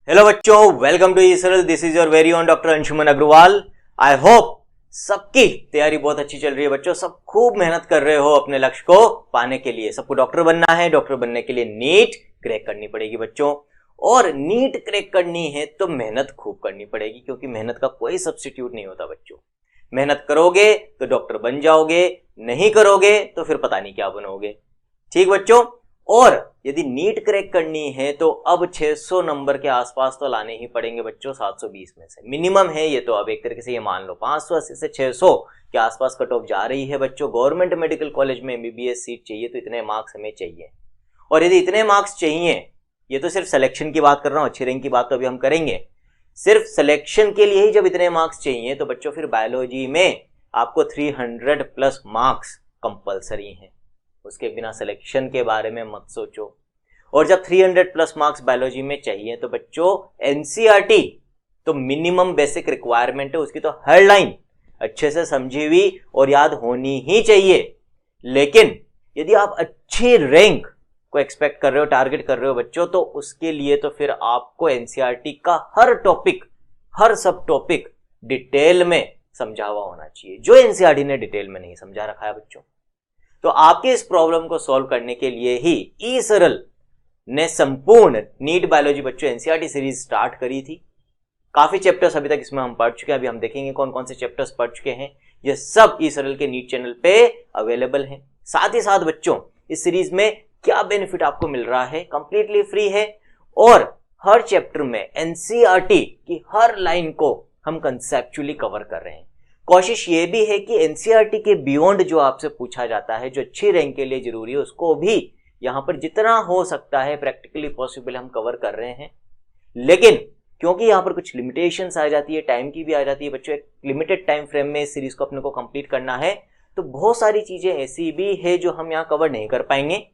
Hello बच्चों, welcome to eSaral. This is your very own doctor Anshuman Agrawal. I hope सबकी तैयारी बहुत अच्छी चल रही है बच्चों। सब खूब मेहनत कर रहे हो अपने लक्ष्य को पाने के लिए। सबको डॉक्टर बनना है। डॉक्टर बनने के लिए नीट क्रैक करनी पड़ेगी बच्चों, और नीट क्रैक करनी है तो मेहनत खूब करनी पड़ेगी, क्योंकि मेहनत का कोई सब्स्टिट्यूट नहीं होता बच्चों। मेहनत करोगे तो डॉक्टर बन जाओगे, नहीं करोगे तो फिर पता नहीं क्या बनोगे। ठीक बच्चों, और यदि नीट क्रैक करनी है तो अब 600 नंबर के आसपास तो लाने ही पड़ेंगे बच्चों। 720 में से मिनिमम है ये, तो अब एक तरीके से ये मान लो 580 से 600 के आसपास कट ऑफ जा रही है बच्चों। गवर्नमेंट मेडिकल कॉलेज में एमबीबीएस सीट चाहिए तो इतने मार्क्स हमें चाहिए, और यदि इतने मार्क्स चाहिए, ये तो सिर्फ सिलेक्शन की बात कर रहा हूं, अच्छी रैंक की बात तो अभी हम करेंगे। सिर्फ सिलेक्शन के लिए ही जब इतने मार्क्स चाहिए तो बच्चों फिर बायोलॉजी में आपको 300 प्लस मार्क्स कंपलसरी हैं। उसके बिना सिलेक्शन के बारे में मत सोचो। और जब 300 प्लस मार्क्स बायोलॉजी में चाहिए तो बच्चों एनसीईआरटी तो मिनिमम बेसिक रिक्वायरमेंट है, उसकी तो हर लाइन अच्छे से समझी हुई और याद होनी ही चाहिए। लेकिन यदि आप अच्छी रैंक को एक्सपेक्ट कर रहे हो, टारगेट कर रहे हो बच्चों, तो उसके लिए तो फिर आपको एनसीईआरटी का हर टॉपिक, हर सब टॉपिक डिटेल में समझा हुआ होना चाहिए, जो एनसीईआरटी ने डिटेल में नहीं समझा रखा है बच्चों। तो आपके इस प्रॉब्लम को सॉल्व करने के लिए ही ईसरल ने संपूर्ण नीट बायोलॉजी बच्चों एनसीईआरटी सीरीज स्टार्ट करी थी। काफी चैप्टर्स अभी तक इसमें हम पढ़ चुके हैं। अभी हम देखेंगे कौन कौन से चैप्टर्स पढ़ चुके हैं। ये सब ईसरल के नीट चैनल पे अवेलेबल हैं। साथ ही साथ बच्चों इस सीरीज में क्या बेनिफिट आपको मिल रहा है, कंप्लीटली फ्री है, और हर चैप्टर में एनसीईआरटी की हर लाइन को हम कंसेप्चुअली कवर कर रहे हैं। कोशिश ये भी है कि एनसीईआरटी के बियॉन्ड जो आपसे पूछा जाता है, जो अच्छी रैंक के लिए जरूरी है, उसको भी यहां पर जितना हो सकता है प्रैक्टिकली पॉसिबल हम कवर कर रहे हैं। लेकिन क्योंकि यहां पर कुछ लिमिटेशंस आ जाती है, टाइम की भी आ जाती है बच्चों, एक लिमिटेड टाइम फ्रेम में इस सीरीज को अपने को कंप्लीट करना है, तो बहुत सारी चीजें ऐसी भी है जो हम यहां कवर नहीं कर पाएंगे।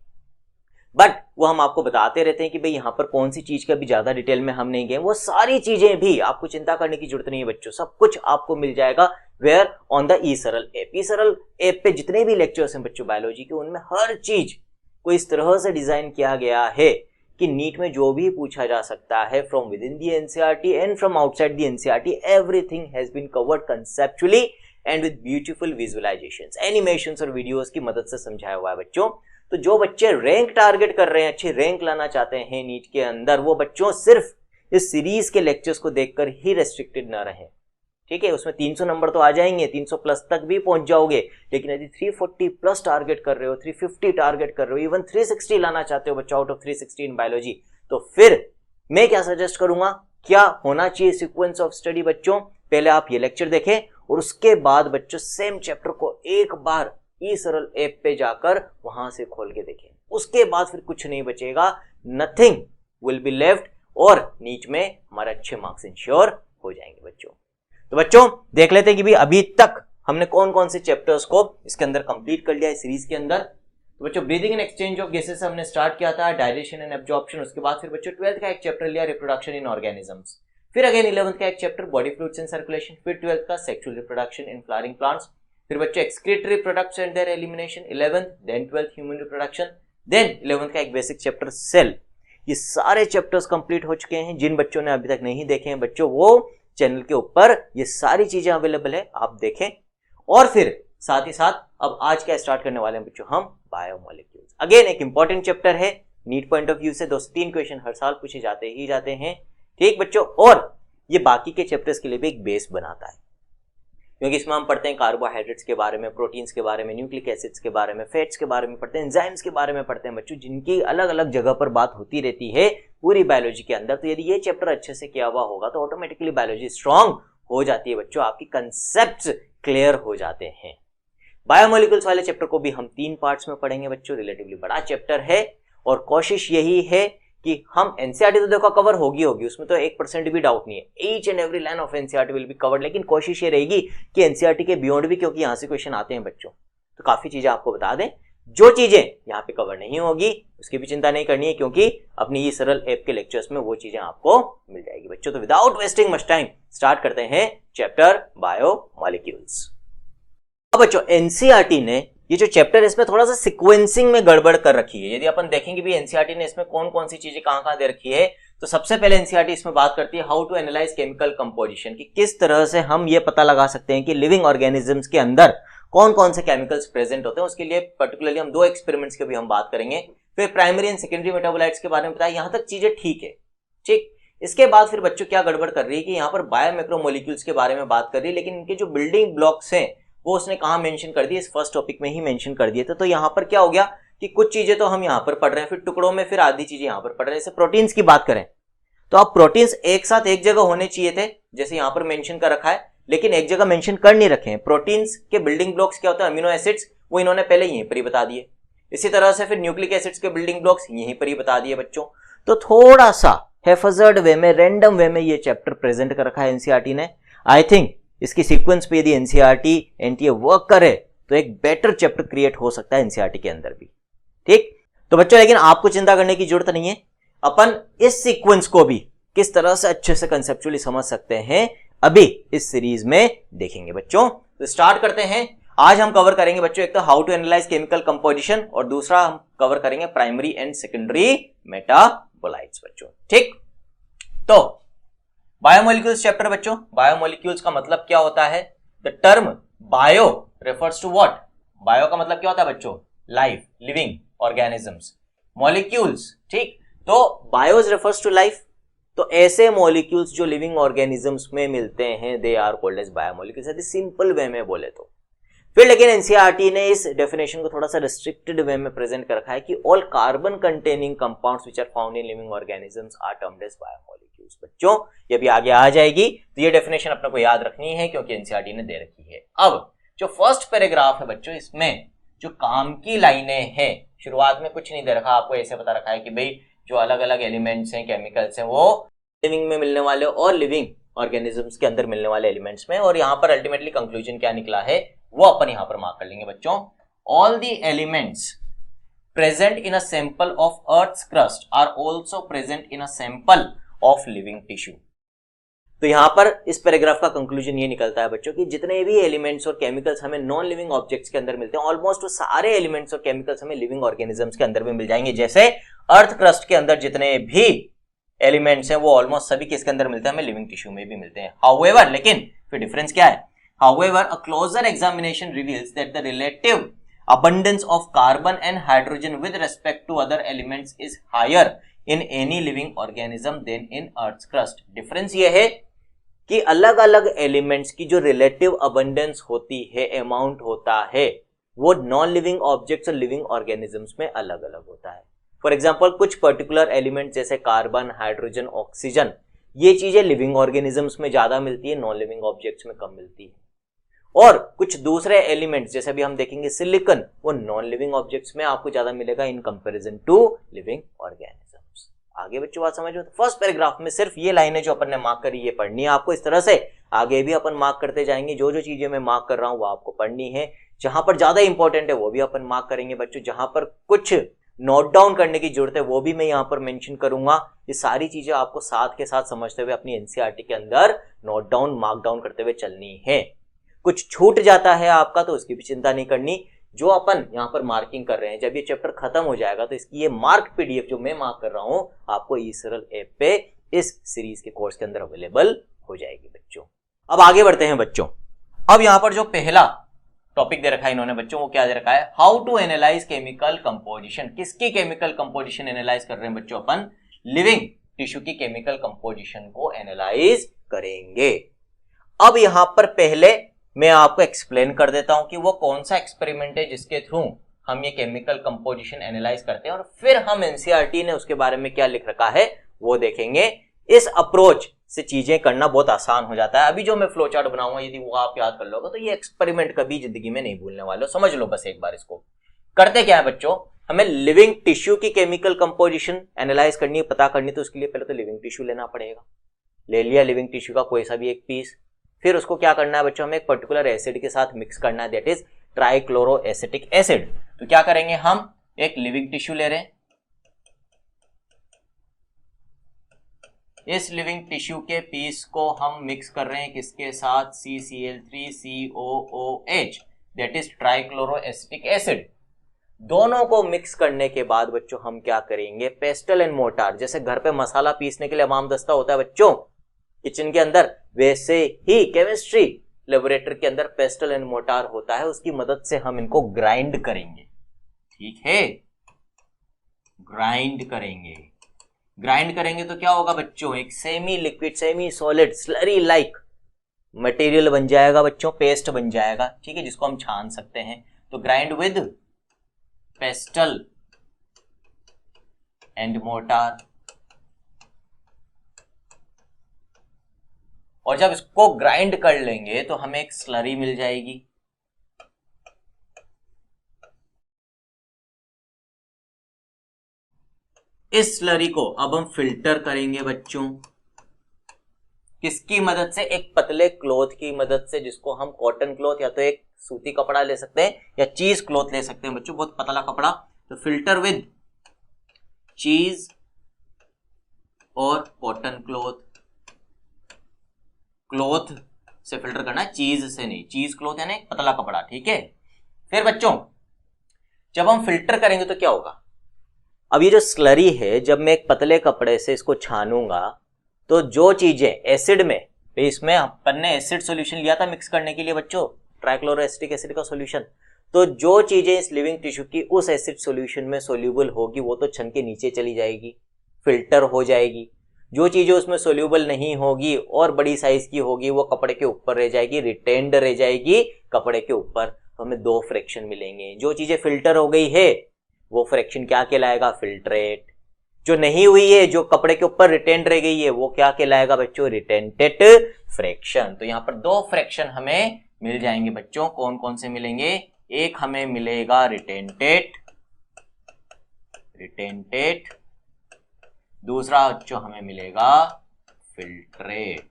बट वो हम आपको बताते रहते हैं कि भाई यहां पर कौन सी चीज का भी ज्यादा डिटेल में हम नहीं गए। वो सारी चीजें भी आपको चिंता करने की जरूरत नहीं है बच्चों, सब कुछ आपको मिल जाएगा where on the eSaral app. ESaral app पे जितने भी लेक्चर्स हैं बच्चों बायोलॉजी के, उनमें हर चीज को इस तरह से डिजाइन किया गया है कि नीट में जो भी पूछा जा सकता है from within the NCERT and from outside the NCERT, everything has been covered conceptually and with beautiful visualisations, animations और वीडियोस की मदद से समझाया हुआ है बच्चों। तो जो बच्चे रैंक टारगेट कर रहे हैं, अच्छी रैंक लाना चाहते हैं नीट के अंदर, वो बच्चों सिर्फ इस सीरीज के लेक्चर्स को देखकर ही रेस्ट्रिक्टेड ना रहें। ठीक है, उसमें 300 नंबर तो आ जाएंगे, 300 प्लस तक भी पहुंच जाओगे। लेकिन यदि 340 प्लस टारगेट कर रहे हो, 350 टारगेट कर रहे हो, इवन 360 लाना चाहते हो बच्चा आउट ऑफ 360 इन बायोलॉजी, तो फिर मैं क्या सजेस्ट करूंगा, क्या होना चाहिए सीक्वेंस ऑफ स्टडी बच्चों। पहले आप ये लेक्चर देखें और उसके बाद बच्चों सेम चैप्टर को एक बार ईसरल ऐप पे जाकर वहां से खोल के देखें। उसके बाद फिर कुछ नहीं बचेगा, नथिंग विल बी लेफ्ट, और नीट में हमारे अच्छे मार्क्स इंश्योर हो जाएंगे बच्चों। तो बच्चों देख लेते हैं कि भाई अभी तक हमने कौन कौन से चैप्टर्स को इसके अंदर कंप्लीट कर लिया है सीरीज के अंदर। तो बच्चों breathing and exchange of gases से हमने स्टार्ट किया था, डाइजेशन एंड एब्जॉर्प्शन। उसके बाद फिर बच्चों 12th का एक चैप्टर लिया रिप्रोडक्शन इन ऑर्गेनिजम्स, फिर अगेन 11th का एक chapter body fluids and circulation, फिर 12th का sexual reproduction in flowering plants, फिर बच्चों excretory products and their elimination 11th, then 12th human reproduction, then 11th का एक बेसिक चैप्टर सेल। ये सारे चैप्टर्स कंप्लीट हो चुके हैं। जिन बच्चों ने अभी तक नहीं देखे हैं बच्चों, वो चैनल के ऊपर ये सारी चीजें अवेलेबल है, आप देखें। और फिर साथ ही साथ अब आज क्या स्टार्ट करने वाले हैं बच्चों, हम बायोमोलिक्यूल्स। अगेन एक इंपॉर्टेंट चैप्टर है नीट पॉइंट ऑफ व्यू से, 2 से 3 क्वेश्चन हर साल पूछे जाते ही जाते हैं। ठीक बच्चों, और ये बाकी के चैप्टर्स के लिए भी एक बेस बनाता है, क्योंकि इसमें हम पढ़ते हैं कार्बोहाइड्रेट्स के बारे में, प्रोटीन्स के बारे में, न्यूक्लिक एसिड्स के बारे में, फैट्स के बारे में पढ़ते हैं, एंजाइम्स के बारे में पढ़ते हैं बच्चों, जिनकी अलग अलग जगह पर बात होती रहती है पूरी बायोलॉजी के अंदर। तो यदि ये चैप्टर अच्छे से किया हुआ होगा तो ऑटोमेटिकली बायोलॉजी स्ट्रांग हो जाती है बच्चों, आपकी कंसेप्ट्स क्लियर हो जाते हैं। बायोमोलिक्यूल्स वाले चैप्टर को भी हम 3 पार्ट्स में पढ़ेंगे बच्चों, रिलेटिवली बड़ा चैप्टर है, और कोशिश यही है कि हम एनसीईआरटी तो देखो कवर होगी, उसमें तो 1% भी डाउट नहीं है, each and every line of NCERT will be covered. लेकिन कोशिश ये रहेगी कि एनसीईआरटी के बियॉन्ड भी, क्योंकि यहां से क्वेश्चन आते हैं बच्चों, तो काफी चीजें आपको बता दें। जो चीजें यहाँ पे कवर नहीं होगी उसकी भी चिंता नहीं करनी है, क्योंकि अपनी ईसरल ऐप के लेक्चर्स में वो चीजें आपको मिल जाएगी बच्चों। तो without wasting much time start करते हैं चैप्टर बायोमोलिक्यूल्स। अब बच्चों एनसीईआरटी ने ये जो चैप्टर है इसमें थोड़ा सा सीक्वेंसिंग में गड़बड़ कर रखी है। यदि अपन देखेंगे भी एनसीईआरटी ने इसमें कौन कौन सी चीजें कहां कहां दे रखी है, तो सबसे पहले एनसीईआरटी इसमें बात करती है how to analyse chemical composition, कि किस तरह से हम ये पता लगा सकते हैं कि लिविंग ऑर्गेनिजम्स के अंदर कौन कौन से केमिकल्स प्रेजेंट होते हैं। उसके लिए पर्टिकुलरली हम 2 एक्सपेरिमेंट्स की भी हम बात करेंगे, फिर प्राइमरी एंड सेकेंडरी मेटाबोलाइट्स के बारे में बताया। यहां तक चीजें ठीक है, ठीक। इसके बाद फिर बच्चों क्या गड़बड़ कर रही है कि यहाँ पर बायोमैक्रोमोलिक्यूल्स के बारे में बात कर रही है, लेकिन इनके जो बिल्डिंग ब्लॉक्स हैं वो उसने कहाँ मेंशन कर दिए, इस फर्स्ट टॉपिक में ही मेंशन कर दिए थे। तो यहाँ पर क्या हो गया कि कुछ चीजें तो हम यहाँ पर पढ़ रहे हैं, फिर टुकड़ों में फिर आधी चीजें यहाँ पर पढ़ रहे हैं। जैसे प्रोटीन्स की बात करें तो अब प्रोटीन्स एक साथ एक जगह होने चाहिए थे, जैसे यहाँ पर मेंशन कर रखा है, लेकिन एक जगह मेंशन कर नहीं रखे हैं। प्रोटीन्स के बिल्डिंग ब्लॉक्स क्या होते हैं, अमीनो एसिड्स, वो इन्होंने पहले यहीं पर ही बता दिए। इसी तरह से फिर न्यूक्लिक एसिड्स के बिल्डिंग ब्लॉक्स यहीं पर ही बता दिए बच्चों। तो थोड़ा सा हेफाजर्ड वे में, रैंडम वे में ये चैप्टर प्रेजेंट कर रखा है एनसीईआरटी ने। आई थिंक इसकी सीक्वेंस पे यदि एनसीईआरटी एनटीए वर्क करे तो एक बेटर चैप्टर क्रिएट हो सकता है एनसीईआरटी के अंदर भी, ठीक। तो बच्चों लेकिन आपको चिंता करने की जरूरत नहीं है, अपन इस सीक्वेंस को भी किस तरह से अच्छे से कंसेप्चुअली समझ सकते हैं अभी इस सीरीज में देखेंगे बच्चों। तो स्टार्ट करते हैं। आज हम कवर करेंगे बच्चों एक तो how to analyse chemical composition, और दूसरा हम कवर करेंगे प्राइमरी एंड सेकेंडरी मेटाबोलाइट्स बच्चों, ठीक। तो बायोमोलिक्यूल्स चैप्टर बच्चों, बायोमोलिक्यूल्स का मतलब क्या होता है? The term bio refers to what? Bio का मतलब क्या होता है बच्चों? Life, living organisms. मॉलिक्यूल्स, ठीक, तो बायोज रेफर्स टू लाइफ। तो ऐसे मॉलिक्यूल्स जो लिविंग ऑर्गेनिजम्स में मिलते हैं they are called as biomolecules, यदि सिंपल वे में बोले तो। फिर लेकिन एनसीईआरटी ने इस डेफिनेशन को थोड़ा सा रिस्ट्रिक्टेड वे में प्रेजेंट कर रखा है कि all carbon containing compounds which are found in living organisms are termed as biomolecules. बच्चों ये भी आगे आ जाएगी, तो ये डेफिनेशन अपने को याद रखनी है क्योंकि एनसीईआरटी ने दे रखी है। अब जो फर्स्ट पैराग्राफ है बच्चों, इसमें जो काम की लाइनें हैं, शुरुआत में कुछ नहीं दे रखा, आपको ऐसे बता रखा है कि भाई जो अलग अलग एलिमेंट्स हैं, केमिकल्स हैं, वो लिविंग में मिलने वाले और लिविंग ऑर्गेनिजम्स के अंदर मिलने वाले एलिमेंट्स में। और यहाँ पर अल्टीमेटली कंक्लूजन क्या निकला है वो अपन यहाँ पर मार्क कर लेंगे बच्चों। All the elements present in a sample of earth's crust are also present in a sample of living tissue. तो यहां पर इस पैराग्राफ का कंक्लूजन ये निकलता है बच्चों कि जितने भी एलिमेंट्स और केमिकल्स हमें नॉन लिविंग ऑब्जेक्ट्स के अंदर मिलते हैं, ऑलमोस्ट वो सारे एलिमेंट्स और केमिकल्स हमें लिविंग ऑर्गेनिजम्स के अंदर भी मिल जाएंगे। जैसे अर्थ क्रस्ट के अंदर जितने भी एलिमेंट्स हैं वो ऑलमोस्ट सभी किसके अंदर मिलते हैं? हमें लिविंग टिश्यू में भी मिलते हैं। हाउएवर, लेकिन फिर डिफरेंस क्या है? However a closer examination reveals that the relative abundance of carbon and hydrogen with respect to other elements is higher in any living organism than in earth's crust। Difference ये है कि अलग अलग elements की जो relative abundance होती है, amount होता है, वो नॉन लिविंग ऑब्जेक्ट्स और लिविंग ऑर्गेनिजम्स में अलग अलग होता है। फॉर एग्जांपल कुछ पर्टिकुलर एलिमेंट जैसे कार्बन, हाइड्रोजन, ऑक्सीजन, ये चीजें लिविंग ऑर्गेनिजम्स में ज्यादा मिलती है, नॉन लिविंग ऑब्जेक्ट्स में कम मिलती है। और कुछ दूसरे एलिमेंट्स जैसे अभी हम देखेंगे सिलिकॉन, वो नॉन लिविंग ऑब्जेक्ट्स में आपको ज्यादा मिलेगा in comparison to living organisms. आगे बच्चों बात समझ में? फर्स्ट पैराग्राफ में सिर्फ ये लाइनें जो अपन ने मार्क करी ये पढ़नी है आपको। इस तरह से आगे भी अपन मार्क करते जाएंगे। जो जो चीजें मैं मार्क कर रहा हूं वो आपको पढ़नी है। जहां पर ज्यादा इंपॉर्टेंट है वो भी अपन मार्क करेंगे बच्चों। जहां पर कुछ नोट डाउन करने की जरूरत है वो भी मैं यहाँ पर मेंशन करूंगा। ये सारी चीजें आपको साथ के साथ समझते हुए अपनी एनसीईआरटी के अंदर नोट डाउन, मार्क डाउन करते हुए चलनी है। कुछ छूट जाता है आपका तो उसकी भी चिंता नहीं करनी। जो अपन यहाँ पर मार्किंग कर रहे हैं, जब ये चैप्टर खत्म हो जाएगा तो इसकी ये मार्क पीडीएफ जो मैं मार्क कर रहा हूं आपको ईसरल ऐप पे इस सीरीज के कोर्स के अंदर अवेलेबल हो जाएगी बच्चों। अब आगे बढ़ते हैं बच्चों। अब यहाँ पर जो पहला टॉपिक दे रखा है इन्होंने बच्चों, वो क्या दे रखा है? How to analyse chemical composition. किसकी केमिकल कंपोजिशन एनालाइज कर रहे हैं बच्चों? अपन लिविंग टिश्यू की केमिकल कंपोजिशन को एनालाइज करेंगे। अब यहां पर पहले मैं आपको एक्सप्लेन कर देता हूं कि वो कौन सा एक्सपेरिमेंट है जिसके थ्रू हम ये केमिकल कंपोजिशन एनालाइज करते हैं, और फिर हम एनसीईआरटी ने उसके बारे में क्या लिख रखा है वो देखेंगे। इस अप्रोच से चीजें करना बहुत आसान हो जाता है। अभी जो मैं फ्लो चार्ट बनाऊंगा यदि वो आप याद कर लोगे तो ये एक्सपेरिमेंट कभी जिंदगी में नहीं भूलने वाले हो। समझ लो बस एक बार इसको। करते क्या है बच्चों, हमें लिविंग टिश्यू की केमिकल कंपोजिशन एनालाइज करनी है, पता करनी, तो उसके लिए पहले तो लिविंग टिश्यू लेना पड़ेगा। ले लिया लिविंग टिश्यू का कोई सा भी एक पीस, फिर उसको क्या करना है बच्चों, हमें एक पर्टिकुलर एसिड के साथ मिक्स करना है, दैट इज ट्राइक्लोरोएसिटिक एसिड। तो क्या करेंगे, हम एक लिविंग टिश्यू ले रहे हैं, इस लिविंग टिश्यू के पीस को हम मिक्स कर रहे हैं किसके साथ? CCl3COOH, that is trichloroacetic acid. दोनों को मिक्स करने के बाद बच्चों हम क्या करेंगे, पेस्टल एंड मोर्टार, जैसे घर पे मसाला पीसने के लिए हमाम दस्ता होता है बच्चों किचन के अंदर, वैसे ही केमिस्ट्री लेबोरेटरी के अंदर पेस्टल एंड मोर्टार होता है, उसकी मदद से हम इनको ग्राइंड करेंगे। ठीक है, ग्राइंड करेंगे। ग्राइंड करेंगे तो क्या होगा बच्चों, एक semi liquid semi solid slurry like material बन जाएगा बच्चों, पेस्ट बन जाएगा। ठीक है, जिसको हम छान सकते हैं। तो grind with pastel and mortar. और जब इसको ग्राइंड कर लेंगे तो हमें एक स्लरी मिल जाएगी। इस स्लरी को अब हम फिल्टर करेंगे बच्चों, किसकी मदद से, एक पतले क्लॉथ की मदद से, जिसको हम कॉटन क्लॉथ या तो एक सूती कपड़ा ले सकते हैं या चीज क्लॉथ ले सकते हैं बच्चों, बहुत पतला कपड़ा। तो फिल्टर विद चीज और कॉटन क्लॉथ। क्लॉथ से फिल्टर करना है, चीज से नहीं, चीज क्लॉथ यानी पतला कपड़ा। ठीक है, फिर बच्चों जब हम फिल्टर करेंगे तो क्या होगा, अब ये जो स्लरी है, जब मैं एक पतले कपड़े से इसको छानूंगा तो जो चीजें एसिड में, इसमें अपन ने एसिड सॉल्यूशन लिया था मिक्स करने के लिए बच्चों, ट्राइक्लोरोएसिटिक एसिड का सॉल्यूशन, तो जो चीजें इस लिविंग टिश्यू की उस एसिड सॉल्यूशन में सोल्यूबल होगी वो तो छन के नीचे चली जाएगी, फिल्टर हो जाएगी। जो चीजें उसमें सोल्यूबल नहीं होगी और बड़ी साइज की होगी वो कपड़े के ऊपर रह जाएगी, रिटेन्ड रह जाएगी कपड़े के ऊपर। तो हमें दो फ्रैक्शन मिलेंगे। जो चीजें फिल्टर हो गई है वो फ्रैक्शन क्या कहलाएगा, फिल्ट्रेट। जो नहीं हुई है, जो कपड़े के ऊपर रिटेंड रह गई है, वो क्या कहलाएगा बच्चों, रिटेंटेड फ्रैक्शन। तो यहां पर दो फ्रैक्शन हमें मिल जाएंगे बच्चों। कौन कौन से मिलेंगे, एक हमें मिलेगा रिटेंटेड, दूसरा बच्चों हमें मिलेगा फिल्ट्रेट।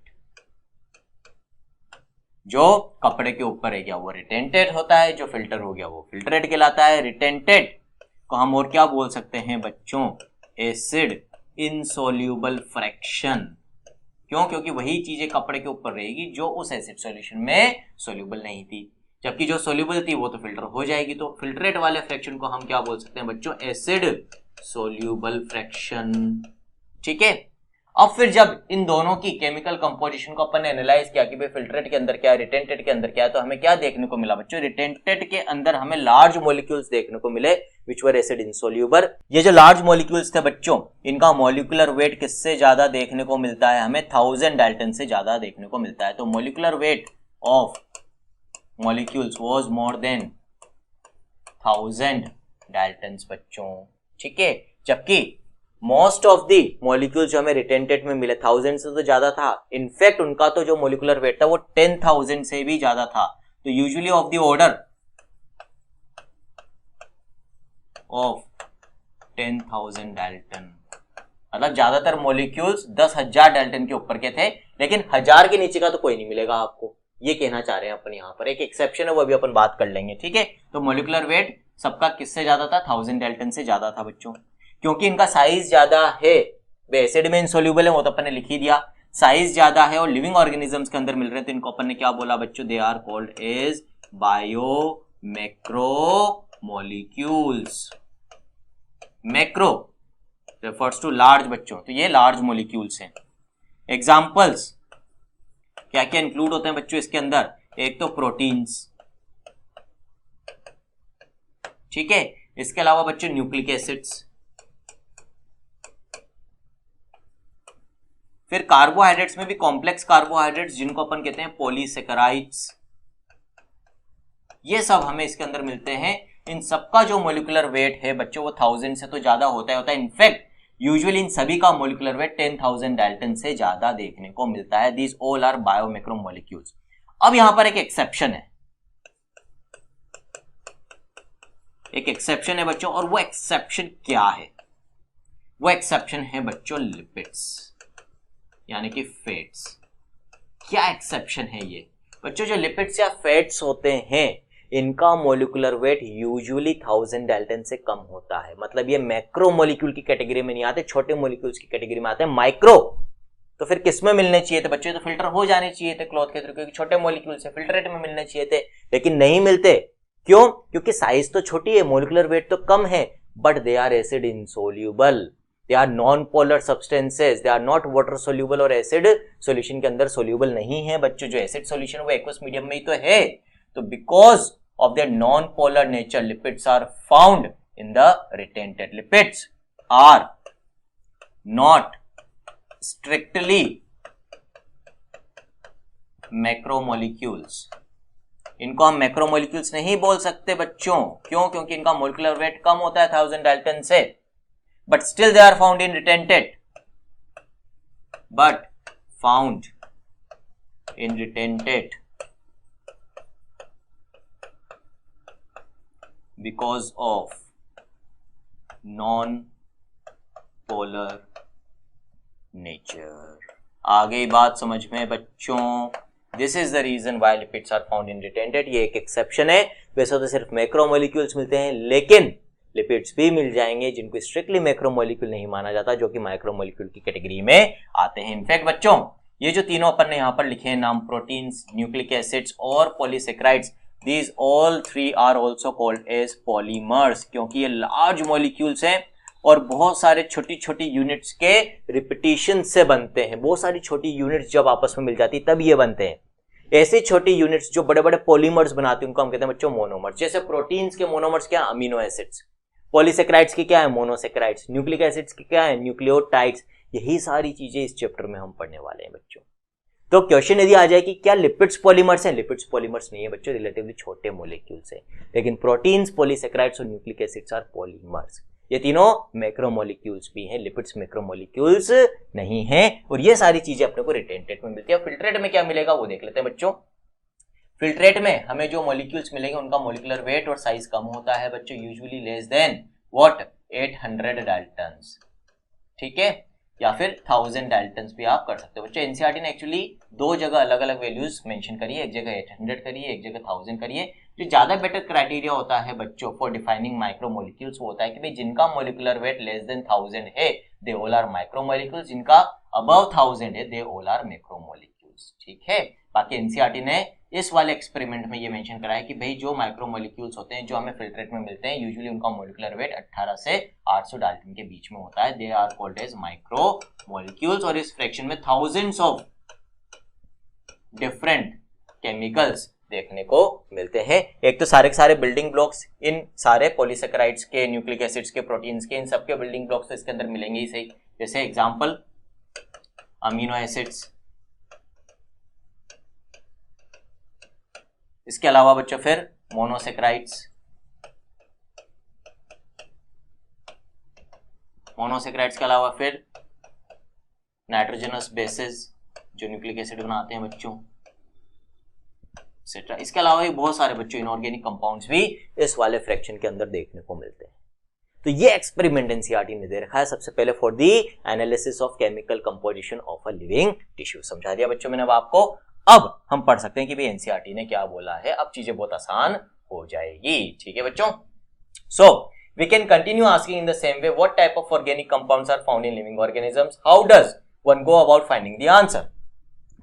जो कपड़े के ऊपर है गया वो रिटेंटेड होता है, जो फिल्टर हो गया वो फिल्ट्रेट कहलाता है। रिटेंटेड को हम और क्या बोल सकते हैं बच्चों, एसिड इनसोल्यूबल फ्रैक्शन। क्यों, क्योंकि वही चीजें कपड़े के ऊपर रहेगी जो उस एसिड सॉल्यूशन में सोल्यूबल नहीं थी, जबकि जो सोल्यूबल थी वो तो फिल्टर हो जाएगी। तो फिल्ट्रेट वाले फ्रैक्शन को हम क्या बोल सकते हैं बच्चों, एसिड सोल्यूबल फ्रैक्शन। ठीक है, अब फिर जब इन दोनों की केमिकल कंपोजिशन को अपन ने एनालाइज किया कि भाई फिल्ट्रेट के अंदर क्या है, रिटेंटेड के अंदर क्या है, तो हमें क्या देखने को मिला बच्चों, रिटेंटेड के अंदर हमें लार्ज मॉलिक्यूल्स देखने को मिले विच वर एसिड इनसोल्यूबल। ये जो लार्ज मॉलिक्यूल्स थे बच्चों, इनका मॉलिक्यूलर वेट किससे ज्यादा देखने को मिलता है, हमें 1000 डाल्टन से ज्यादा देखने को मिलता है। तो molecular weight of molecules was more than 1000 Dalton's बच्चों। ठीक है, जबकि मोस्ट ऑफ दी मॉलिक्यूल्स जो हमें रिटेंटेड में मिले 1000 से तो ज्यादा था। इनफैक्ट उनका तो जो मॉलिक्यूलर वेट था वो 10,000 से भी ज्यादा था। तो usually of the order of 10,000 Dalton, मतलब ज्यादातर मॉलिक्यूल्स 10,000 डाल्टन के ऊपर के थे, लेकिन 1000 के नीचे का तो कोई नहीं मिलेगा आपको, ये कहना चाह रहे हैं अपन। यहाँ पर एक एक्सेप्शन है, वो अभी अपन बात कर लेंगे। ठीक है, तो मॉलिक्यूलर वेट सबका किससे ज्यादा था, 1000 डाल्टन से ज्यादा था बच्चों। क्योंकि इनका साइज ज्यादा है, वे एसिड में इनसोल्यूबल है वो तो अपन ने लिख ही दिया, साइज ज्यादा है और लिविंग ऑर्गेनिजम्स के अंदर मिल रहे हैं, तो इनको अपन ने क्या बोला बच्चों, they are called as biomacromolecules. Macro refers to large बच्चों, तो ये लार्ज मॉलिक्यूल्स हैं। एग्जांपल्स क्या क्या इंक्लूड होते हैं बच्चों इसके अंदर, एक तो प्रोटीन्स, ठीक है, इसके अलावा बच्चों न्यूक्लिक एसिड्स, फिर कार्बोहाइड्रेट्स में भी कॉम्प्लेक्स कार्बोहाइड्रेट्स जिनको अपन कहते हैं पॉलीसेकेराइड्स, ये सब हमें इसके अंदर मिलते हैं। इन सबका जो मॉलिक्यूलर वेट है बच्चों वो 1000 से तो ज्यादा होता है। इनफैक्ट यूजुअली इन सभी का मॉलिक्यूलर वेट 10,000 डाल्टन से ज्यादा देखने को मिलता है। These all are biomacromolecules. अब यहां पर एक एक्सेप्शन है, एक एक्सेप्शन है बच्चों, और वो एक्सेप्शन क्या है, वो एक्सेप्शन है बच्चों लिपिड्स यानी कि फैट्स। क्या एक्सेप्शन है ये बच्चों, जो लिपिड्स या फैट्स होते हैं इनका मॉलिक्यूलर वेट यूजुअली 1000 डाल्टन से कम होता है। मतलब ये मैक्रो मॉलिक्यूल की कैटेगरी में नहीं आते, छोटे मॉलिक्यूल्स की कैटेगरी में आते हैं। माइक्रो तो फिर किस में मिलने चाहिए थे बच्चों, तो फिल्टर हो जाने चाहिए थे क्लॉथ के थ्रू, क्योंकि छोटे मॉलिक्यूल से फिल्टरेट में मिलने चाहिए थे, लेकिन नहीं मिलते। क्यों? क्योंकि साइज तो छोटी है, मोलिकुलर वेट तो कम है, but they are acid insoluble, they are non polar substances, they are not water soluble, और एसिड सॉल्यूशन के अंदर सोल्यूबल नहीं है बच्चों। जो एसिड सॉल्यूशन वो एक्वस मीडियम में ही तो है। तो because of their non polar nature, lipids are found in the retentate. Lipids are not strictly macromolecules. इनको हम मैक्रोमोलिक्यूल्स नहीं बोल सकते बच्चों। क्यों? क्योंकि इनका मोलिकुलर वेट कम होता है 1000 डाल्टन से, but still they are found in retentate, but found in retentate because of non polar nature. आ गई बात समझ में बच्चों? This is the reason why lipids are found in retentate. ये एक एक्सेप्शन है। वैसे तो सिर्फ मैक्रोमोलिक्यूल्स मिलते हैं, लेकिन लिपिड्स भी मिल जाएंगे जिनको स्ट्रिक्टली मैक्रोमोलिक्यूल नहीं माना जाता, जो कि माइक्रोमोलिक्यूल की कैटेगरी में आते हैं। इनफैक्ट बच्चों, ये जो तीनों अपन ने यहां पर लिखे हैं नाम, प्रोटीन्स, न्यूक्लिक एसिड्स और polysaccharides, these all three are also called as polymers, क्योंकि ये लार्ज मॉलिक्यूल्स हैं और बहुत सारे छोटी छोटी यूनिट्स के रिपीटिशन से बनते हैं। बहुत सारी छोटी यूनिट्स जब आपस में मिल जाती तब ये बनते हैं। ऐसी छोटी यूनिट्स जो बड़े बड़े पॉलीमर्स बनाती हैं उनको हम कहते हैं बच्चों मोनोमर्स। जैसे प्रोटीन्स के मोनोमर्स क्या? Amino acids. पॉलीसेकेराइड्स की क्या है? मोनोसेकेराइड्स। न्यूक्लिक एसिड्स की क्या है? न्यूक्लियोटाइड्स। यही सारी चीजें इस चैप्टर में हम पढ़ने वाले हैं बच्चों। तो क्वेश्चन यदि आ जाए कि क्या लिपिड्स पॉलीमर्स हैं? लिपिड्स पॉलीमर्स नहीं है बच्चों, रिलेटिवली छोटे मोलिक्यूल्स हैं। लेकिन प्रोटीन्स, पॉलीसेकेराइड्स और न्यूक्लिक एसिड्स आर पॉलीमर्स। ये तीनों मैक्रोमोलिक्यूल्स भी हैं, लिपिड्स मैक्रोमोलिक्यूल्स नहीं हैं। और ये सारी चीजें अपने को रिटेंटेड में मिलती है। फिल्ट्रेट में क्या मिलेगा वो देख लेते हैं बच्चों। फिल्ट्रेट में हमें जो मॉलिक्यूल्स मिलेंगे उनका मॉलिक्यूलर वेट और साइज कम होता है बच्चों, usually less than what 800 Dalton's, ठीक है, या फिर 1000 डाल्टन्स भी आप कर सकते हो बच्चों। एनसीईआरटी ने एक्चुअली दो जगह अलग अलग वैल्यूज मेंशन करी है, एक जगह 800 करी है, एक जगह 1000 करी है। जो ज्यादा बेटर क्राइटेरिया होता है बच्चों फॉर डिफाइनिंग माइक्रोमोलिक्यूल्स वो होता है कि भाई जिनका मॉलिक्यूलर वेट लेस देन 1000 है दे ऑल आर माइक्रोमोलिक्यूल्स, जिनका अबव 1000 है दे ऑल आर मैक्रोमोलिक्यूल्स, ठीक है। बाकी एनसीईआरटी ने इस वाले एक्सपेरिमेंट में ये मेंशन करा है कि भाई जो माइक्रोमोलिक्यूल्स होते हैं जो हमें फिल्ट्रेट में मिलते हैं यूजुअली उनका मॉलिक्यूलर वेट 18 से 800 डाल्टन के बीच में होता है, they are called as micromolecules. और इस फ्रैक्शन में थाउजेंड्स ऑफ डिफरेंट केमिकल्स देखने को मिलते हैं। एक तो सारे के सारे बिल्डिंग ब्लॉक्स इन सारे पॉलीसेकेराइड्स के, न्यूक्लिक एसिड्स के, प्रोटीन्स के, इन सबके बिल्डिंग ब्लॉक्स तो इसके अंदर मिलेंगे ही सही। जैसे एग्जांपल अमीनो एसिड्स, इसके अलावा बच्चों फिर मोनोसेकेराइड्स, मोनोसेकेराइड्स के अलावा फिर नाइट्रोजनस बेसेस जो न्यूक्लिक एसिड बनाते हैं बच्चों, एक्सेट्रा। इसके अलावा भी बहुत सारे बच्चों इनऑर्गेनिक कंपाउंड्स भी इस वाले फ्रैक्शन के अंदर देखने को मिलते हैं। तो ये एक्सपेरिमेंट एनसीईआरटी ने दे रखा है सबसे पहले for the analysis of chemical composition of a living tissue. समझा दिया बच्चों मैंने अब आपको। अब हम पढ़ सकते हैं कि भाई एनसीईआरटी ने क्या बोला है। अब चीजें बहुत आसान हो जाएगी, ठीक है बच्चों। So we can continue asking in the same way, what type of organic compounds are found in living organisms, how does one go about finding the answer.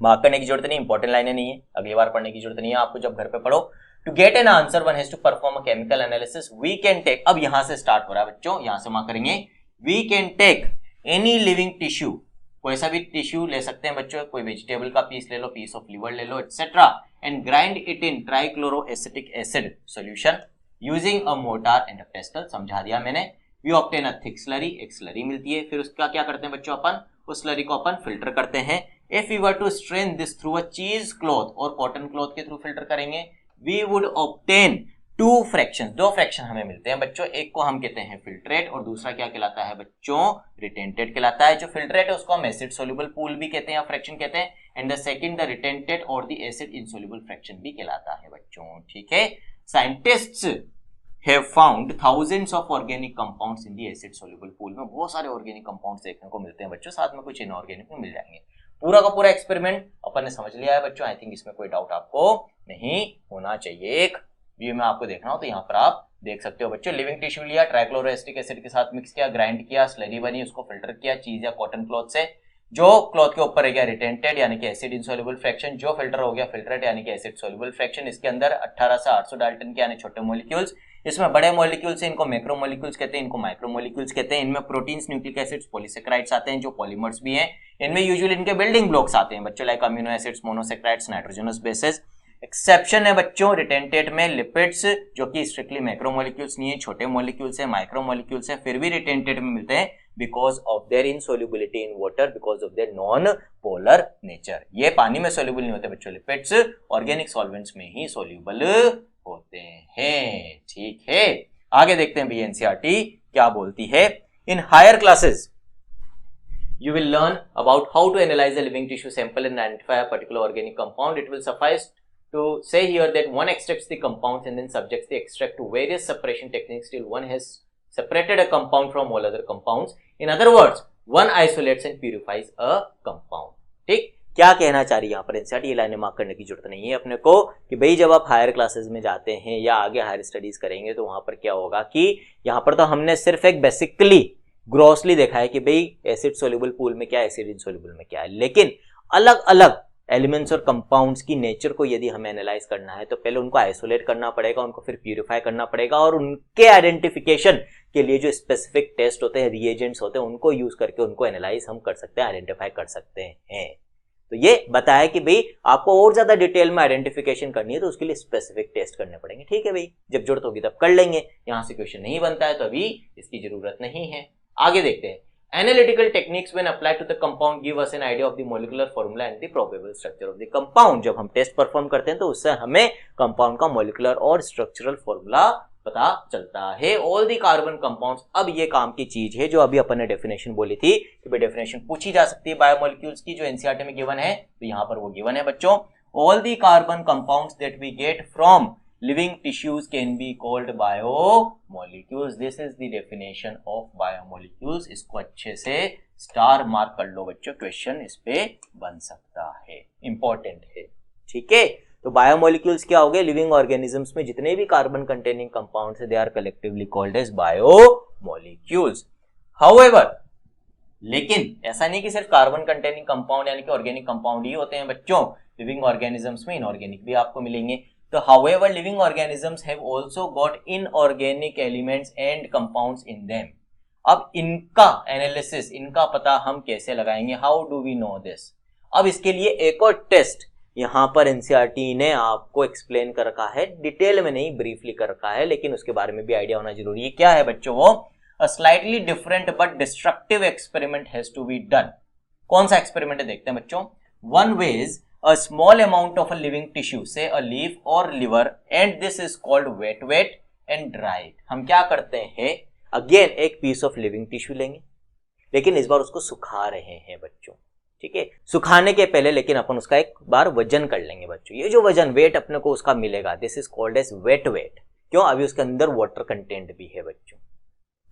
Mark करने की जरूरत नहीं, इंपॉर्टेंट लाइनें नहीं है, अगली बार पढ़ने की जरूरत नहीं है आपको जब घर पे पढ़ो। To get an answer one has to perform a chemical analysis, we can take, अब यहां से स्टार्ट हो रहा है बच्चों, यहां से मार्क करेंगे, we can take any living tissue, कोई सा भी टिश्यू ले सकते हैं बच्चों, कोई वेजिटेबल का पीस ले लो, पीस ऑफ लिवर ले लो, etcetera, and grind it in trichloroacetic acid solution using a mortar and a pestle. समझा दिया मैंने। We obtain a thick slurry, एक स्लरी मिलती है, फिर उसका क्या करते हैं बच्चों अपन, उस स्लरी को अपन फिल्टर करते हैं। If you were to strain this through a cheesecloth और कॉटन क्लॉथ के थ्रू फिल्टर करेंगे, we would obtain two fraction, दो फ्रैक्शन हमें मिलते हैं बच्चों। एक को हम कहते हैं फिल्ट्रेट और दूसरा क्या कहलाता है बच्चों, रिटेंटेड कहलाता है। जो फिल्ट्रेट है उसको हम एसिड सोल्यूबल पूल भी कहते हैं या फ्रैक्शन कहते हैं, एंड द सेकंड द रिटेंटेड और द एसिड इनसोल्यूबल फ्रैक्शन भी कहलाता है बच्चों, ठीक है। Scientists have found thousands of organic compounds in the acid soluble pool, में बहुत सारे ऑर्गेनिक कंपाउंड्स देखने को मिलते हैं बच्चों, साथ में कुछ इनऑर्गेनिक में मिल जाएंगे। पूरा का पूरा एक्सपेरिमेंट अपन ने समझ लिया है बच्चों, आई थिंक इसमें कोई डाउट आपको नहीं होना चाहिए। एक व्यू में आपको देखना हो तो यहाँ पर आप देख सकते हो बच्चों। लिविंग टिश्यू लिया, ट्राइक्लोरोएसिटिक एसिड के साथ मिक्स किया, ग्राइंड किया, स्लरी बनी, उसको फिल्टर किया चीज या कॉटन क्लॉथ से, जो क्लॉथ के ऊपर रह गया रिटेंटेड यानी कि एसिड इनसॉल्युबल फ्रैक्शन, जो फिल्टर हो गया फिल्ट्रेट यानी कि एसिड सॉल्युबल फ्रैक्शन। इसके अंदर 18 से 800 डाल्टन के यानी छोटे मॉलिक्यूल्स, इसमें बड़े मॉलिक्यूल्स हैं, इनको मैक्रोमोलिक्यूल्स कहते हैं, इनको माइक्रोमोलिक्यूल्स कहते हैं। इनमें प्रोटीन्स, न्यूक्लिक एसिड्स, पॉलीसेकेराइड्स आते हैं जो पॉलीमर्स भी हैं। इनमें यूजुअली इनके बिल्डिंग ब्लॉक्स आते हैं बच्चों, like amino acids, monosaccharides, nitrogenous bases. Exception है बच्चों रिटेंटेट में लिपिड्स, जो कि स्ट्रिक्टली मैक्रोमोलिक्यूल्स नहीं है, छोटे मॉलिक्यूल्स है, माइक्रोमोलिक्यूल्स है, फिर भी रिटेंटेट में मिलते हैं because of their insolubility in water, because of their non polar nature. ये पानी में सोल्यूबल नहीं होते बच्चों, लिपिड्स ऑर्गेनिक सॉल्वेंट्स में ही सोल्यूबल होते हैं। ठीक है, आगे देखते हैं भी एनसीईआरटी क्या बोलती है। In higher classes you will learn about how to analyze a living tissue sample and identify a particular organic compound. It will suffice to say here that one extracts the compounds and then subjects the extract to various separation techniques till one has separated a compound from all other compounds. In other words, one isolates and purifies a compound. ठीक, क्या कहना चाह रही है यहाँ पर NCERT? ये लाइनें मार्क करने की जरूरत नहीं है अपने को कि भाई जब आप हायर क्लासेस में जाते हैं या आगे हायर स्टडीज करेंगे तो वहां पर क्या होगा कि यहाँ पर तो हमने सिर्फ एक बेसिकली ग्रॉसली देखा है कि भाई एसिड सोल्यूबल पूल में क्या है, एसिड इनसोल्यूबल में क्या है, लेकिन अलग अलग एलिमेंट्स और कंपाउंड्स की नेचर को यदि हमें एनालाइज करना है तो पहले उनको आइसोलेट करना पड़ेगा, उनको फिर प्यूरिफाई करना पड़ेगा और उनके आइडेंटिफिकेशन के लिए जो स्पेसिफिक टेस्ट होते हैं, रिएजेंट्स होते हैं, उनको यूज करके उनको एनालाइज हम कर सकते हैं, आइडेंटिफाई कर सकते हैं। तो ये बताया कि भाई आपको और ज्यादा डिटेल में आइडेंटिफिकेशन करनी है तो उसके लिए स्पेसिफिक टेस्ट करने पड़ेंगे। ठीक है भाई, जब जरूरत होगी तब कर लेंगे, यहां से क्वेश्चन नहीं बनता है तो अभी इसकी जरूरत नहीं है। आगे देखते हैं। Analytical techniques when applied to the compound give us an idea of the molecular formula and the probable structure of the compound। जब हम टेस्ट परफॉर्म करते हैं तो उससे हमें कंपाउंड का मोलिकुलर और स्ट्रक्चरल फॉर्मूला पता चलता है। ऑल दी कार्बन कंपाउंड्स, अब ये काम की चीज है जो अभी अपन ने डेफिनेशन बोली थी कि भाई डेफिनेशन पूछी जा सकती है बायोमोलिक्यूल्स की, जो एनसीईआरटी में गिवन है, तो यहां पर वो गिवन है बच्चों। All the carbon compounds that we get from living tissues can be called biomolecules। this is the definition of biomolecules। इसको अच्छे से स्टार मार्क कर लो बच्चों, क्वेश्चन इस पे बन सकता है, इंपॉर्टेंट है। ठीक है, तो बायोमोलिक्यूल्स क्या हो गए? लिविंग ऑर्गेनिजम्स में जितने भी कार्बन कंटेनिंग कंपाउंड्स है they are collectively called as biomolecules. However, लेकिन ऐसा नहीं कि सिर्फ कार्बन कंटेनिंग कंपाउंड यानी कि ऑर्गेनिक कंपाउंड ही होते हैं बच्चों, लिविंग ऑर्गेनिजम्स में इनऑर्गेनिक भी आपको मिलेंगे। तो however living organisms have also got inorganic elements and compounds in them। अब इनका एनालिसिस, इनका पता हम कैसे लगाएंगे? How do we know this? अब इसके लिए एक और टेस्ट यहां पर एनसीईआरटी ने आपको एक्सप्लेन कर रखा है, डिटेल में नहीं ब्रीफली कर रखा है, लेकिन उसके बारे में भी आइडिया होना जरूरी है। क्या है बच्चों वो? A slightly different but destructive experiment has to be done. कौन सा एक्सपेरिमेंट है देखते हैं बच्चों। One weighs a small amount of a living tissue, say a leaf or liver, and this is called wet weight and dried। हम क्या करते हैं, अगेन एक पीस ऑफ लिविंग टिश्यू लेंगे, लेकिन इस बार उसको सुखा रहे हैं बच्चों। ठीक है, सुखाने के पहले लेकिन अपन उसका एक बार वजन कर लेंगे बच्चों। ये जो वजन वेट अपने को उसका मिलेगा, this is called as wet weight. क्यों? अभी उसके अंदर वाटर कंटेंट भी है बच्चों।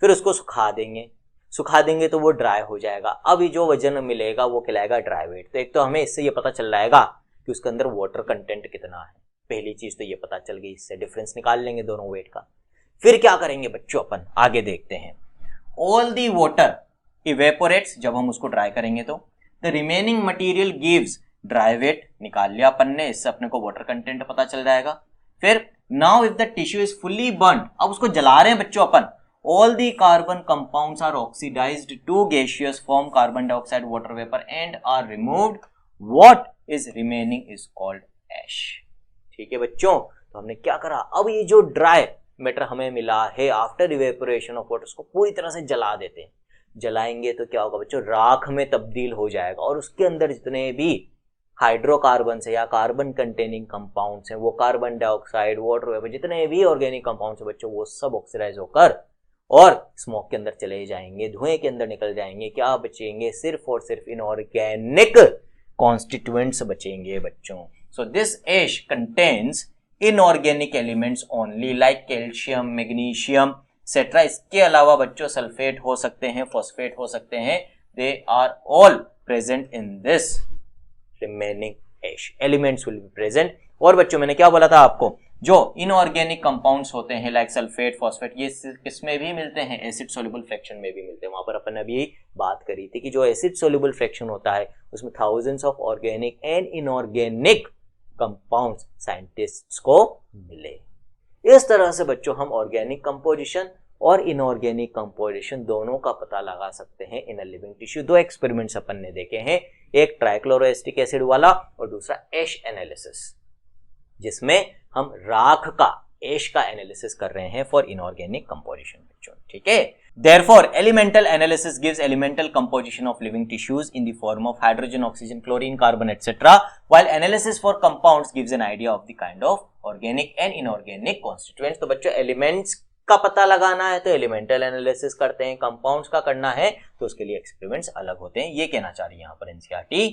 फिर उसको सुखा देंगे, सुखा देंगे तो वो ड्राई हो जाएगा। अब ये जो वजन मिलेगा वो कहलाएगा ड्राई वेट। तो एक तो हमें इससे ये पता चल जाएगा कि उसके अंदर वाटर कंटेंट कितना है, पहली चीज तो ये पता चल गई, इससे डिफरेंस निकाल लेंगे दोनों वेट का। फिर क्या करेंगे बच्चों, अपन आगे देखते हैं। ऑल दी वाटर इवेपोरेट्स, जब हम उसको ड्राई करेंगे तो the remaining material gives dry weight, निकाल लिया अपन ने, इससे अपने को वाटर कंटेंट पता चल जाएगा। फिर now if the tissue is fully burned, अब उसको जला रहे हैं बच्चों अपन, all the carbon compounds are oxidized to gaseous form carbon dioxide water vapor and are removed। what is remaining is called ash। ठीक है बच्चों, तो हमने क्या करा, अब ये जो ड्राई मैटर हमें मिला है आफ्टर इवेपोरेशन ऑफ वाटर, उसको पूरी तरह से जला देते हैं। जलाएंगे तो क्या होगा बच्चों, राख में तब्दील हो जाएगा और उसके अंदर जितने भी हाइड्रोकार्बन है या कार्बन कंटेनिंग कंपाउंड्स हैं, वो कार्बन डाइऑक्साइड, वाटर वेपर, जितने भी ऑर्गेनिक कंपाउंड्स हैं बच्चों, वो सब ऑक्सीडाइज होकर और स्मोक के अंदर चले जाएंगे, धुएं के अंदर निकल जाएंगे। क्या बचेंगे? सिर्फ और सिर्फ इनऑर्गेनिक कॉन्स्टिट्यूएंट्स बचेंगे बच्चों। So this ash contains inorganic elements only, like calcium, magnesium etcetera. इसके अलावा बच्चों सल्फेट हो सकते हैं, फॉस्फेट हो सकते हैं, they are all present in this remaining ash. Elements will be present. और बच्चों मैंने क्या बोला था आपको, जो इनऑर्गेनिक कंपाउंड्स होते हैं लाइक सल्फेट, फॉस्फेट, ये किसमें भी मिलते हैं, एसिड सोल्यूबल फ्रैक्शन में भी मिलते हैं। वहां पर अपन ने अभी बात करी थी कि जो एसिड सोल्यूबल फ्रैक्शन होता है उसमें thousands of organic and inorganic compounds scientists को मिले। इस तरह से बच्चों हम ऑर्गेनिक कंपोजिशन और इनऑर्गेनिक कंपोजिशन दोनों का पता लगा सकते हैं इन अ लिविंग टिश्यू। दो एक्सपेरिमेंट्स अपन ने देखे हैं, एक ट्राइक्लोरोएसिटिक एसिड वाला और दूसरा एश एनालिसिस, जिसमें हम राख का, एश का एनालिसिस कर रहे हैं फॉर इनऑर्गेनिक कंपोजिशन बच्चों, ठीक है। Therefore, elemental analysis gives elemental composition of living tissues in the form of hydrogen, oxygen, chlorine, carbon, etc. While analysis for compounds gives an idea of the kind of organic and inorganic constituents. तो बच्चों elements का पता लगाना है तो elemental analysis करते हैं, compounds का करना है तो उसके लिए एक्सपेरिमेंट्स अलग होते हैं, ये कहना चाह रही है यहाँ पर एनसीईआरटी,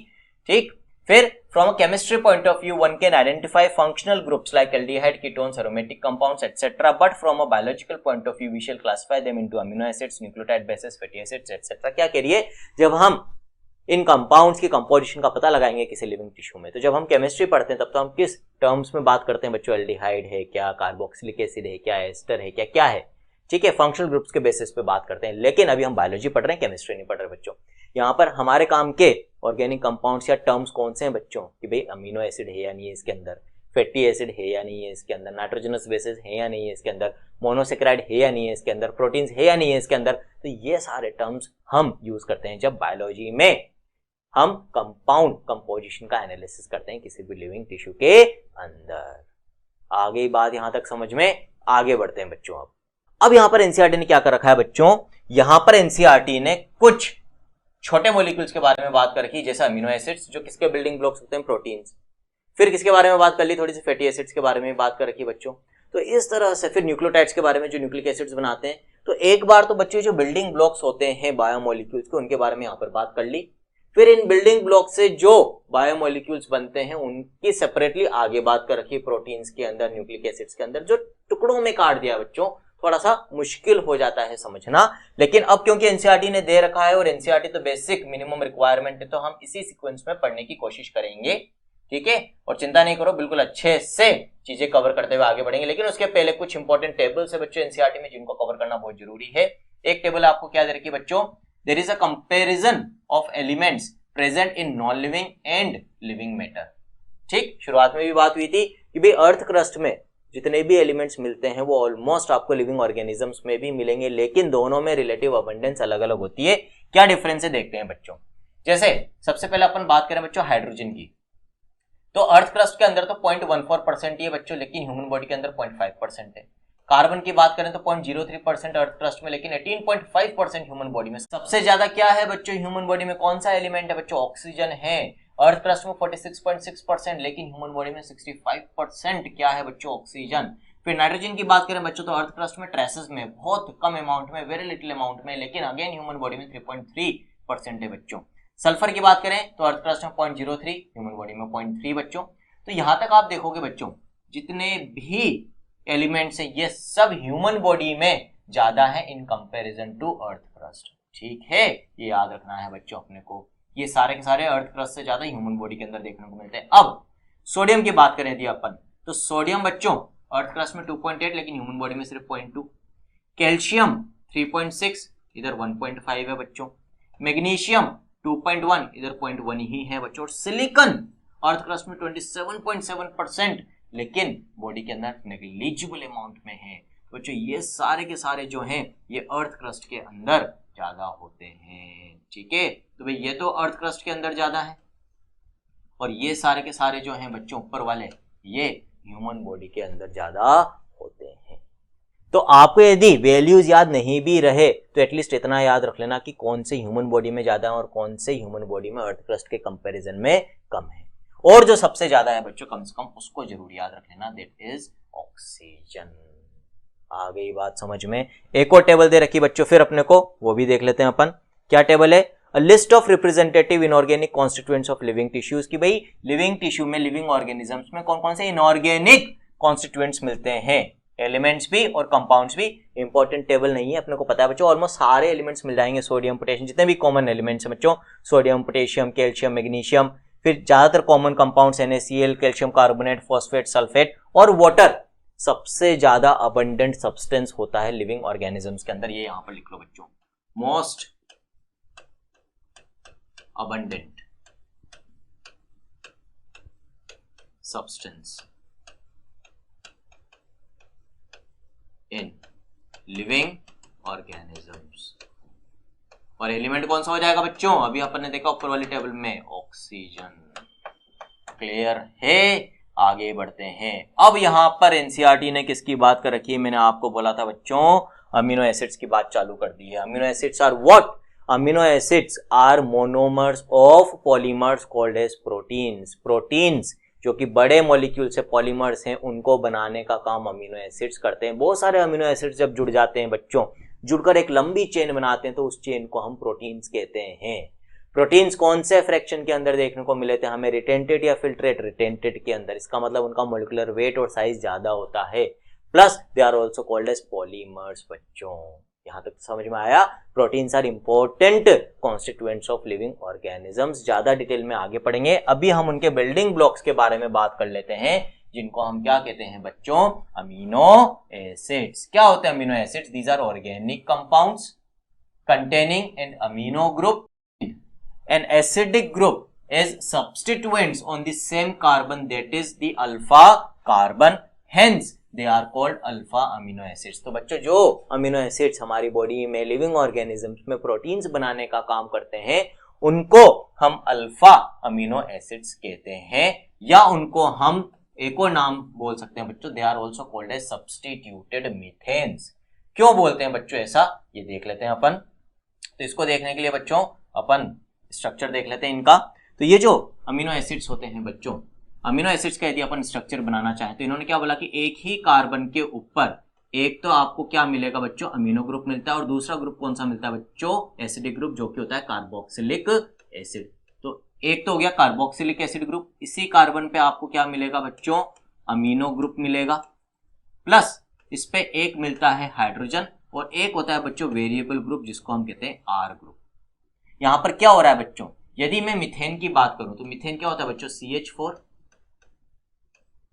ठीक। फिर from a chemistry point of view one can identify functional groups like aldehyde, ketones, aromatic compounds etcetera, but from a biological point of view we shall classify them into amino acids, nucleotide bases, fatty acids etcetera. क्या कह रही है, जब हम इन compounds की composition का पता लगाएंगे किसी लिविंग टिश्यू में, तो जब हम केमिस्ट्री पढ़ते हैं तब तो हम किस टर्म्स में बात करते हैं बच्चों, एल्डिहाइड है क्या, कार्बोक्सिलिक एसिड है क्या, एस्टर है क्या, क्या है, ठीक है, फंक्शनल ग्रुप्स के बेसिस पे बात करते हैं। लेकिन अभी हम बायोलॉजी पढ़ रहे हैं, केमिस्ट्री नहीं पढ़ रहे बच्चों। यहाँ पर हमारे काम के ऑर्गेनिक कंपाउंड्स या टर्म्स कौन से हैं बच्चों, कि भाई अमीनो एसिड है या नहीं है इसके अंदर, फैटी एसिड है या नहीं है इसके अंदर, नाइट्रोजनस बेसिस है या नहीं है इसके अंदर, मोनोसेक्राइड है या नहीं है इसके अंदर, प्रोटीन्स है या नहीं है इसके अंदर। तो ये सारे टर्म्स हम यूज करते हैं जब बायोलॉजी में हम कंपाउंड कंपोजिशन का एनालिसिस करते हैं किसी भी लिविंग टिश्यू के अंदर। आगे बात यहां तक समझ में, आगे बढ़ते हैं बच्चों। अब यहां पर एनसीईआरटी ने क्या कर रखा है बच्चों, यहां पर एनसीईआरटी ने कुछ छोटे मॉलिक्यूल्स के बारे में बात कर रखी, जैसे अमीनो एसिड्स जो किसके बिल्डिंग ब्लॉक्स होते हैं, प्रोटीन्स। फिर किसके बारे में बात कर ली, थोड़ी सी फैटी एसिड्स के बारे में बात कर रखी बच्चों। तो इस तरह से फिर न्यूक्लियोटाइड्स के बारे में जो न्यूक्लिक एसिड्स बनाते हैं। तो एक बार तो बच्चों जो बिल्डिंग ब्लॉक्स होते हैं बायोमोलिक्यूल्स के, उनके बारे में यहाँ पर बात कर ली। फिर इन बिल्डिंग ब्लॉक से जो बायोमोलिक्यूल्स बनते हैं उनकी सेपरेटली आगे बात कर रखी, प्रोटीन्स के अंदर, न्यूक्लिक एसिड्स के अंदर, जो टुकड़ों में काट दिया बच्चों, थोड़ा सा मुश्किल हो जाता है समझना। लेकिन अब क्योंकि एनसीईआरटी ने दे रखा है और एनसीईआरटी तो बेसिक मिनिमम रिक्वायरमेंट है, तो हम इसी सीक्वेंस में पढ़ने की कोशिश करेंगे, ठीक है। और चिंता नहीं करो, बिल्कुल अच्छे से चीजें कवर करते हुए आगे बढ़ेंगे। लेकिन उसके पहले कुछ इंपॉर्टेंट टेबल्स है बच्चों एनसीईआरटी में, जिनको कवर करना बहुत जरूरी है। एक टेबल आपको क्या दे रखी है बच्चों, there is a comparison of elements present in non living and living matter, ठीक। शुरुआत में भी बात हुई थी कि भाई अर्थ क्रस्ट में जितने भी एलिमेंट्स मिलते हैं वो ऑलमोस्ट आपको लिविंग ऑर्गेनिजम्स में भी मिलेंगे, लेकिन दोनों में रिलेटिव अबंडेंस अलग अलग होती है। क्या डिफरेंस है देखते हैं बच्चों। जैसे सबसे पहले अपन बात करें बच्चों हाइड्रोजन की, तो अर्थ क्रस्ट के अंदर तो 0.14% ही है बच्चों, लेकिन ह्यूमन बॉडी के अंदर 0.5% है। कार्बन की बात करें तो 0.03% अर्थ क्रस्ट में, लेकिन 18.5% ह्यूमन बॉडी में। सबसे ज्यादा क्या है बच्चों ह्यूमन बॉडी में, कौन सा एलिमेंट है बच्चों, ऑक्सीजन है। अर्थ क्रस्ट में 46.6%, लेकिन ह्यूमन बॉडी में 65% क्या है बच्चों, ऑक्सीजन। फिर नाइट्रोजन की बात करें बच्चों तो अर्थ क्रस्ट में ट्रेसेस में बहुत कम अमाउंट में, वेरी लिटिल अमाउंट में, लेकिन अगेन ह्यूमन बॉडी में 3.3% है बच्चों। सल्फर की बात करें तो अर्थ क्रस्ट में 0.03, ह्यूमन बॉडी में 0.3 बच्चों। तो यहां तक आप देखोगे बच्चों जितने भी एलिमेंट्स हैं ये सब ह्यूमन बॉडी में ज्यादा है in comparison to earth crust, ठीक है। ये याद रखना है बच्चों अपने को, ये सारे के सारे अर्थ क्रस्ट से ज्यादा ह्यूमन बॉडी के अंदर देखने को मिलते हैं। अब सोडियम की बात करें यदि अपन, तो सोडियम बच्चों अर्थ क्रस्ट में 2.8, लेकिन ह्यूमन बॉडी में सिर्फ 0.2। कैल्शियम 3.6, इधर 1.5 है बच्चों। मैग्नीशियम 2.1, इधर 0.1 ही है बच्चों। और सिलिकॉन अर्थ क्रस्ट में 27.7%, लेकिन बॉडी के अंदर नेग्लिजिबल अमाउंट में है बच्चों। ये सारे के सारे जो हैं ये अर्थ क्रस्ट के अंदर ज्यादा होते हैं, ठीक है। तो भाई ये तो अर्थ क्रस्ट के अंदर ज्यादा है, और ये सारे के सारे जो हैं बच्चों ऊपर वाले ये ह्यूमन बॉडी के अंदर ज्यादा होते हैं। तो आपको यदि वैल्यूज याद नहीं भी रहे तो एटलीस्ट इतना याद रख लेना कि कौन से ह्यूमन बॉडी में ज्यादा है और कौन से ह्यूमन बॉडी में अर्थ क्रस्ट के कंपैरिजन में कम है। और जो सबसे ज्यादा है बच्चों कम से कम उसको जरूर याद रख लेना, दैट इज ऑक्सीजन। आ गई बात समझ में। एक और टेबल दे रखी बच्चों फिर अपने को, वो भी देख लेते हैं अपन। क्या टेबल है, a list of representative inorganic constituents of living tissues, की भाई लिविंग टिश्यू में, लिविंग ऑर्गेनिजम्स में कौन कौन से इनऑर्गेनिक कॉन्स्टिट्यूएंट्स मिलते हैं, एलिमेंट्स भी और कंपाउंड्स भी। इंपॉर्टेंट टेबल नहीं है, अपने को पता है बच्चों ऑलमोस्ट सारे एलिमेंट्स मिल जाएंगे, सोडियम पोटेशियम, जितने भी कॉमन एलिमेंट्स हैं बच्चों, सोडियम पोटेशियम कैल्शियम मैग्नीशियम। फिर ज्यादातर common compounds NaCl, calcium carbonate, phosphate, sulphate और वाटर, सबसे ज्यादा अबंडेंट सब्सटेंस होता है लिविंग ऑर्गेनिजम्स के अंदर, ये यहां पर लिख लो बच्चों, most abundant substance in living organisms. और एलिमेंट कौन सा हो जाएगा बच्चों, अभी अपन ने देखा ऊपर वाली टेबल में, ऑक्सीजन। क्लियर है, आगे बढ़ते हैं। अब यहां पर एनसीईआरटी ने किसकी बात कर रखी है, मैंने आपको बोला था बच्चों अमीनो एसिड्स की बात चालू कर दी है। Amino acids are what, amino acids are monomers of polymers called as proteins. Proteins जो कि बड़े मॉलिक्यूल से पॉलीमर्स हैं उनको बनाने का काम अमीनो एसिड्स करते हैं। बहुत सारे अमीनो एसिड्स जब जुड़ जाते हैं बच्चों, जुड़कर एक लंबी चेन बनाते हैं, तो उस चेन को हम प्रोटीन्स कहते हैं। प्रोटीन्स कौन से फ्रैक्शन के अंदर देखने को मिले थे हमें, रिटेंटेड या फिल्ट्रेट, रिटेंटेड के अंदर। इसका मतलब उनका मोलिकुलर वेट और साइज ज्यादा होता है, plus they are also called as polymers. बच्चों यहां तक समझ में आया, proteins are important constituents of living organisms. ज्यादा डिटेल में आगे पढ़ेंगे, अभी हम उनके बिल्डिंग ब्लॉक्स के बारे में बात कर लेते हैं, जिनको हम क्या कहते हैं बच्चों, अमीनो एसिड्स। क्या होते हैं amino acids, these are organic compounds containing an amino group, an acidic group is substituents on the same carbon, that is the alpha carbon, hence they are called alpha amino acids। तो बच्चों जो amino acids हमारी body में living organisms में proteins बनाने का काम करते हैं उनको हम अल्फा अमीनो एसिड्स कहते हैं, या उनको हम एक और नाम बोल सकते हैं बच्चों, they are also called as substituted methanes. क्यों बोलते हैं बच्चों ऐसा, ये देख लेते हैं अपन। तो इसको देखने के लिए बच्चों अपन स्ट्रक्चर देख लेते हैं इनका। तो ये जो अमीनो एसिड्स होते हैं बच्चों, अमीनो एसिड्स का यदि अपन स्ट्रक्चर बनाना चाहें तो इन्होंने क्या बोला कि एक ही कार्बन के ऊपर एक तो आपको क्या मिलेगा बच्चों, अमीनो ग्रुप मिलता है, और दूसरा ग्रुप कौन सा मिलता है बच्चों, एसिडिक ग्रुप, जो कि होता है कार्बोक्सिलिक एसिड। तो एक तो हो गया कार्बोक्सिलिक एसिड ग्रुप, इसी कार्बन पे आपको क्या मिलेगा बच्चों, अमीनो ग्रुप मिलेगा, प्लस इस पे एक मिलता है हाइड्रोजन, और एक होता है बच्चों वेरिएबल ग्रुप जिसको हम कहते हैं आर ग्रुप। यहां पर क्या हो रहा है बच्चों, यदि मैं मीथेन की बात करूं तो मीथेन क्या होता है बच्चों, CH4,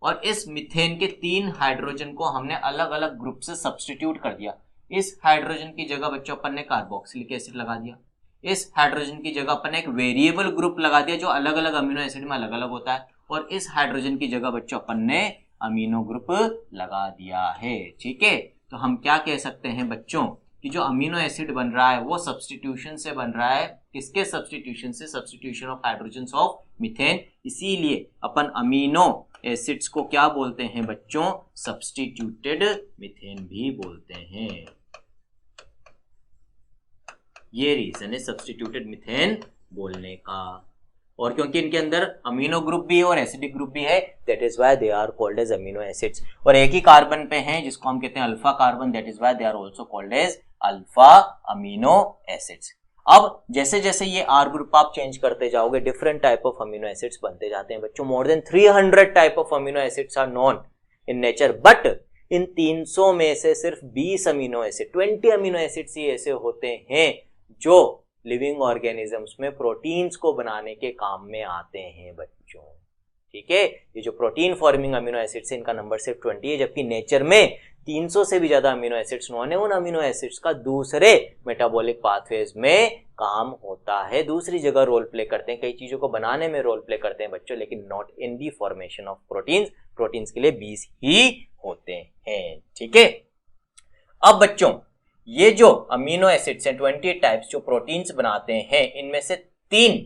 और इस मीथेन के 3 हाइड्रोजन को हमने अलग अलग ग्रुप से सब्स्टिट्यूट कर दिया। इस हाइड्रोजन की जगह बच्चों अपन ने कार्बोक्सिलिक एसिड लगा दिया, इस हाइड्रोजन की जगह अपन ने एक वेरिएबल ग्रुप लगा दिया जो अलग अलग अमीनो एसिड में अलग अलग होता है, और इस हाइड्रोजन की जगह बच्चों अपन ने अमीनो ग्रुप लगा दिया है। ठीक है, तो हम क्या कह सकते हैं बच्चों कि जो अमीनो एसिड बन रहा है वो सब्स्टिट्यूशन से बन रहा है, किसके सब्स्टिट्यूशन से, substitution of hydrogens of methane. इसीलिए अपन अमीनो एसिड्स को क्या बोलते हैं बच्चों, सब्स्टिट्यूटेड मीथेन भी बोलते हैं। ये रीजन है सब्स्टिट्यूटेड मीथेन बोलने का, और क्योंकि इनके अंदर अमीनो ग्रुप भी है और एसिडिक ग्रुप भी है, that is why they are called as amino acids. और एक ही कार्बन पे हैं जिसको हम कहते हैं alpha carbon, that is why they are also called as alpha amino acids. अब जैसे जैसे ये आर ग्रुप आप चेंज करते जाओगे, different type of amino acids बनते जाते हैं बच्चों। More than 300 type of amino acids are known in nature, but in 300 में से सिर्फ 20 अमीनो एसिड, 20 अमीनो एसिड्स ही ऐसे होते हैं जो लिविंग ऑर्गेनिजम्स में प्रोटीन्स को बनाने के काम में आते हैं बच्चों। ठीक है, ये जो प्रोटीन फॉर्मिंग अमीनो एसिड्स है इनका नंबर सिर्फ 20 है, जबकि नेचर में 300 से भी ज्यादा अमीनो एसिड्स नोन है। उन अमीनो एसिड्स का दूसरे मेटाबॉलिक पाथवेज में काम होता है, दूसरी जगह रोल प्ले करते हैं, कई चीजों को बनाने में रोल प्ले करते हैं बच्चों, लेकिन not in the formation of proteins. Proteins के लिए 20 ही होते हैं। ठीक है, अब बच्चों ये जो अमीनो एसिड्स हैं 20 टाइप्स जो प्रोटीन्स बनाते हैं, इनमें से 3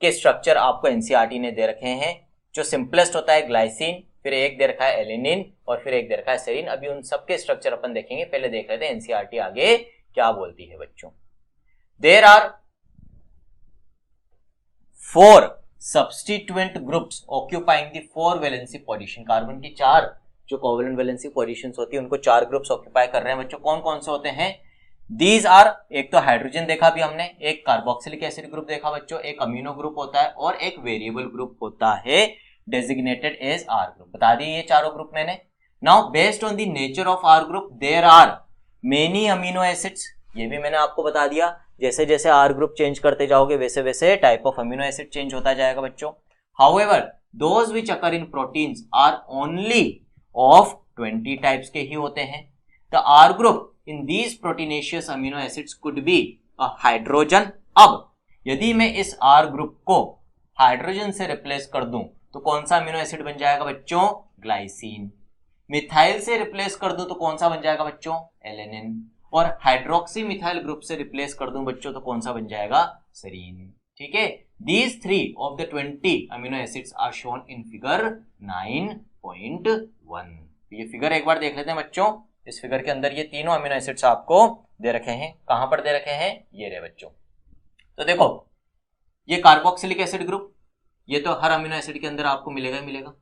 के स्ट्रक्चर आपको एनसीईआरटी ने दे रखे हैं। जो सिंपलेस्ट होता है ग्लाइसिन, फिर एक दे रखा है एलिनिन, और फिर एक दे रखा है सेरीन। अभी उन सबके स्ट्रक्चर अपन देखेंगे, पहले देख लेते हैं एनसीईआरटी आगे क्या बोलती है बच्चों। There are 4 substituent groups occupying the 4 valency position. Carbon की 4 जो कोवेलेंट वैलेंसी पोजीशंस होती है उनको 4 ग्रुप्स ऑक्यूपाई कर रहे हैं बच्चों। कौन कौन से होते हैं, दीज आर, एक तो हाइड्रोजन देखा भी हमने, एक कार्बोक्सिलिक एसिड ग्रुप देखा बच्चों, एक अमीनो ग्रुप होता है, और एक वेरिएबल ग्रुप होता है डेजिग्नेटेड एज आर ग्रुप। बता दिए ये चारों ग्रुप मैंने। Now based on the nature of R group there are many amino acids, ये भी मैंने आपको बता दिया। जैसे जैसे आर ग्रुप चेंज करते जाओगे वैसे वैसे type of amino acid change होता जाएगा बच्चों। However those which occur in proteins are only of 20 types के ही होते हैं। The R group in these proteinaceous amino acids could be a hydrogen. अब यदि मैं इस R ग्रुप को हाइड्रोजन से रिप्लेस कर दूं तो कौन सा अमीनो एसिड बन जाएगा बच्चों? ग्लाइसिन। मिथाइल से रिप्लेस कर दूं तो कौन सा बन जाएगा बच्चों? एलेनिन। और हाइड्रोक्सी मिथाइल ग्रुप से रिप्लेस कर दूं बच्चों तो कौन सा बन जाएगा? सेरीन। ठीक है, these 3 of the 20 amino acids are shown in figure 9.1। ये फिगर एक बार देख लेते हैं बच्चों। इस फिगर के अंदर ये तीनों अमीनो एसिड्स आपको दे रखे हैं। कहां पर दे रखे हैं? ये रहे बच्चों। तो देखो, ये कार्बोक्सिलिक एसिड ग्रुप, ये तो हर अमीनो एसिड के अंदर आपको मिलेगा ही मिलेगा।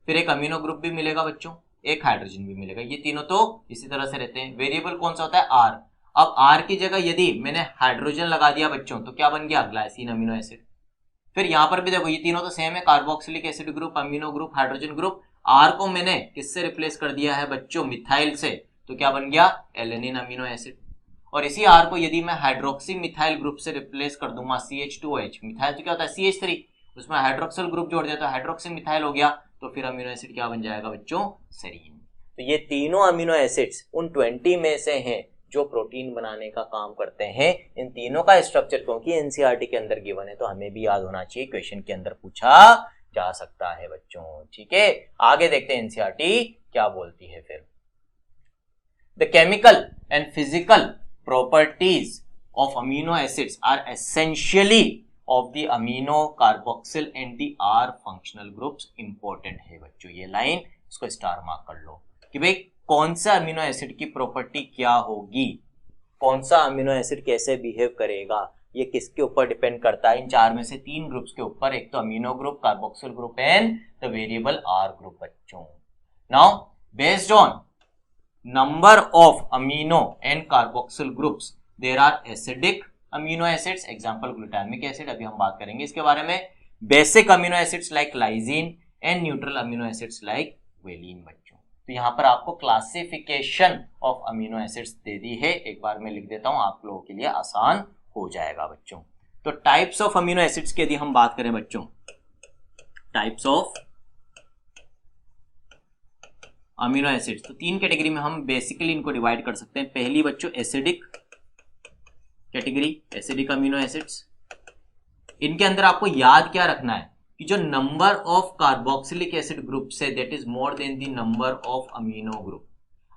फिर एक अमीनो ग्रुप भी मिलेगा बच्चों, एक हाइड्रोजन भी मिलेगा। ये तीनों तो इसी तरह से रहते हैं। वेरिएबल कौन सा होता है? आर। अब आर की जगह यदि मैंने हाइड्रोजन लगा दिया बच्चों तो क्या बन गया? Glycine amino acid. फिर यहां पर भी देखो, ये तीनों तो सेम है, carboxylic acid group, amino group, hydrogen group. R को मैंने किससे रिप्लेस कर दिया है बच्चों? मिथाइल से, तो क्या बन गया? Alanine amino acid. और इसी आर को यदि मैं हाइड्रोक्सी मिथाइल ग्रुप से रिप्लेस कर दूंगा CH2OH, मिथाइल तो क्या होता है? CH3, उसमें हाइड्रोक्सिल ग्रुप जोड़ दिया तो हाइड्रोक्सी मिथाइल हो गया, तो फिर अमीनो एसिड क्या बन जाएगा बच्चों? सेरीन। तो ये तीनों अमीनो एसिड्स उन 20 में से हैं जो प्रोटीन बनाने का काम करते हैं। इन तीनों का स्ट्रक्चर क्योंकि एनसीईआरटी के अंदर गिवन है तो हमें भी याद होना चाहिए, क्वेश्चन के अंदर पूछा जा सकता है बच्चों। ठीक है, आगे देखते हैं एनसीईआरटी क्या बोलती है फिर। The chemical and physical properties of amino acids are essentially of the amino carboxyl and the R functional groups important है बच्चों। ये लाइन इसको स्टार मार्क कर लो कि भाई कौन सा अमीनो एसिड की प्रॉपर्टी क्या होगी, कौन सा अमीनो एसिड कैसे बिहेव करेगा, ये किसके ऊपर डिपेंड करता है? इन चार में से 3 ग्रुप्स के ऊपर। एक तो amino group, carboxyl group and the variable R group बच्चों। Now based on number of amino and carboxyl groups there are acidic amino acids, example glutamic acid, अभी हम बात करेंगे इसके बारे में। basic amino acids like lysine and neutral amino acids like valine बच्चों। तो यहाँ पर आपको क्लासिफिकेशन ऑफ अमीनो एसिड्स दे दी है, एक बार मैं लिख देता हूं, आप लोगों के लिए आसान हो जाएगा बच्चों। तो टाइप्स ऑफ अमीनो एसिड्स की यदि हम बात करें बच्चों, टाइप्स ऑफ अमीनो एसिड्स, तो 3 कैटेगरी में हम बेसिकली इनको डिवाइड कर सकते हैं। पहली बच्चों acidic category, acidic amino acids. इनके अंदर आपको याद क्या रखना है कि जो number of carboxylic acid group say that is more than the number of amino group.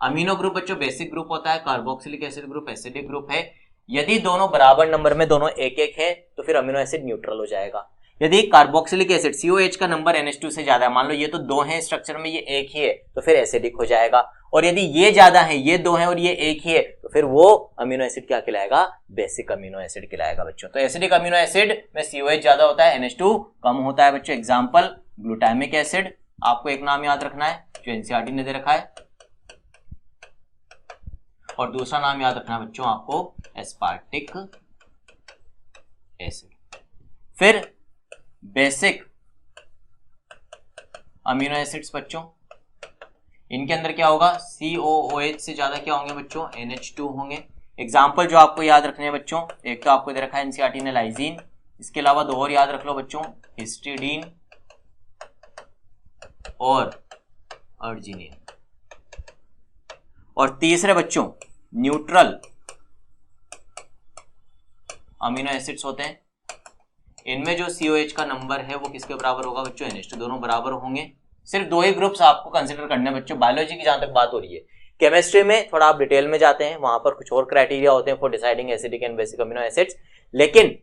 Amino group बच्चों बेसिक ग्रुप होता है, carboxylic acid group acidic group है। यदि दोनों बराबर नंबर में दोनों एक एक है तो फिर अमीनो एसिड न्यूट्रल हो जाएगा। यदि कार्बोक्सिलिक एसिड COH का नंबर NH2 से ज्यादा है, मान लो ये तो 2 है स्ट्रक्चर में, ये एक ही है, तो फिर एसिडिक हो जाएगा। और यदि ये ज्यादा है, ये 2 है और ये एक ही है, तो फिर वो अमीनो एसिड क्या कहलाएगा? बेसिक अमीनो एसिड कहलाएगा बच्चों। तो एसिडिक अमीनो एसिड में COH ज्यादा होता है, NH2 कम होता है बच्चों। Example glutamic acid. आपको एक नाम याद रखना है जो एनसीईआरटी ने दे रखा है, और दूसरा नाम याद रखना है बच्चों आपको एस्पार्टिक एसिड। फिर बेसिक अमीनो एसिड्स बच्चों, इनके अंदर क्या होगा? COOH से ज्यादा क्या होंगे बच्चों? NH2 होंगे। एग्जाम्पल जो आपको याद रखने हैं बच्चों, एक तो आपको दे रखा है एनसीईआरटी ने लाइजीन, इसके अलावा 2 और याद रख लो बच्चों, हिस्टिडीन और अर्जिनिन। और तीसरे बच्चों न्यूट्रल अमीनो एसिड्स होते हैं। इनमें जो COH का नंबर है वो किसके बराबर होगा बच्चों? NH2, दोनों बराबर होंगे। सिर्फ 2 ही ग्रुप्स आपको कंसिडर करने हैं बच्चों। बायोलॉजी की जहां तक बात हो रही है, केमिस्ट्री में थोड़ा आप डिटेल में जाते हैं, वहां पर कुछ और क्राइटेरिया होते हैं for deciding acidic and basic amino acids. लेकिन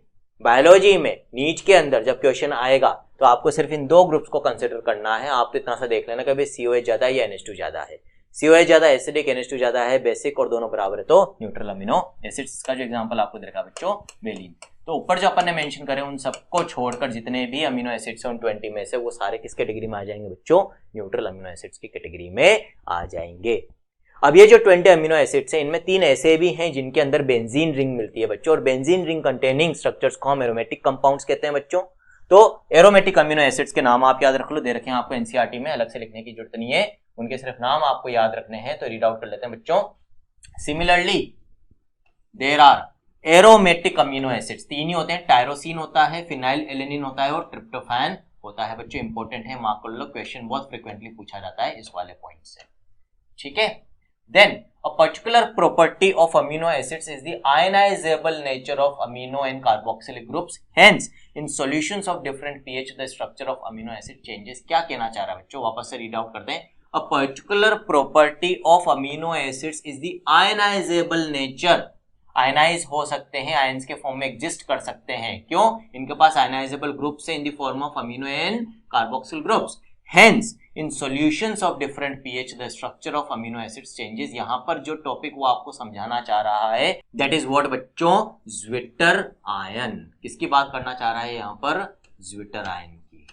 बायोलॉजी में नीच के अंदर जब क्वेश्चन आएगा तो आपको सिर्फ इन 2 ग्रुप्स को कंसिडर करना है। आप तो इतना सा देख लेना कभी COH ज्यादा है या NH2 ज्यादा है। COH ज्यादा एसिडिक, NH2 ज्यादा है बेसिक, और दोनों बराबर है तो न्यूट्रल अमीनो एसिड्स। का जो एग्जांपल आपको दे रखा बच्चों वेलिन। तो ऊपर जो अपन ने मेंशन करे उन सबको छोड़कर जितने भी अमीनो एसिड्स हैं उन 20 में से वो सारे किस कैटेगरी में आ जाएंगे बच्चों? न्यूट्रल अमीनो एसिड्स की कैटेगरी में आ जाएंगे। अब ये जो 20 अमीनो एसिड्स हैं, इनमें 3 ऐसे भी हैं जिनके अंदर बेंजीन रिंग मिलती है बच्चों, और बेंजीन रिंग कंटेनिंग स्ट्रक्चर्स को हम एरोमेटिक कंपाउंड्स कहते हैं बच्चों। तो एरोमेटिक अमीनो एसिड्स के नाम आप याद रख लो, दे रखे हैं आपको एनसीईआरटी में, अलग से लिखने की जरूरत नहीं है, उनके सिर्फ नाम आपको याद रखने हैं, तो रीड आउट कर लेते हैं बच्चों। Similarly there are aromatic amino acids, 3 ही होते हैं, टायरोसिन होता है, फिनाइल एलेनिन होता है और ट्रिप्टोफैन होता है बच्चों, इंपॉर्टेंट है, मार्क कर लो, क्वेश्चन बहुत फ्रिक्वेंटली पूछा जाता है इस वाले पॉइंट से, ठीक है। Then a particular property of amino acids is the ionisable nature of amino and carboxylic groups, hence in solutions of different pH the structure of amino acid changes. क्या कहना चाह रहा है बच्चों, वापस से रीड आउट करते हैं। A particular property of amino acids is the ionisable nature, ionise हो सकते हैं, आयंस के फॉर्म में एग्जिस्ट कर सकते हैं, क्यों, इनके पास आयनाइजेबल ग्रुप्स है in the form of amino and carboxyl groups, hence in solutions of different pH the structure of amino acids changes. यहां पर जो टॉपिक वो आपको समझाना चाह रहा है दैट इज व्हाट बच्चों, ज्विटर आयन। किसकी बात करना चाह रहा है यहां पर, ज्विटर आयन की।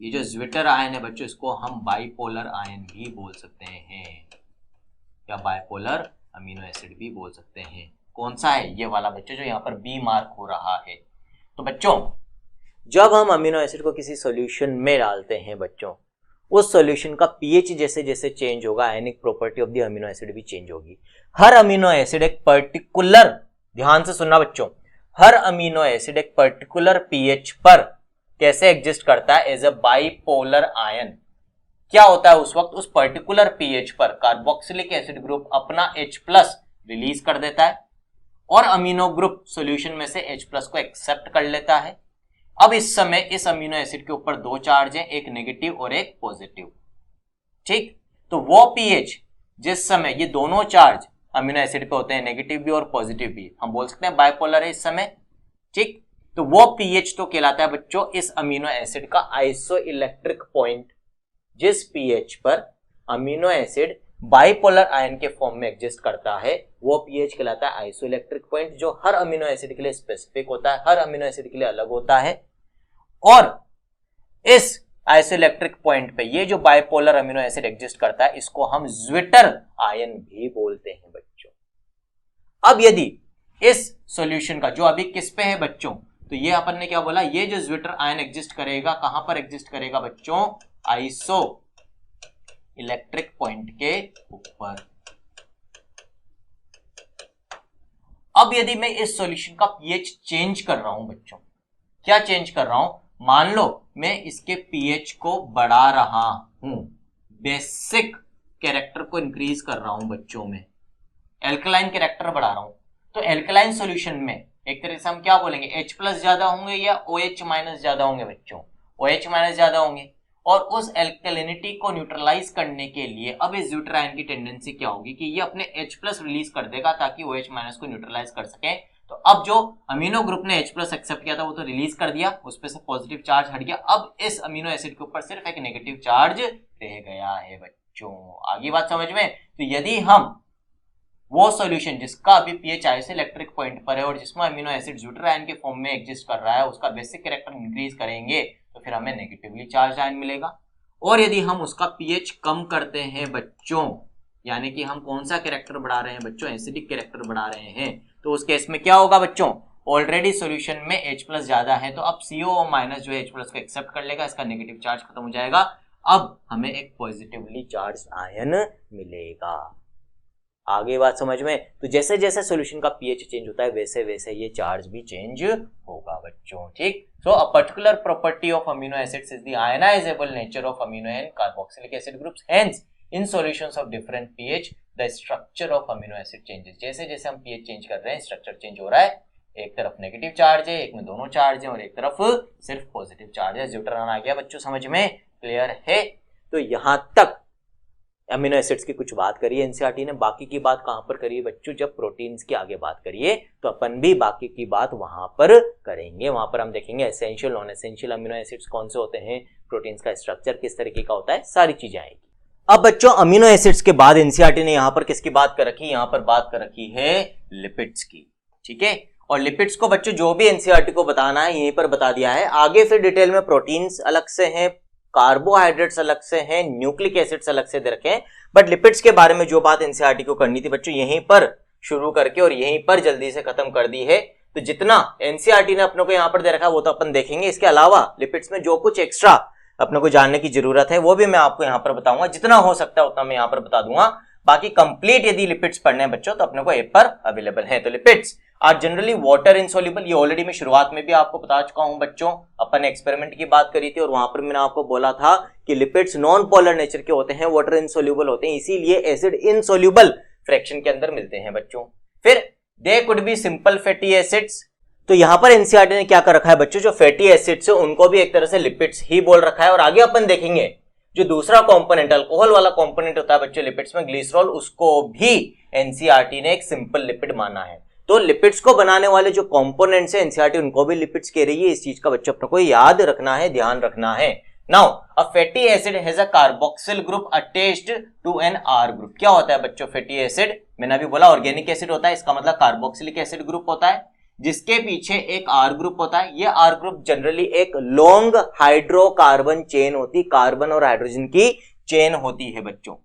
ये जो ज्विटर आयन है बच्चों, इसको हम बाइपोलर आयन भी बोल सकते हैं या बाइपोलर अमीनो एसिड भी बोल सकते हैं। कौन सा है, ये वाला बच्चों जो यहाँ पर बी मार्क हो रहा है। तो बच्चों जब हम अमीनो एसिड को किसी सॉल्यूशन में डालते हैं बच्चों, उस सॉल्यूशन का पीएच जैसे जैसे चेंज होगा, ionic property of the amino acid भी चेंज होगी। हर अमीनो एसिड एक पर्टिकुलर, ध्यान से सुनना बच्चों, हर अमीनो एसिड एक पर्टिकुलर पीएच पर कैसे एग्जिस्ट करता है, एज अ बाइपोलर आयन। क्या होता है उस वक्त, उस पर्टिकुलर पीएच पर कार्बोक्सिलिक एसिड ग्रुप अपना H+ रिलीज कर देता है और अमीनो ग्रुप सॉल्यूशन में से H+ को एक्सेप्ट कर लेता है। अब इस समय इस अमीनो एसिड के ऊपर दो चार्ज हैं, एक नेगेटिव और एक पॉजिटिव, ठीक। तो वो पीएच जिस समय ये दोनों चार्ज अमीनो एसिड पे होते हैं, नेगेटिव भी और पॉजिटिव भी, हम बोल सकते हैं बाइपोलर है इस समय, ठीक। तो वो पीएच तो कहलाता है बच्चों इस अमीनो एसिड का आइसोइलेक्ट्रिक पॉइंट। जिस पीएच पर अमीनो एसिड बाइपोलर आयन के फॉर्म में एग्जिस्ट करता है, वो पीएच कहलाता है आइसोइलेक्ट्रिक पॉइंट, जो हर अमीनो एसिड के लिए स्पेसिफिक होता है, हर अमीनो एसिड के लिए अलग होता है। और इस आइसोइलेक्ट्रिक पॉइंट पे ये जो बाइपोलर अमीनो एसिड एग्जिस्ट करता है, इसको हम ज्विटर आयन भी बोलते हैं बच्चों। अब यदि इस सॉल्यूशन का जो अभी किस पे है बच्चों, तो ये अपन ने क्या बोला, ये जो ज्विटर आयन एग्जिस्ट करेगा, कहां पर एग्जिस्ट करेगा बच्चों, आइसो इलेक्ट्रिक पॉइंट के ऊपर। अब यदि मैं इस सॉल्यूशन का पीएच चेंज कर रहा हूं बच्चों, क्या चेंज कर रहा हूं, मान लो मैं इसके पीएच को बढ़ा रहा हूं, बेसिक कैरेक्टर को इंक्रीज कर रहा हूं बच्चों में, एल्कलाइन कैरेक्टर बढ़ा रहा हूं। तो एल्कलाइन सॉल्यूशन में एक तरह से हम क्या बोलेंगे, H+ ज्यादा होंगे या OH- ज्यादा होंगे बच्चों, OH- ज्यादा होंगे। और उस एल्कलिनिटी को न्यूट्रलाइज करने के लिए अब इस ज्विटर आयन की टेंडेंसी क्या होगी कि ये अपने H+ रिलीज कर देगा ताकि OH- को न्यूट्रलाइज कर सके। तो अब जो अमीनो ग्रुप ने H+ एक्सेप्ट किया था वो तो रिलीज कर दिया, उस पे से पॉजिटिव चार्ज हट गया। अब इस अमीनो एसिड के ऊपर सिर्फ एक नेगेटिव चार्ज रह गया है बच्चों। आगे बात समझ में। तो यदि हम वो सॉल्यूशन जिसका अभी पीएच आइसोइलेक्ट्रिक पॉइंट पर है और जिसमें अमीनो एसिड ज्विटर आयन के फॉर्म में एग्जिस्ट कर रहा है, उसका बेसिक कैरेक्टर इंक्रीज करेंगे तो फिर हमें नेगेटिवली चार्ज आयन मिलेगा। और यदि हम उसका पीएच कम करते हैं बच्चों, यानी कि हम कौन सा कैरेक्टर बढ़ा रहे हैं बच्चों, एसिडिक कैरेक्टर बढ़ा रहे हैं, तो उस केस में क्या होगा बच्चों, ऑलरेडी सॉल्यूशन में H+ ज्यादा है तो अब CO- जो है H+ को एक्सेप्ट कर लेगा, इसका नेगेटिव चार्ज खत्म हो जाएगा। अब हमें एक पॉजिटिवली चार्ज आयन मिलेगा। आगे बात समझ में। तो जैसे जैसे सॉल्यूशन का पीएच चेंज होता है वैसे वैसे ये चार्ज भी चेंज होगा बच्चों, ठीक। So a particular property of amino acids is the ionisable nature of amino and carboxylic acid groups, hence in solutions of different pH the structure of amino acid changes. जैसे जैसे हम pH change कर रहे हैं structure change हो रहा है, एक तरफ नेगेटिव चार्ज है, एक में दोनों चार्ज है और एक तरफ सिर्फ पॉजिटिव चार्ज है। ज्विटर आयन आ गया बच्चों, समझ में क्लियर है। तो यहां तक अमीनो एसिड्स की कुछ बात करिए एनसीईआरटी ने, बाकी की बात कहां पर करिए बच्चों, जब प्रोटीन्स की आगे बात करिए तो अपन भी बाकी की बात वहां पर करेंगे। वहां पर हम देखेंगे essential non essential amino acids कौन से होते हैं, प्रोटीन्स का स्ट्रक्चर किस तरीके का होता है, सारी चीजें आएंगी। अब बच्चों अमीनो एसिड्स के बाद एनसीईआरटी ने यहां पर किसकी बात कर रखी, यहां पर बात कर रखी है लिपिड्स की, ठीक है। और लिपिड्स को बच्चों जो भी एनसीईआरटी को बताना है यहीं पर बता दिया है। आगे फिर डिटेल में प्रोटीन्स अलग से हैं, कार्बोहाइड्रेट्स अलग से हैं, न्यूक्लिक एसिड्स अलग से दे रखे हैं, बट लिपिड्स के बारे में जो बात एनसीईआरटी को करनी थी बच्चों यहीं पर शुरू करके और यहीं पर जल्दी से खत्म कर दी है। तो जितना एनसीईआरटी ने अपने को यहां पर दे रखा है वो तो अपन देखेंगे, इसके अलावा लिपिड्स में जो कुछ एक्स्ट्रा अपने को जानने की जरूरत है वो भी मैं आपको यहां पर बताऊंगा, जितना हो सकता है उतना मैं यहां पर बता दूंगा। बाकी कंप्लीट यदि लिपिड्स पढ़ने हैं बच्चों तो अपने को ऐप पर अवेलेबल है। तो lipids are generally water insoluble. ये ऑलरेडी मैं शुरुआत में भी आपको बता चुका हूं बच्चों, अपन एक्सपेरिमेंट की बात करी थी और वहां पर मैंने आपको बोला था कि लिपिड्स नॉन पोलर नेचर के होते हैं, वाटर इनसोल्यूबल होते हैं, इसीलिए एसिड इनसोल्यूबल फ्रैक्शन के अंदर मिलते हैं बच्चों। फिर they could be simple fatty acids. तो यहां पर एनसीईआरटी ने क्या कर रखा है बच्चों, जो फैटी एसिड्स है उनको भी एक तरह से लिपिड्स ही बोल रखा है। और आगे अपन देखेंगे जो दूसरा कंपोनेंट अल्कोहल वाला कंपोनेंट होता है बच्चों लिपिड्स में, ग्लिसरॉल, उसको भी एनसीईआरटी ने एक सिंपल लिपिड माना है। तो लिपिड्स को बनाने वाले जो कंपोनेंट्स है एनसीईआरटी उनको भी लिपिड्स कह रही है। इस चीज का बच्चों अपने को याद रखना है, ध्यान रखना है। Now a fatty acid has a carboxyl group attached to an R group. क्या होता है बच्चों फैटी एसिड, मैंने अभी बोला ऑर्गेनिक एसिड होता है, इसका मतलब कार्बोक्सिलिक एसिड ग्रुप होता है जिसके पीछे एक आर ग्रुप होता है। ये आर ग्रुप जनरली एक लॉन्ग हाइड्रोकार्बन चेन होती, कार्बन और हाइड्रोजन की चेन होती है बच्चों।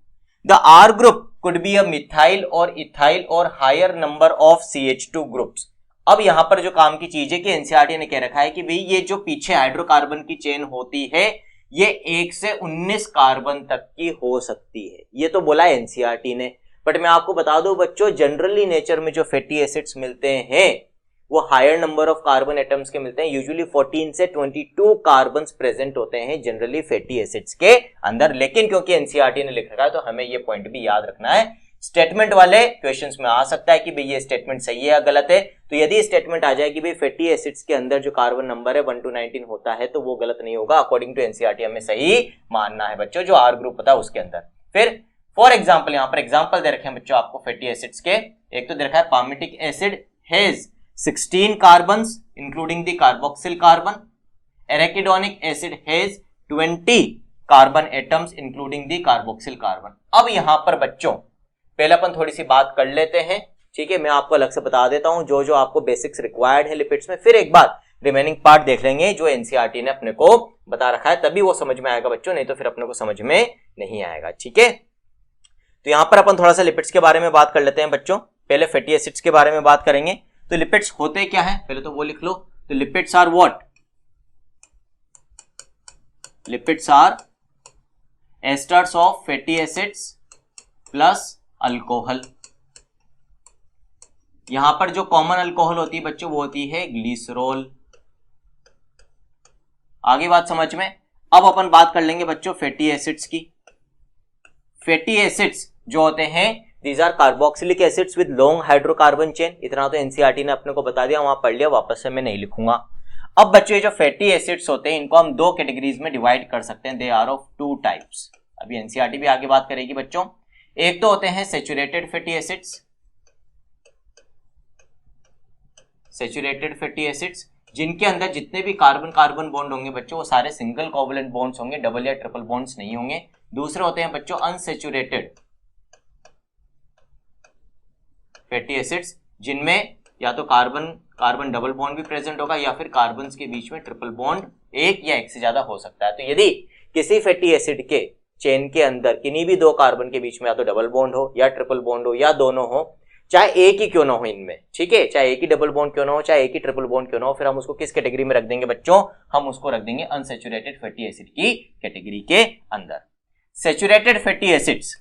The R group could be a methyl और इथाइल और higher number of CH2 groups. अब यहां पर जो काम की चीज है कि एनसीईआरटी ने कह रखा है कि भाई ये जो पीछे हाइड्रोकार्बन की चेन होती है ये 1 से 19 कार्बन तक की हो सकती है, ये तो बोला एनसीईआरटी ने। बट मैं आपको बता दूं बच्चों, जनरली नेचर में जो फैटी एसिड्स मिलते हैं वो higher number of carbon atoms के मिलते हैं। यूजुअली 14 से 22 कार्बन्स प्रेजेंट होते हैं जनरली फैटी एसिड्स के अंदर। लेकिन क्योंकि एनसीईआरटी ने लिख रखा है तो हमें ये पॉइंट भी याद रखना है। स्टेटमेंट वाले क्वेश्चंस में आ सकता है कि भाई ये स्टेटमेंट सही है या गलत है। तो यदि स्टेटमेंट आ जाए कि भाई फैटी एसिड्स के अंदर जो कार्बन नंबर है 1 to 19 होता है तो वो गलत नहीं होगा, अकॉर्डिंग टू एनसीईआरटी हमें सही मानना है बच्चों जो आर ग्रुप होता है उसके अंदर। फिर फॉर एग्जाम्पल यहाँ पर एग्जाम्पल दे रखे हैं बच्चों आपको फैटी एसिड्स के। एक तो दे रखा है palmitic acid has 16 carbons including the carboxyl carbon. Arachidonic acid has 20 carbon atoms including the carboxyl carbon. अब यहां पर बच्चों पहले अपन थोड़ी सी बात कर लेते हैं, ठीक है। मैं आपको अलग से बता देता हूं जो जो आपको बेसिक्स रिक्वायर्ड है लिपिड्स में, फिर एक बार रिमेनिंग पार्ट देख लेंगे जो एनसीईआरटी ने अपने को बता रखा है, तभी वो समझ में आएगा बच्चों, नहीं तो फिर अपने को समझ में नहीं आएगा, ठीक है। तो यहां पर अपन थोड़ा सा लिपिड्स के बारे में बात कर लेते हैं बच्चों। पहले फैटी एसिड्स के बारे में बात करेंगे। तो लिपिड्स होते क्या है पहले तो वो लिख लो। तो lipids are what, lipids are esters of fatty acids plus alcohol. यहां पर जो कॉमन अल्कोहल होती है बच्चों वो होती है ग्लिसरॉल। आगे बात समझ में। अब अपन बात कर लेंगे बच्चों फैटी एसिड्स की। फैटी एसिड्स जो होते हैं these are carboxylic acids with long hydrocarbon chain. इतना तो एनसीईआरटी ने अपने को बता दिया, वहां पढ़ लिया, वापस से मैं नहीं लिखूंगा। अब बच्चों जो फैटी एसिड्स होते हैं इनको हम दो कैटेगरीज में डिवाइड कर सकते हैं। They are of 2 types. अभी एनसीईआरटी भी आगे बात करेगी बच्चों। एक तो होते हैं saturated fatty acids, saturated fatty acids जिनके अंदर जितने भी कार्बन कार्बन बॉन्ड होंगे बच्चों वो सारे सिंगल कोवलेंट बॉन्ड्स होंगे, डबल या ट्रिपल बॉन्ड्स नहीं होंगे। दूसरे होते हैं बच्चों अनसैचुरेटेड फैटी एसिड्स जिनमें या तो कार्बन कार्बन डबल बॉन्ड भी प्रेजेंट होगा या फिर कार्बन के बीच में ट्रिपल बॉन्ड एक या एक से ज्यादा हो सकता है। तो यदि किसी फैटी एसिड के चेन के अंदर किन्हीं भी 2 कार्बन के बीच में या तो डबल बॉन्ड हो या ट्रिपल बॉन्ड हो या दोनों हो, चाहे एक ही क्यों ना हो इनमें, ठीक है, चाहे एक ही डबल बॉन्ड क्यों ना हो, चाहे एक ही ट्रिपल बॉन्ड क्यों ना हो, फिर हम उसको किस कैटेगरी में रख देंगे बच्चों, हम उसको रख देंगे अनसैचुरेटेड फैटी एसिड की कैटेगरी के अंदर। सैचुरेटेड फैटी एसिड्स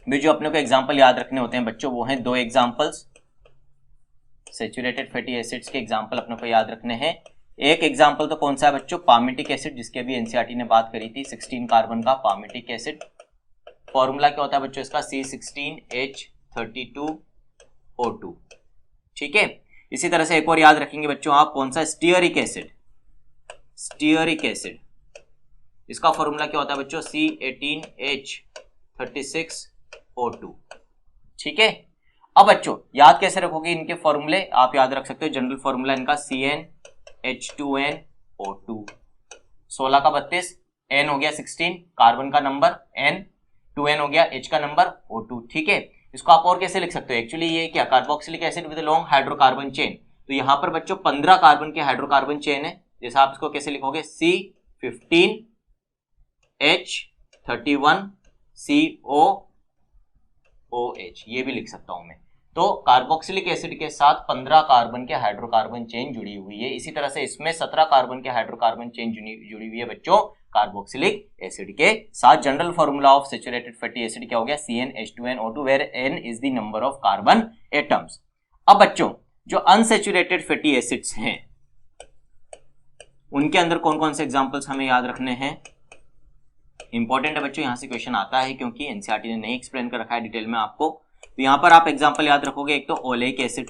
भी जो अपने को एग्जांपल याद रखने होते हैं बच्चों वो हैं 2 एग्जांपल्स। सैचुरेटेड फैटी एसिड्स के एग्जांपल अपने को याद रखने हैं। एक एग्जांपल तो कौन सा है बच्चों, पामिटिक एसिड, जिसके भी एनसीईआरटी ने बात करी थी, 16 कार्बन का पामिटिक एसिड। फॉर्मूला क्या होता है बच्चों इसका, C16H32O2, ठीक है। इसी तरह से एक और याद रखेंगे बच्चों आप, कौन सा, स्टीयरिक एसिड। स्टीयरिक एसिड इसका फॉर्मूला क्या होता है बच्चों, C18H36O2, ठीक है। अब बच्चों याद कैसे रखोगे इनके फॉर्मूले, आप याद रख सकते हो जनरल फॉर्मूला इनका CnH2nO2, 16 का 32, N हो गया 16 कार्बन का नंबर, N 2N हो गया H का नंबर, O2, ठीक है। इसको आप और कैसे लिख सकते हो, एक्चुअली ये क्या, carboxylic acid with long hydrocarbon chain. तो यहां पर बच्चों 15 कार्बन के हाइड्रोकार्बन चेन है, जैसे आप इसको कैसे लिखोगे, C15H31COOH, ये भी लिख सकता हूं मैं। तो कार्बोक्सिलिक एसिड के साथ 15 कार्बन के हाइड्रोकार्बन चेन जुड़ी हुई है। इसी तरह से इसमें 17 कार्बन के हाइड्रोकार्बन चेन जुड़ी हुई है बच्चों कार्बोक्सिलिक एसिड के साथ। General formula of saturated fatty acid क्या हो गया, CnH2nO2 where N is the number of carbon atoms. अब बच्चों जो अनसैचुरेटेड फैटी एसिड्स हैं उनके अंदर कौन कौन से एग्जांपल्स हमें याद रखने हैं। इंपॉर्टेंट है बच्चों, यहां से क्वेश्चन आता है क्योंकि एनसीईआरटी ने नहीं एक्सप्लेन कर रखा है डिटेल में आपको। तो यहां पर आप एग्जांपल याद रखोगे, एक तो ओलेइक एसिड,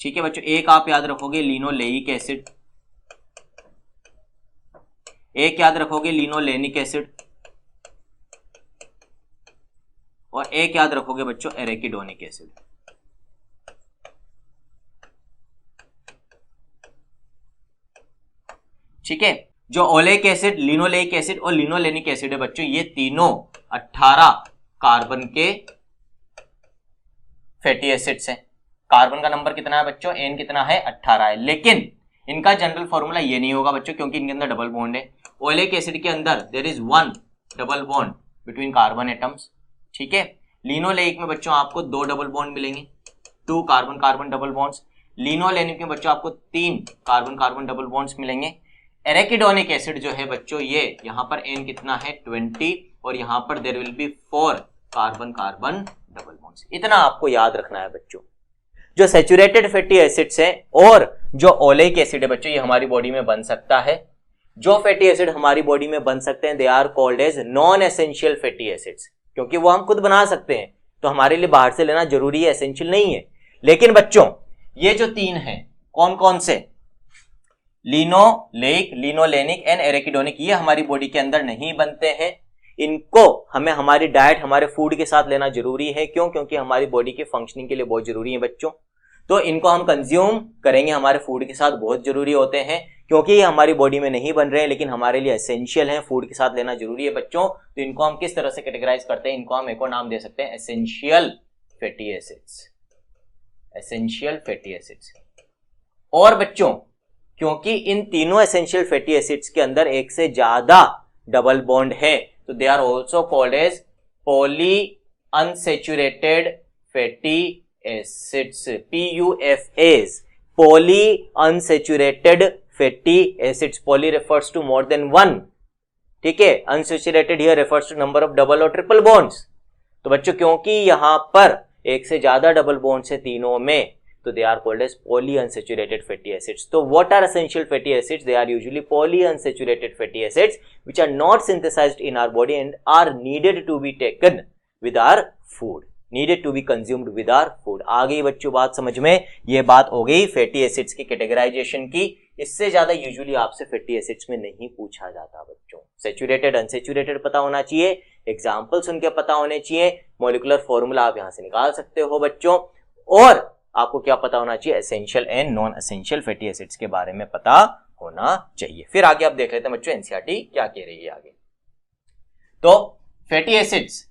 ठीक है बच्चों, एक आप याद रखोगे लिनोलेइक एसिड, एक याद रखोगे लिनोलेनिक एसिड, और एक याद रखोगे बच्चों एरेकिडोनिक एसिड। ठीक है, जो ओलेइक एसिड, लिनोलेइक एसिड और लिनोलेनिक एसिड है बच्चों, ये तीनों 18 कार्बन के फैटी एसिड्स हैं। कार्बन का नंबर कितना है बच्चों, एन कितना है, 18 है। लेकिन इनका जनरल फॉर्मूला ये नहीं होगा बच्चों, क्योंकि इनके अंदर डबल बॉन्ड है। ओलेइक एसिड के अंदर there is 1 double bond between carbon atoms, ठीक है। लिनोलेइक में बच्चों आपको 2 डबल बॉन्ड मिलेंगे, 2 carbon carbon double bonds. Linolenic में बच्चों आपको 3 कार्बन कार्बन डबल बॉन्ड्स मिलेंगे। एरेकिडोनिक एसिड जो है बच्चों, ये यहां पर एन कितना है, 20, और यहां पर there will be 4 carbon carbon double bonds. इतना आपको याद रखना है बच्चों। जो सैचुरेटेड फैटी एसिड्स हैं और जो ओलेइक एसिड है बच्चों, ये हमारी बॉडी में बन सकता है। जो फैटी एसिड हमारी बॉडी में बन सकते हैं, they are called as non essential fatty acids, क्योंकि वो हम खुद बना सकते हैं, तो हमारे लिए बाहर से लेना जरूरी है, एसेंशियल नहीं है। लेकिन बच्चों ये जो 3 हैं, कौन कौन से, लिनोलेइक, लिनोलेनिक एंड एरेकिडोनिक, ये हमारी बॉडी के अंदर नहीं बनते हैं। इनको हमें हमारी डाइट, हमारे फूड के साथ लेना जरूरी है। क्यों? क्योंकि हमारी बॉडी के फंक्शनिंग के लिए बहुत जरूरी है बच्चों। तो इनको हम कंज्यूम करेंगे, हमारे फूड के साथ बहुत जरूरी होते हैं, क्योंकि ये हमारी बॉडी में नहीं बन रहे हैं लेकिन हमारे लिए एसेंशियल है, फूड के साथ लेना जरूरी है बच्चों। तो इनको हम किस तरह से कैटेगराइज करते हैं, इनको हम एक और नाम दे सकते हैं, essential fatty acids, essential fatty acids. और बच्चों क्योंकि इन तीनों एसेंशियल फैटी एसिड्स के अंदर एक से ज्यादा डबल बॉन्ड है, तो they are also called as poly unsaturated fatty acids, PUFAs, poly unsaturated fatty acids। poly refers to more than one, ठीक है। unsaturated here refers to number of double और triple bonds। तो बच्चों क्योंकि यहां पर एक से ज्यादा डबल बॉन्ड्स है तीनों में, तो they are called as poly unsaturated fatty acids। तो what are essential fatty acids? They are usually poly unsaturated fatty acids which are not synthesized in our body and are needed to be taken with our food, needed to be consumed with our food। आ गई बच्चों बात समझ में? ये बात हो गई fatty acids की कैटेगराइजेशन की। इससे ज्यादा यूजुअली आपसे फैटी एसिड्स में नहीं पूछा जाता बच्चों। सैचुरेटेड अनसैचुरेटेड पता होना चाहिए, एग्जांपल्स उनके पता होने चाहिए, मॉलिक्यूलर फॉर्मूला आप यहां से निकाल सकते हो बच्चों, और आपको क्या पता होना चाहिए, essential and non essential fatty acids के बारे में पता होना चाहिए। फिर आगे आप देख लेते हैं बच्चों एनसीईआरटी क्या कह रही है आगे। तो fatty acids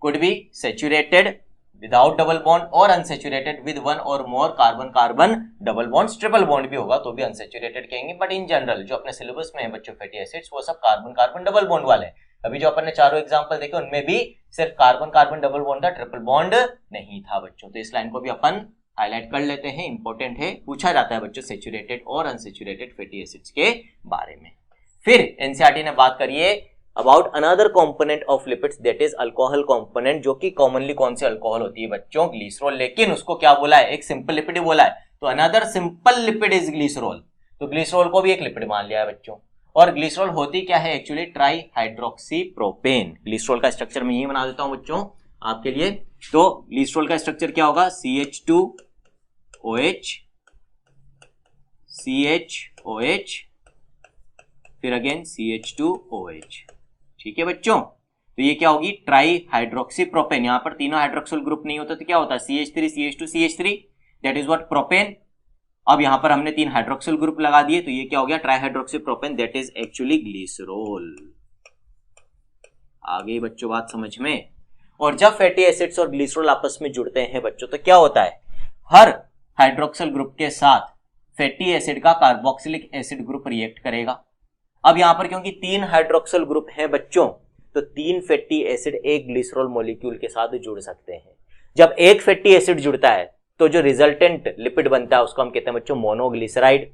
could be saturated without double bond or unsaturated with one or more carbon carbon double bonds। Triple bond भी होगा तो भी unsaturated कहेंगे, बट इन जनरल जो अपने सिलेबस में है बच्चों फैटी एसिड्स, वो सब कार्बन कार्बन डबल बॉन्ड वाले हैं। अभी जो अपन ने चारों एग्जांपल देखे उनमें भी सिर्फ कार्बन कार्बन डबल बॉन्ड था, ट्रिपल बॉन्ड नहीं था बच्चों। तो इस लाइन को भी अपन हाईलाइट कर लेते हैं, इंपॉर्टेंट है, पूछा जाता है बच्चों सैचुरेटेड और अनसैचुरेटेड फैटी एसिड्स के बारे में। फिर एनसीईआरटी ने बात करी है about another component of lipids, that is alcohol component, जो कि कॉमनली कौन सी अल्कोहल होती है बच्चों, ग्लिसरॉल। लेकिन उसको क्या बोला है, एक सिंपल लिपिड ही बोला है, तो another simple lipid is glycerol. तो ग्लिसरॉल को भी एक लिपिड मान लिया है बच्चों। और ग्लिसरॉल होती क्या है actually, try hydroxy propane. Glycerol का स्ट्रक्चर मैं यही बना देता हूं बच्चों आपके लिए। तो ग्लिसरॉल का स्ट्रक्चर क्या होगा, CH2OH, CHOH, फिर अगेन CH2OH, ठीक है बच्चों। तो ये क्या होगी, ट्राई हाइड्रोक्सी प्रोपेन। यहां पर तीनों हाइड्रोक्सिल ग्रुप नहीं होता तो क्या होता है, CH3 CH2 CH3, that is what propane. अब यहां पर हमने 3 हाइड्रोक्सिल ग्रुप लगा दिए, तो ये क्या हो गया, trihydroxypropane, that is actually glycerol. आ गई बच्चों बात समझ में? और जब फैटी एसिड्स और ग्लिसरॉल आपस में जुड़ते हैं बच्चों, तो क्या होता है, हर हाइड्रोक्सिल ग्रुप के साथ फैटी एसिड का कार्बोक्सिलिक एसिड ग्रुप रिएक्ट करेगा। अब यहां पर क्योंकि 3 हाइड्रोक्सिल ग्रुप हैं बच्चों, तो 3 फैटी एसिड एक ग्लिसरॉल मॉलिक्यूल के साथ जुड़ सकते हैं। जब एक फैटी एसिड जुड़ता है तो जो रिजल्टेंट लिपिड बनता है उसको हम कहते हैं बच्चों मोनोग्लिसराइड।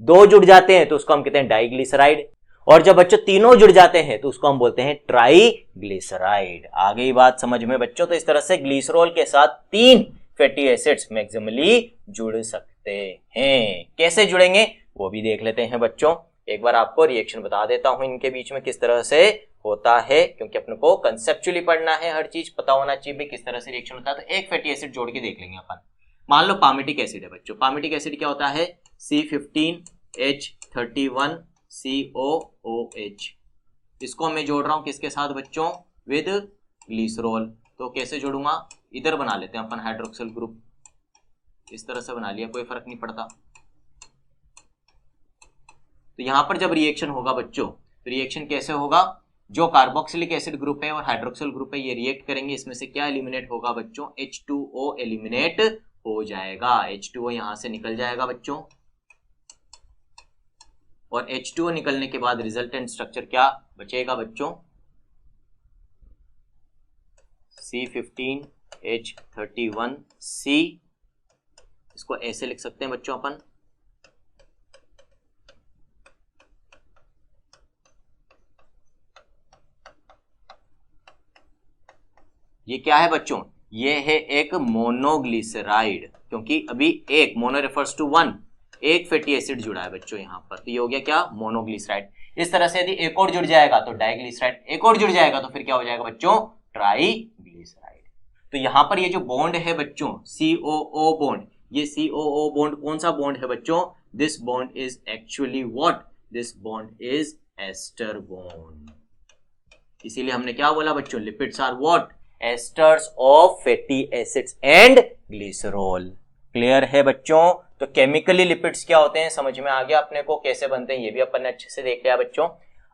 2 जुड़ जाते हैं तो उसको हम कहते हैं डाइग्लिसराइड। और जब बच्चों तीनों जुड़ जाते हैं तो उसको हम बोलते हैं ट्राइग्लिसराइड। आ गई बात समझ में बच्चों? तो इस तरह से ग्लिसरॉल के साथ 3 फैटी एसिड्स मैक्सिमली जुड़ सकते हैं। कैसे जुड़ेंगे वो भी देख लेते हैं बच्चों। एक बार आपको रिएक्शन बता देता हूं इनके बीच में किस तरह से होता है, क्योंकि अपने को कंसेप्चुअली पढ़ना है, हर चीज पता होना चाहिए किस तरह से रिएक्शन होता है। तो एक फैटी एसिड जोड़ के देख लेंगे अपन। मान लो पामिटिक एसिड है बच्चों। पामिटिक एसिड क्या होता है? C15H31COOH। इसको मैं जोड़ रहा हूं किसके साथ बच्चों? With glycerol. तो कैसे जोड़ूंगा? इधर बना लेते हैं अपन हाइड्रोक्सिल ग्रुप, इस तरह से बना लिया, कोई फर्क नहीं पड़ता। तो यहां पर जब रिएक्शन होगा बच्चों, तो रिएक्शन कैसे होगा? जो कार्बोक्सिलिक एसिड ग्रुप है और हाइड्रोक्सिल ग्रुप है ये रिएक्ट करेंगे, इसमें से क्या एलिमिनेट होगा बच्चों? H2O एलिमिनेट हो जाएगा। H2O यहां से निकल जाएगा बच्चों, और H2O निकलने के बाद रिजल्टेंट स्ट्रक्चर क्या बचेगा बच्चों? C15H31C। इसको ऐसे लिख सकते हैं बच्चों अपन। ये क्या है बच्चों? ये है एक मोनोग्लिसराइड, क्योंकि अभी एक मोनो रेफर्स टू वन, एक फैटी एसिड जुड़ा है बच्चों यहां पर। तो ये हो गया क्या? मोनोग्लिसराइड। इस तरह से यदि एक और जुड़ जाएगा तो डाइग्लिसराइड, एक और जुड़ जाएगा तो फिर क्या हो जाएगा बच्चों? ट्राइग्लिसराइड। तो यहां पर ये जो बॉन्ड है बच्चों COO बॉन्ड, ये COO बॉन्ड कौन सा बॉन्ड है बच्चों? This bond is actually what? This bond is ester bond. इसीलिए हमने क्या बोला बच्चों? Lipids are what? Esters of fatty acids and glycerol. Clear है बच्चों? तो केमिकली लिपिड्स क्या होते हैं समझ में आ गया अपने को, कैसे बनते हैं ये भी अपन ने अच्छे से देख लिया बच्चों।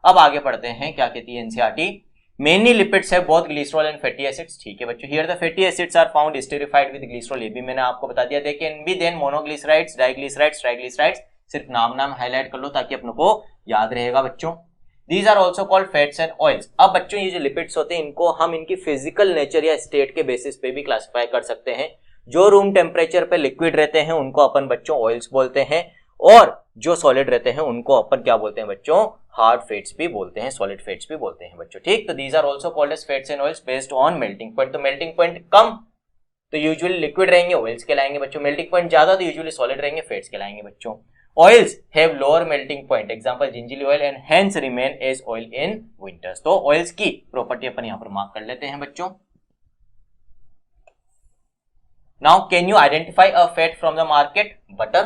अब आगे पढ़ते हैं, क्या कहती है एनसीईआरटी? मेनली लिपिड्स है both glycerol and fatty acids. ठीक है बच्चों, here the fatty acids are found esterified with glycerol, ये भी मैंने आपको बता दिया। They can be then monoglycerides, diglycerides, triglycerides. सिर्फ नाम हाईलाइट कर लो ताकि अपनों को याद रहेगा बच्चों। These are also called fats and oils। अब बच्चों ये जो लिपिड्स होते हैं इनको हम इनकी फिजिकल नेचर या स्टेट के बेसिस पे भी क्लासिफाई कर सकते हैं। जो रूम टेम्परेचर पे लिक्विड रहते हैं उनको अपन बच्चों ऑयल्स बोलते हैं, और जो सॉलिड रहते हैं उनको अपन क्या बोलते हैं बच्चों? हार्ड फैट्स भी बोलते हैं, सॉलिड फैट्स भी बोलते हैं बच्चों। ठीक, तो these are also called as fats and oils based on melting point। तो मेल्टिंग पॉइंट कम तो यूजुअली लिक्विड रहेंगे, ऑयल्स कहलाएंगे बच्चों। मेल्टिंग पॉइंट ज्यादा तो यूजुअली सॉलिड रहेंगे, फैट्स कहलाएंगे बच्चों। Oils have lower melting point, example gingerly oil, and hence remain as oil in winters। तो ऑयल्स की प्रॉपर्टी अपन यहां पर मार्क कर लेते हैं बच्चों। Now can you identify a fat from the market? Butter,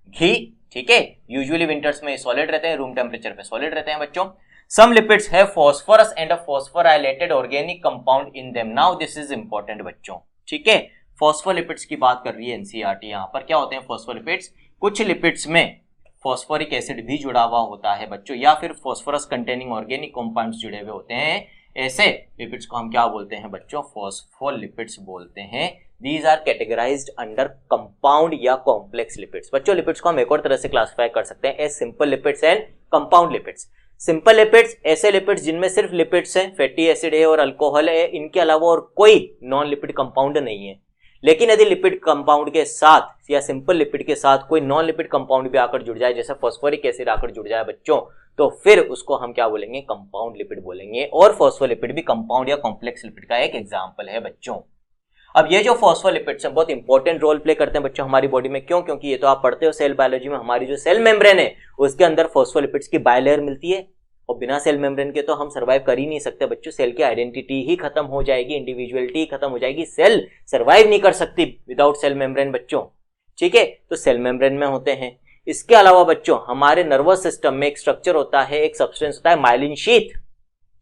घी। ठीक है, यूजुअली विंटर्स में सॉलिड रहते हैं, रूम टेम्परेचर पे सॉलिड रहते हैं बच्चों। Some lipids have phosphorus and a phosphorylated organic compound in them। Now this is important बच्चों। ठीक है, फॉस्फोलिपिड्स की बात कर रही है एनसीईआरटी। यहां पर क्या होते हैं फॉस्फोलिपिड्स? कुछ लिपिड्स में फॉस्फोरिक एसिड भी जुड़ा हुआ होता है बच्चों, या फिर फॉस्फोरस कंटेनिंग ऑर्गेनिक कंपाउंड्स जुड़े हुए होते हैं। ऐसे लिपिड्स को हम क्या बोलते हैं बच्चों? फॉस्फोलिपिड्स बोलते हैं। These are categorised under compound या कॉम्प्लेक्स लिपिड्स। बच्चों लिपिड्स को हम एक और तरह से क्लासिफाई कर सकते हैं as simple lipids and compound lipids. Simple lipids ऐसे लिपिड्स जिनमें सिर्फ लिपिड्स हैं, फैटी एसिड है और अल्कोहल है, इनके अलावा और कोई नॉन लिपिड कंपाउंड नहीं है। लेकिन यदि लिपिड कंपाउंड के साथ या सिंपल लिपिड के साथ कोई नॉन लिपिड कंपाउंड भी आकर जुड़ जाए, जैसे फॉस्फोरिक एसिड आकर जुड़ जाए बच्चों, तो फिर उसको हम क्या बोलेंगे? कंपाउंड लिपिड बोलेंगे। और फॉस्फोलिपिड भी कंपाउंड या कॉम्प्लेक्स लिपिड का एक एग्जांपल है बच्चों। अब ये जो फॉस्फोलिपिड्स हैं बहुत इंपॉर्टेंट रोल प्ले करते हैं बच्चों हमारी बॉडी में। क्यों? क्योंकि ये तो आप पढ़ते हो सेल बायोलॉजी में, हमारी जो सेल मेम्ब्रेन है उसके अंदर फॉस्फोलिपिड्स की बायलेयर मिलती है, और बिना सेल मेम्ब्रेन के तो हम सर्वाइव कर ही नहीं सकते बच्चों। सेल की आइडेंटिटी ही खत्म हो जाएगी, इंडिविजुअलिटी ही खत्म हो जाएगी, सेल सर्वाइव नहीं कर सकती विदाउट सेल मेम्ब्रेन बच्चों। ठीक है, तो सेल मेम्ब्रेन में होते हैं। इसके अलावा बच्चों हमारे नर्वस सिस्टम में एक स्ट्रक्चर होता है, एक सब्सटेंस होता है माइलिन शीथ,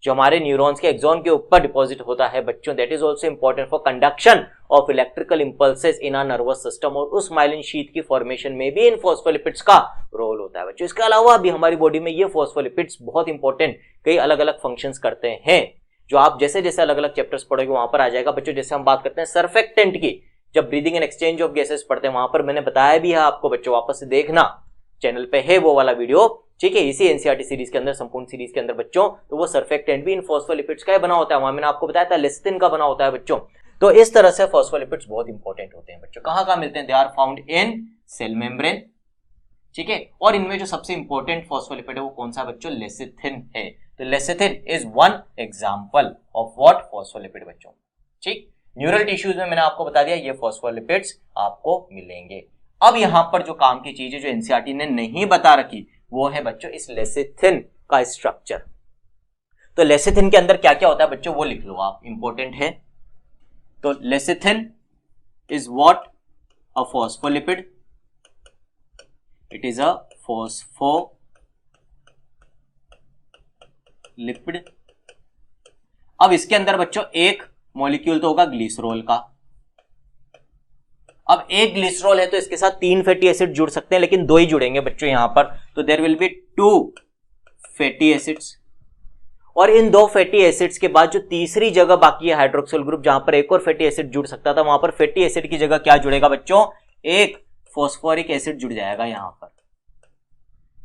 जो हमारे न्यूरॉन्स के एक्सॉन के ऊपर डिपॉजिट होता है बच्चों। That is also important for conduction of electrical impulses in our nervous system, और उस माइलिन शीथ की फॉर्मेशन में भी इन फॉस्फोलिपिड्स का रोल होता है बच्चों। इसके अलावा भी हमारी बॉडी में ये फॉस्फोलिपिड्स बहुत इंपॉर्टेंट कई अलग अलग फंक्शंस करते हैं, जो आप जैसे जैसे अलग अलग चैप्टर्स पढ़ोगे वहां पर आ जाएगा बच्चों। जैसे हम बात करते हैं सर्फेक्टेंट की, जब breathing and exchange of gases पढ़ते हैं वहां पर मैंने बताया भी है आपको बच्चों, वापस से देखना, चैनल पे है वो वाला वीडियो। ठीक है, इसी एनसीईआरटी सीरीज के अंदर, संपूर्ण सीरीज के अंदर बच्चों, तो वो सर्फेक्टेंट भी इन फॉस्फोलिपिड्स का बना होता है। वहां मैंने आपको बताया था लेसिथिन का बना होता है बच्चों। तो इस तरह से फॉस्फोलिपिड्स बहुत इंपॉर्टेंट होते हैं बच्चों। कहां मिलते हैं? They are found in cell membrane. ठीक है, और इनमें जो सबसे इंपॉर्टेंट फॉस्फोलिपिड है वो कौन सा बच्चों? लेसिथिन है। तो lecithin is one example of what? Phospholipid बच्चों। ठीक, न्यूरल टिश्यूज में मैंने आपको बता दिया ये फॉस्फोलिपिड्स आपको मिलेंगे। अब यहां पर जो काम की चीज है जो एनसीईआरटी ने नहीं बता रखी वो है बच्चों इस लेसिथिन का स्ट्रक्चर। तो लेसिथिन के अंदर क्या क्या होता है बच्चों वो लिख लो आप, इंपॉर्टेंट है। तो lecithin is what? A phospholipid, it is a phospholipid. अब इसके अंदर बच्चों एक मॉलिक्यूल तो होगा ग्लिसरॉल का। अब एक ग्लिसरॉल है तो इसके साथ 3 फैटी एसिड जुड़ सकते हैं, लेकिन 2 ही जुड़ेंगे बच्चों यहां पर। तो there will be 2 fatty acids, और इन 2 फैटी एसिड्स के बाद जो तीसरी जगह बाकी है हाइड्रोक्सिल ग्रुप जहां पर एक और फैटी एसिड जुड़ सकता था, वहां पर फैटी एसिड की जगह क्या जुड़ेगा बच्चों? एक फॉस्फोरिक एसिड जुड़ जाएगा यहां पर।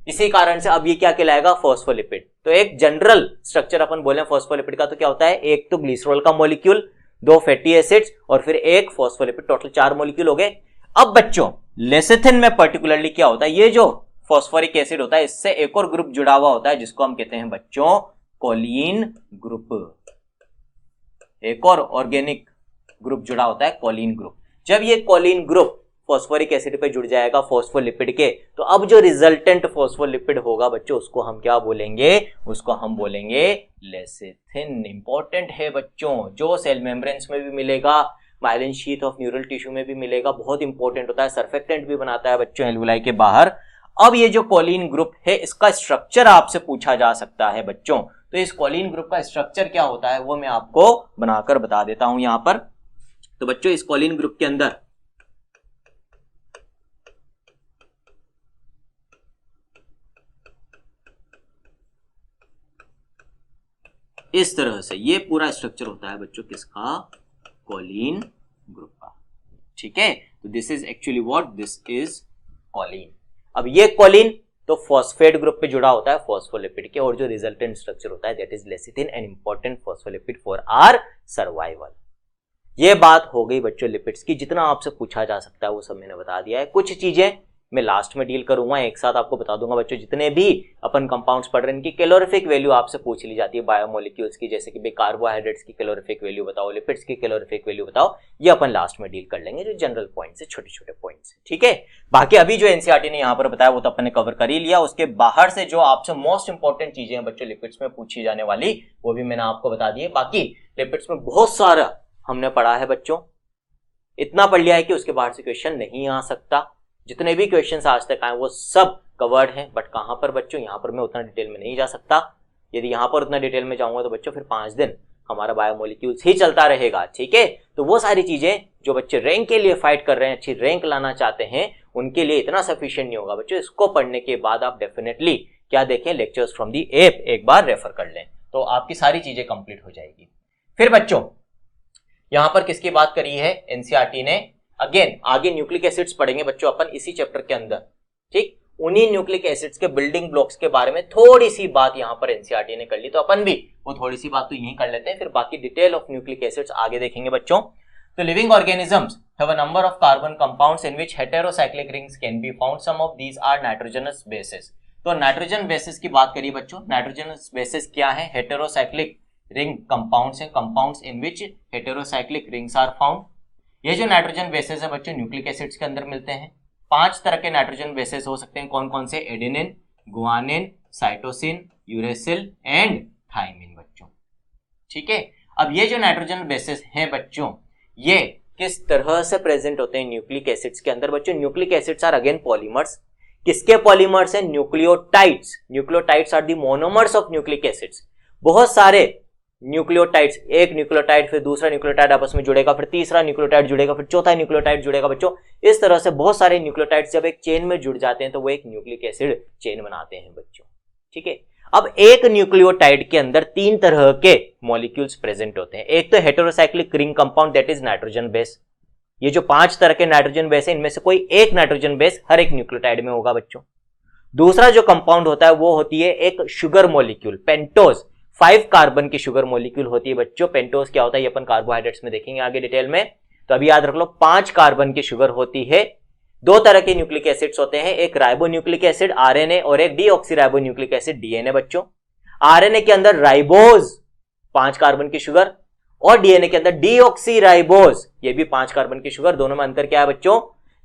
इसी कारण से अब ये क्या कहलाएगा? फॉस्फोलिपिड। तो एक जनरल स्ट्रक्चर अपन बोले फॉस्फोलिपिड का तो क्या होता है? एक तो ग्लिसरॉल का मॉलिक्यूल, 2 फैटी एसिड्स और फिर एक फॉस्फोलिपिड, टोटल 4 मॉलिक्यूल हो गए। अब बच्चों लेसिथिन में पर्टिकुलरली क्या होता है? ये जो फॉस्फोरिक एसिड होता है इससे एक और ग्रुप जुड़ा हुआ होता है जिसको हम कहते हैं बच्चों कोलिन ग्रुप। एक और ऑर्गेनिक ग्रुप जुड़ा होता है कोलिन ग्रुप। जब ये कोलिन ग्रुप फॉस्फोरिक एसिड पे जुड़ जाएगा फॉस्फोलिपिड के, तो अब जो रिजल्टेंट फॉस्फोलिपिड होगा बच्चों उसको हम क्या बोलेंगे? उसको हम बोलेंगे लेसिथिन। इंपॉर्टेंट है बच्चों, जो सेल मेम्ब्रेन्स में भी मिलेगा, myelin sheath of neural tissue में भी मिलेगा, बहुत इंपॉर्टेंट होता है, सर्फेक्टेंट भी बनाता है बच्चों एल्वुलाई के बाहर। अब ये जो कोलिन ग्रुप है इसका स्ट्रक्चर आपसे पूछा जा सकता है बच्चों। तो इस कोलिन ग्रुप का स्ट्रक्चर क्या होता है वो मैं आपको बनाकर बता देता हूं यहां पर। तो बच्चों इस कोलिन ग्रुप के अंदर इस तरह से ये पूरा स्ट्रक्चर होता है बच्चों किसका? कोलिन ग्रुप का। ठीक है, तो this is actually what? This is choline. अब ये कोलिन तो फॉस्फेट ग्रुप पे जुड़ा होता है फॉस्फोलिपिड के, और जो रिजल्टेंट स्ट्रक्चर होता है that is lecithin, an important phospholipid for our survival. ये बात हो गई बच्चों लिपिड्स की, जितना आपसे पूछा जा सकता है वो सब मैंने बता दिया है। कुछ चीजें मैं लास्ट में डील करूंगा, एक साथ आपको बता दूंगा बच्चों। जितने भी अपन कंपाउंड्स पढ़ रहे हैं इनकी कैलोरीफिक वैल्यू आपसे पूछ ली जाती है बायोमोलिक्यूल्स की, जैसे कि कार्बोहाइड्रेट्स की कैलोरीफिक वैल्यू बताओ, लिपिड्स की कैलोरीफिक वैल्यू बताओ। ये अपन लास्ट में डील कर लेंगे, जो जनरल पॉइंट्स है, छोटे छोटे पॉइंट्स है। ठीक है, बाकी अभी जो एनसीईआरटी ने यहाँ पर बताया वो तो अपन ने कवर कर ही लिया। उसके बाहर से जो आपसे मोस्ट इंपॉर्टेंट चीजें हैं बच्चों लिपिड्स में पूछी जाने वाली, वो भी मैंने आपको बता दी है। बाकी लिपिड्स में बहुत सारा हमने पढ़ा है बच्चों, इतना पढ़ लिया है कि उसके बाहर से क्वेश्चन नहीं आ सकता। जितने भी क्वेश्चंस आज तक आए वो सब कवर्ड हैं, बट कहां पर बच्चों? यहाँ पर मैं उतना डिटेल में नहीं जा सकता। यदि यहाँ पर उतना डिटेल में जाऊंगा तो बच्चों फिर 5 दिन हमारा बायोमोलिक्यूल्स ही चलता रहेगा। ठीक है, तो वो सारी चीजें जो बच्चे रैंक के लिए फाइट कर रहे हैं, अच्छी रैंक लाना चाहते हैं, उनके लिए इतना सफिशिएंट नहीं होगा बच्चों। इसको पढ़ने के बाद आप डेफिनेटली क्या देखें? लेक्चर्स फ्रॉम दी ऐप एक बार रेफर कर लें, तो आपकी सारी चीजें कंप्लीट हो जाएगी। फिर बच्चों यहां पर किसकी बात करी है एनसीईआरटी ने? अगेन आगे न्यूक्लिक एसिड्स पढ़ेंगे बच्चों अपन इसी चैप्टर के अंदर। ठीक, उन्हीं न्यूक्लिक एसिड्स के बिल्डिंग ब्लॉक्स के बारे में थोड़ी सी बात यहां पर एनसीईआरटी ने कर ली, तो अपन भी वो थोड़ी सी बात तो यहीं कर लेते हैं, फिर बाकी डिटेल ऑफ न्यूक्लिक एसिड्स आगे देखेंगे बच्चों। तो living organisms have a number of carbon compounds in which heterocyclic rings can be found, some of these are nitrogenous bases. तो नाइट्रोजन बेसिस की बात करिए बच्चों। नाइट्रोजनस बेसिस क्या है? हेटेरोसाइक्लिक रिंग कंपाउंड्स हैं, compounds in which heterocyclic rings are found. ये जो नाइट्रोजन बेसेस है बच्चों न्यूक्लिक एसिड्स के अंदर मिलते हैं। 5 तरह के नाइट्रोजन बेसेस हो सकते हैं, कौन कौन से? Adenine, guanine, cytosine, uracil and thymine बच्चों। ठीक है, अब ये जो नाइट्रोजन बेसेस हैं बच्चों ये किस तरह से प्रेजेंट होते हैं न्यूक्लिक एसिड्स के अंदर? बच्चों nucleic acids are again polymers. किसके पॉलीमर्स हैं? Nucleotides. Nucleotides are the monomers of nucleic acids. बहुत सारे न्यूक्लियोटाइड्स, एक न्यूक्लियोटाइड फिर दूसरा न्यूक्लियोटाइड आपस में जुड़ेगा, फिर तीसरा न्यूक्लियोटाइड जुड़ेगा, फिर चौथा न्यूक्लियोटाइड जुड़ेगा बच्चों। इस तरह से बहुत सारे न्यूक्लियोटाइड्स जब एक चेन में जुड़ जाते हैं तो वो एक न्यूक्लिक एसिड चेन बनाते हैं बच्चों। ठीक है, अब एक न्यूक्लियोटाइड के अंदर 3 तरह के मॉलिक्यूल्स प्रेजेंट होते हैं। एक तो heterocyclic ring compound that is nitrogen base. ये जो 5 तरह के नाइट्रोजन बेस है इनमें से कोई एक नाइट्रोजन बेस हर एक न्यूक्लियोटाइड में होगा बच्चों। दूसरा जो कंपाउंड होता है वो होती है एक शुगर मॉलिक्यूल, पेंटोज। 5 कार्बन की शुगर मॉलिक्यूल होती है बच्चों। पेंटोज क्या होता है ये अपन कार्बोहाइड्रेट्स में देखेंगे आगे डिटेल में, तो अभी याद रख लो 5 कार्बन की शुगर होती है। 2 तरह के न्यूक्लिक एसिड्स होते हैं, एक राइबोन्यूक्लिक एसिड आरएनए और एक डीऑक्सीराइबोन्यूक्लिक एसिड डीएनए बच्चों। आरएनए के अंदर राइबोज 5 कार्बन की शुगर और डीएनए के अंदर डीऑक्सीराइबोज, ये भी 5 कार्बन की शुगर। दोनों में अंतर क्या है बच्चों?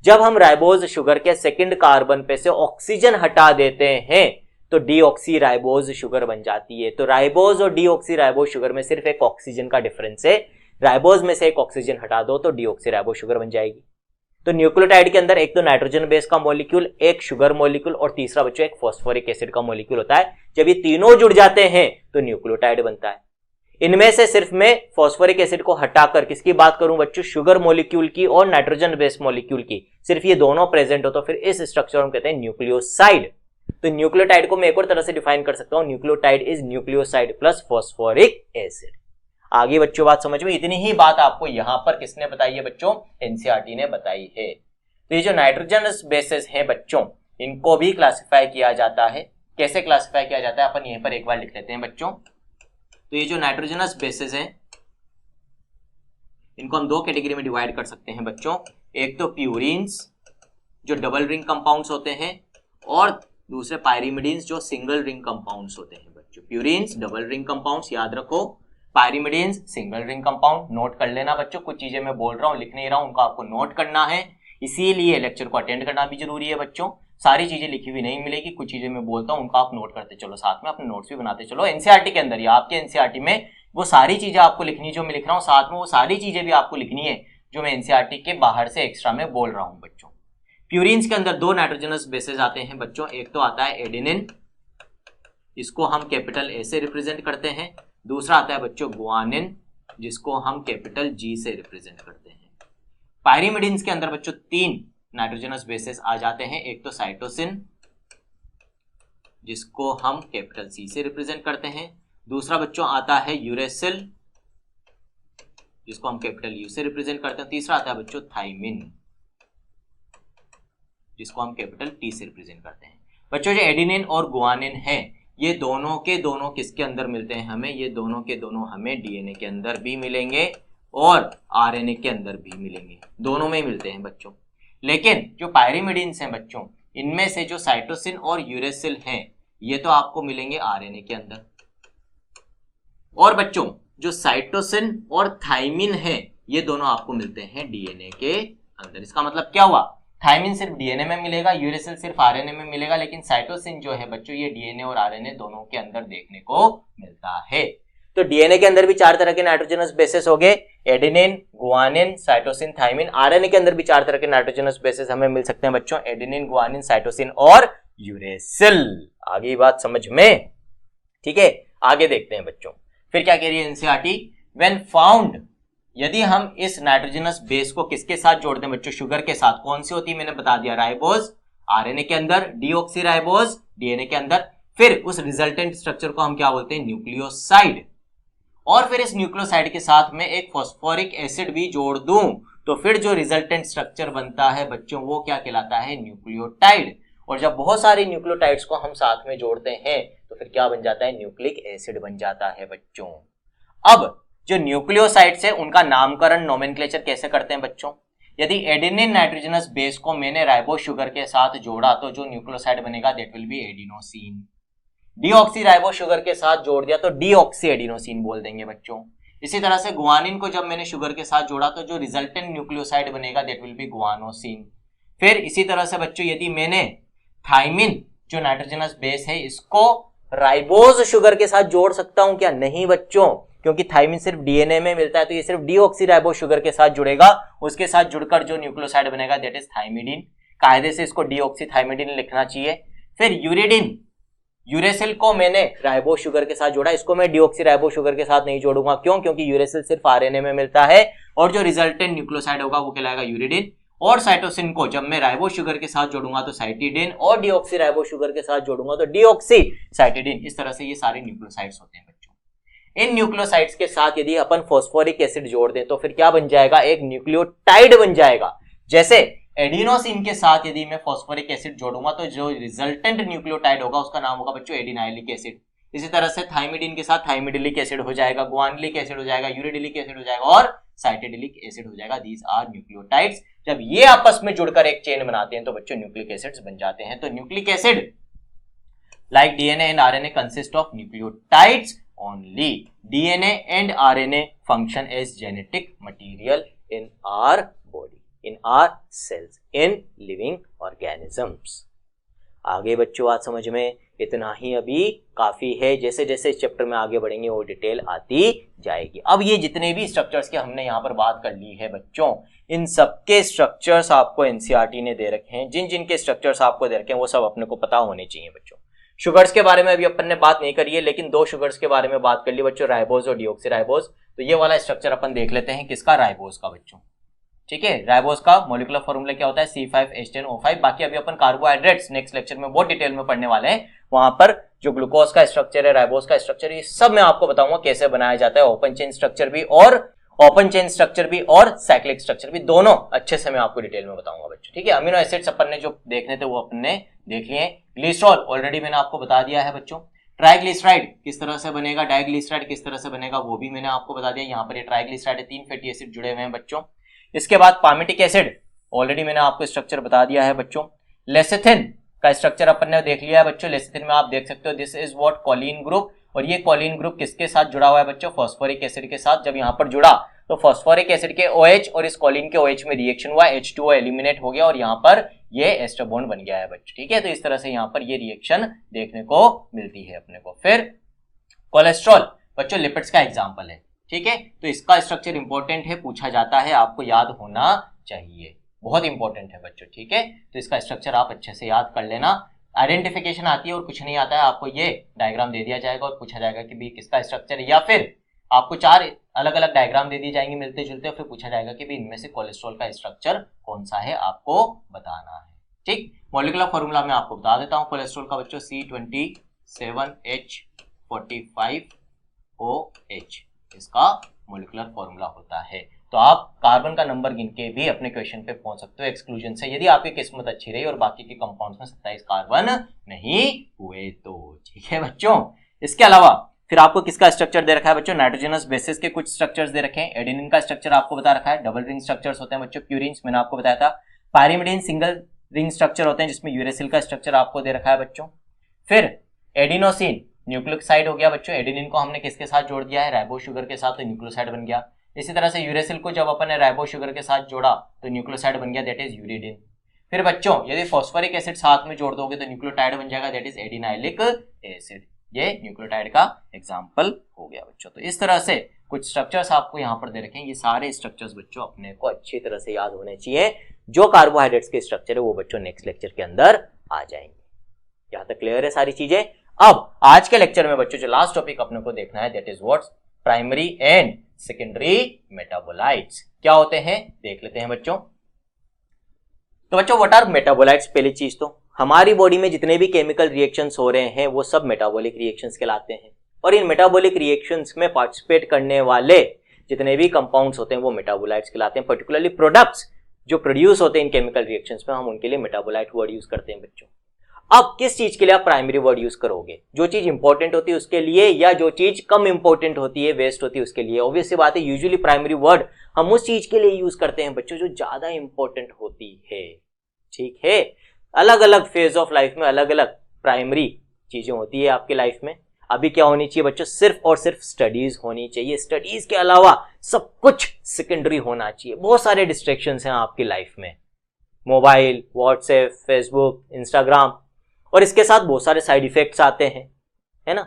जब हम राइबोज शुगर के सेकंड कार्बन पे से ऑक्सीजन हटा देते हैं तो डीऑक्सीराइबोज शुगर बन जाती है। तो राइबोज और डीऑक्सीराइबोज शुगर में सिर्फ एक ऑक्सीजन का डिफरेंस है। राइबोज में से एक ऑक्सीजन हटा दो तो डीऑक्सीराइबोज शुगर बन जाएगी। तो न्यूक्लियोटाइड के अंदर एक तो नाइट्रोजन बेस का मॉलिक्यूल, एक शुगर मॉलिक्यूल और तीसरा बच्चों एक फॉस्फोरिक एसिड का मॉलिक्यूल होता है। जब ये तीनों जुड़ जाते हैं तो न्यूक्लियोटाइड बनता है। इनमें से सिर्फ मैं फॉस्फोरिक एसिड को हटाकर किसकी बात करूं बच्चों? शुगर मॉलिक्यूल की और नाइट्रोजन बेस मॉलिक्यूल की। सिर्फ ये दोनों प्रेजेंट हो तो फिर इस स्ट्रक्चर हम कहते हैं न्यूक्लियोसाइड। तो न्यूक्लियोटाइड को मैं एक और तरह से डिफाइन कर सकता हूं, nucleotide is nucleoside plus phosphoric acid. आगे बच्चों बात समझ में? इतनी ही बात आपको यहां पर किसने बताई है बच्चों? एनसीईआरटी ने बताई है। तो ये जो नाइट्रोजनस बेसेस हैं बच्चों, इनको भी क्लासिफाई किया जाता है। कैसे क्लासिफाई किया जाता है अपन यहीं पर एक बार लिख लेते हैं बच्चों। तो ये जो नाइट्रोजनस बेसेस हैं इनको हम दो कैटेगरी में डिवाइड कर सकते हैं बच्चों। एक तो प्यूरिन्स जो डबल रिंग कंपाउंड्स होते हैं और दूसरे पायरिमिडीन्स जो सिंगल रिंग कंपाउंड्स होते हैं बच्चों। प्यूरिन्स डबल रिंग कंपाउंड्स याद रखो, pyrimidines single ring compound. Note कर लेना बच्चों, कुछ चीजें मैं बोल रहा हूं लिख नहीं रहा हूं, उनको आपको नोट करना है। इसीलिए लेक्चर को अटेंड करना भी जरूरी है बच्चों। सारी चीजें लिखी हुई नहीं मिलेगी, कुछ चीजें मैं बोलता हूं उनको आप नोट करते चलो, साथ में अपने नोट्स भी बनाते चलो। एनसीईआरटी के अंदर या आपके एनसीईआरटी में वो सारी चीजें आपको लिखनी जो मैं लिख रहा हूं, साथ में वो सारी चीजें भी आपको लिखनी है जो मैं एनसीईआरटी के बाहर से एक्स्ट्रा में बोल रहा हूं बच्चों। प्यूरिन्स के अंदर दो नाइट्रोजनस बेसेस आते हैं बच्चों। एक तो आता है एडेनिन, इसको हम कैपिटल ए से रिप्रेजेंट करते हैं। दूसरा आता है बच्चों गुआनिन, जिसको हम कैपिटल जी से रिप्रेजेंट करते हैं। पायरिमिडीन्स के अंदर बच्चों 3 नाइट्रोजनस बेसेस आ जाते हैं। एक तो साइटोसिन, जिसको हम कैपिटल सी से रिप्रेजेंट करते हैं। दूसरा बच्चों आता है यूरेसिल, जिसको हम कैपिटल यू से रिप्रेजेंट करते हैं। तीसरा आता है बच्चों थाइमिन, जिसको हम कैपिटल टी से रिप्रेजेंट करते हैं। बच्चों जो एडेनिन और गुआनिन है ये दोनों के दोनों किसके अंदर मिलते हैं हमें? ये दोनों के दोनों हमें डीएनए के अंदर भी मिलेंगे और आरएनए के अंदर भी मिलेंगे, दोनों में ही मिलते हैं बच्चों। लेकिन जो पायरिमिडीन्स हैं बच्चों, इनमें से जो साइटोसिन और यूरेसिल हैं ये तो आपको मिलेंगे आरएनए के अंदर, और बच्चों जो साइटोसिन और थाइमिन है ये दोनों आपको मिलते हैं डीएनए के अंदर। इसका मतलब क्या हुआ? थाइमिन सिर्फ डीएनए में मिलेगा, यूरेसिल सिर्फ आरएनए में मिलेगा, लेकिन साइटोसिन जो है बच्चों ये डीएनए और आरएनए दोनों के अंदर देखने को मिलता है। तो डीएनए के अंदर भी 4 तरह के नाइट्रोजनस बेसेस हो गए, adenine, guanine, cytosine, thymine. RNA के अंदर भी 4 तरह के नाइट्रोजनस बेसेस हमें मिल सकते हैं बच्चों, एडेनिन, गुआनिन, साइटोसिन और यूरेसिल। आगे बात समझ में? ठीक है, आगे देखते हैं बच्चों। फिर क्या कह रही है एनसीईआरटी? व्हेन फाउंड, यदि हम इस नाइट्रोजनस बेस को किसके साथ जोड़ते हैं बच्चों? शुगर के साथ। कौन सी होती है मैंने बता दिया, राइबोज आरएनए के अंदर, डीऑक्सीराइबोज डीएनए के अंदर। फिर उस रिजल्टेंट स्ट्रक्चर को हम क्या बोलते हैं? न्यूक्लियोसाइड। और फिर इस न्यूक्लियोसाइड के साथ में एक फॉस्फोरिक एसिड भी जोड़ दूं तो फिर जो रिजल्टेंट स्ट्रक्चर बनता है बच्चों वो क्या कहलाता है? न्यूक्लियोटाइड। और जब बहुत सारी न्यूक्लियोटाइड्स को हम साथ में जोड़ते हैं तो फिर क्या बन जाता है? न्यूक्लिक एसिड बन जाता है बच्चों। अब जो न्यूक्लियोसाइड्स है उनका नामकरण नोमेनक्लेचर कैसे करते हैं बच्चों? यदि एडेनिन नाइट्रोजनस बेस को मैंने राइबोज शुगर के साथ जोड़ा तो जो न्यूक्लियोसाइड बनेगा that will be adenosine. Deoxyribose sugar के साथ जोड़ दिया तो डीऑक्सी एडिनोसिन बोल देंगे बच्चों। इसी तरह से गुआनिन को जब मैंने शुगर के साथ जोड़ा तो जो रिजल्टेंट न्यूक्लियोसाइड बनेगा दैट विल बी गुआनोसिन। फिर इसी तरह से बच्चों यदि मैंने थाइमिन जो नाइट्रोजनस बेस है इसको राइबोज शुगर के साथ जोड़ सकता हूं क्या? नहीं बच्चों, क्योंकि थाइमिन सिर्फ डीएनए में मिलता है तो ये सिर्फ डीऑक्सीराइबोज शुगर के साथ जुड़ेगा। उसके साथ जुड़कर जो न्यूक्लियोसाइड बनेगा दैट इज थाइमिडिन। कायदे से इसको डीऑक्सी थाइमिडिन लिखना चाहिए। फिर यूरिडिन, यूरेसिल को मैंने राइबोज शुगर के साथ जोड़ा, इसको मैं डीऑक्सीराइबोज शुगर के साथ नहीं जोड़ूंगा। क्यों? क्योंकि यूरेसिल सिर्फ आरएनए में मिलता है और जो रिजल्टेंट न्यूक्लियोसाइड होगा वो कहलाएगा यूरिडिन। और साइटोसिन को जब मैं राइबोज शुगर के साथ जोड़ूंगा तो साइटिडिन, और डीऑक्सीराइबोज शुगर के साथ जोड़ूंगा तो डीऑक्सी साइटिडिन। इस तरह से ये सारे न्यूक्लियोसाइड्स होते हैं बच्चों। इन न्यूक्लियोसाइड्स के साथ यदि अपन फॉस्फोरिक एसिड जोड़ दें तो फिर क्या बन जाएगा? एक न्यूक्लियोटाइड बन जाएगा। जैसे एडिनोसिन के साथ यदि मैं फॉस्फोरिक एसिड जोड़ूंगा तो जो रिजल्टेंट न्यूक्लियोटाइड होगा उसका नाम होगा बच्चों एडिनाइलिक एसिड। इसी तरह से थाइमिडिन के साथ थाइमिडिलिक एसिड हो जाएगा, गुआनिलिक एसिड हो जाएगा, यूरिडिलिक एसिड हो जाएगा और साइटिडिलिक एसिड हो जाएगा। These are nucleotides. जब ये आपस में जुड़कर एक चेन बनाते हैं तो बच्चों न्यूक्लिक एसिड्स बन जाते हैं। तो nucleic acid like DNA and RNA consist of nucleotides only. DNA and RNA function as genetic material in our body, in our cells, in living organisms. आगे बच्चों आज समझ में इतना ही अभी काफी है। जैसे जैसे इस चैप्टर में आगे बढ़ेंगे वो डिटेल आती जाएगी। अब ये जितने भी स्ट्रक्चर्स के हमने यहाँ पर बात कर ली है बच्चों, इन सबके स्ट्रक्चर्स आपको एनसीईआरटी ने दे रखे हैं। जिन जिन के स्ट्रक्चर्स आपको दे रखे हैं वो सब अपने को पता होने चाहिए बच्चों। शुगर्स के बारे में अभी अपन ने बात नहीं करी है, लेकिन दो शुगर्स के बारे में बात कर ली बच्चों, राइबोज और डीऑक्सीराइबोज। तो ये वाला स्ट्रक्चर अपन देख लेते हैं, किसका? राइबोज का बच्चों। ठीक है, राइबोज का मॉलिक्यूलर फॉर्मूला क्या होता है? C5H10O5। बाकी अभी अपन कार्बोहाइड्रेट्स नेक्स्ट लेक्चर में बहुत डिटेल में पढ़ने वाले हैं। वहां पर जो ग्लूकोज का स्ट्रक्चर है, राइबोज का स्ट्रक्चर, ये सब मैं आपको बताऊंगा कैसे बनाया जाता है। ओपन चेन स्ट्रक्चर भी और साइक्लिक स्ट्रक्चर भी, दोनों अच्छे से मैं आपको डिटेल में बताऊंगा बच्चों। ठीक है, अमीनो एसिड्स अपन ने जो देखने थे वो अपन ने देख लिए। ग्लिसरॉल ऑलरेडी मैंने आपको बता दिया है बच्चों। ट्राइग्लिसराइड किस तरह से बनेगा, डाइग्लिसराइड किस तरह से बनेगा, वो भी मैंने आपको बता दिया। यहाँ पर ये ट्राइग्लिसराइड है, 3 फैटी एसिड जुड़े हुए हैं बच्चों। इसके बाद पामिटिक एसिड, ऑलरेडी मैंने आपको स्ट्रक्चर बता दिया है बच्चों। लेसिथिन का स्ट्रक्चर अपन ने देख लिया है बच्चों। लेसिथिन में आप देख सकते हो this is what Colin group, और ये कॉलिन ग्रुप किसके साथ जुड़ा हुआ है बच्चों? फास्फोरिक एसिड के साथ। जब यहाँ पर जुड़ा तो फास्फोरिक एसिड के OH और इस कॉलिन के OH में रिएक्शन हुआ, H2O एलिमिनेट हो गया और यहाँ पर ये एस्टर बॉन्ड बन गया है बच्चों। ठीक है, तो इस तरह से यहाँ पर ये रिएक्शन देखने को मिलती है अपने को। फिर कोलेस्ट्रॉल बच्चों लिपिड्स का एग्जाम्पल है। ठीक है, तो इसका स्ट्रक्चर इंपॉर्टेंट है, पूछा जाता है, आपको याद होना चाहिए, बहुत इंपॉर्टेंट है बच्चों। ठीक है, तो इसका स्ट्रक्चर आप अच्छे से याद कर लेना। आइडेंटिफिकेशन आती है और कुछ नहीं आता है, आपको ये डायग्राम दे दिया जाएगा और पूछा जाएगा कि भी किसका स्ट्रक्चर है, या फिर आपको 4 अलग अलग डायग्राम दे दिए जाएंगे मिलते जुलते, फिर पूछा जाएगा कि भी इनमें से कोलेस्ट्रॉल का स्ट्रक्चर कौन सा है, आपको बताना है। ठीक, मॉलिक्यूलर फॉर्मूला मैं आपको बता देता हूं कोलेस्ट्रॉल का बच्चों। C27H45OH इसका मॉलिक्यूलर फॉर्मूला होता है। तो आप कार्बन का नंबर गिन के भी अपने क्वेश्चन पे पहुंच सकते हो एक्सक्लूजन से, यदि आपकी किस्मत अच्छी रही और बाकी के कंपाउंड्स में 27 कार्बन नहीं हुए तो। ठीक है बच्चों, इसके अलावा फिर आपको किसका स्ट्रक्चर दे रखा है बच्चों? नाइट्रोजनस बेसिस के कुछ स्ट्रक्चर्स दे रखे हैं। एडेनिन का स्ट्रक्चर आपको बता रखा है, डबल रिंग स्ट्रक्चर्स होते हैं बच्चों। प्यूरिन्स मैंने आपको बताया था। पायरिमिडीन सिंगल रिंग स्ट्रक्चर होते हैं, जिसमें यूरेसिल का स्ट्रक्चर आपको दे रखा है बच्चों। फिर एडिनोसिन न्यूक्लियोसाइड हो गया बच्चों। एडेनिन को हमने किसके साथ जोड़ दिया है? राइबो शुगर के साथ, तो न्यूक्लियोसाइड बन गया। इसी तरह से यूरेसिल को जब अपन ने राइबो शुगर के साथ जोड़ा तो न्यूक्लियोसाइड बन गया, दैट इज यूरिडिन। फिर बच्चों यदि फॉस्फोरिक एसिड साथ में जोड़ दोगे तो न्यूक्लियोटाइड बन जाएगा, दैट इज एडिनाइलिक एसिड। ये न्यूक्लियोटाइड का एग्जाम्पल हो गया बच्चों। तो इस तरह से कुछ स्ट्रक्चर्स आपको यहाँ पर दे रखे हैं। ये सारे स्ट्रक्चर्स बच्चों अपने को अच्छी तरह से याद होने चाहिए। जो कार्बोहाइड्रेट्स के स्ट्रक्चर है वो बच्चों नेक्स्ट लेक्चर के अंदर आ जाएंगे। यहाँ तक क्लियर है सारी चीजें। अब आज के लेक्चर में बच्चों जो लास्ट टॉपिक अपने को देखना है, that is what primary and secondary metabolites क्या होते हैं, देख लेते हैं बच्चों। तो बच्चों व्हाट आर मेटाबोलाइट्स? पहली चीज तो हमारी बॉडी में जितने भी केमिकल रिएक्शंस हो रहे हैं वो सब मेटाबॉलिक रिएक्शंस कहलाते हैं, और इन मेटाबॉलिक रिएक्शंस में पार्टिसिपेट करने वाले जितने भी कंपाउंड्स होते हैं वो मेटाबोलाइट्स कहलाते हैं। पर्टिकुलरली प्रोडक्ट्स जो प्रोड्यूस होते हैं इन केमिकल रिएक्शंस में, हम उनके लिए मेटाबोलाइट वर्ड यूज करते हैं बच्चों। अब किस चीज के लिए आप प्राइमरी वर्ड यूज करोगे? जो चीज इंपॉर्टेंट होती है उसके लिए, या जो चीज कम इंपॉर्टेंट होती है, वेस्ट होती है, उसके लिए? ऑब्वियस सी बात है, यूजुअली प्राइमरी वर्ड हम उस चीज के लिए यूज करते हैं बच्चों जो ज्यादा इंपॉर्टेंट होती है। ठीक है, अलग अलग फेज ऑफ लाइफ में अलग अलग प्राइमरी चीजें होती है आपकी लाइफ में। अभी क्या होनी चाहिए बच्चों? सिर्फ और सिर्फ स्टडीज होनी चाहिए। स्टडीज के अलावा सब कुछ सेकेंडरी होना चाहिए। बहुत सारे डिस्ट्रैक्शंस हैं आपकी लाइफ में, मोबाइल, व्हाट्सएप, फेसबुक, इंस्टाग्राम, और इसके साथ बहुत सारे साइड इफेक्ट्स आते हैं, है ना।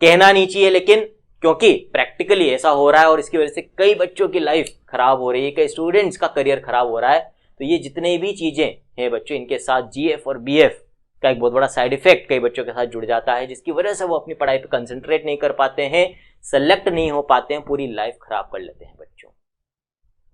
कहना नहीं चाहिए, लेकिन क्योंकि प्रैक्टिकली ऐसा हो रहा है और इसकी वजह से कई बच्चों की लाइफ खराब हो रही है, कई स्टूडेंट्स का करियर खराब हो रहा है। तो ये जितने भी चीजें हैं बच्चों, इनके साथ GF और BF का एक बहुत बड़ा साइड इफेक्ट कई बच्चों के साथ जुड़ जाता है, जिसकी वजह से वो अपनी पढ़ाई पर कंसंट्रेट नहीं कर पाते हैं, सेलेक्ट नहीं हो पाते हैं, पूरी लाइफ खराब कर लेते हैं बच्चों।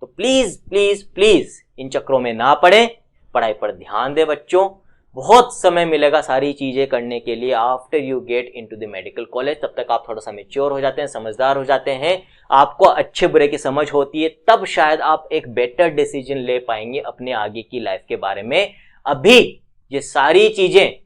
तो प्लीज प्लीज प्लीज इन चक्रों में ना पड़े, पढ़ाई पर ध्यान दे बच्चों। बहुत समय मिलेगा सारी चीजें करने के लिए after you get into the medical college. तब तक आप थोड़ा सा मैच्योर हो जाते हैं, समझदार हो जाते हैं, आपको अच्छे बुरे की समझ होती है, तब शायद आप एक बेटर डिसीजन ले पाएंगे अपने आगे की लाइफ के बारे में। अभी ये सारी चीजें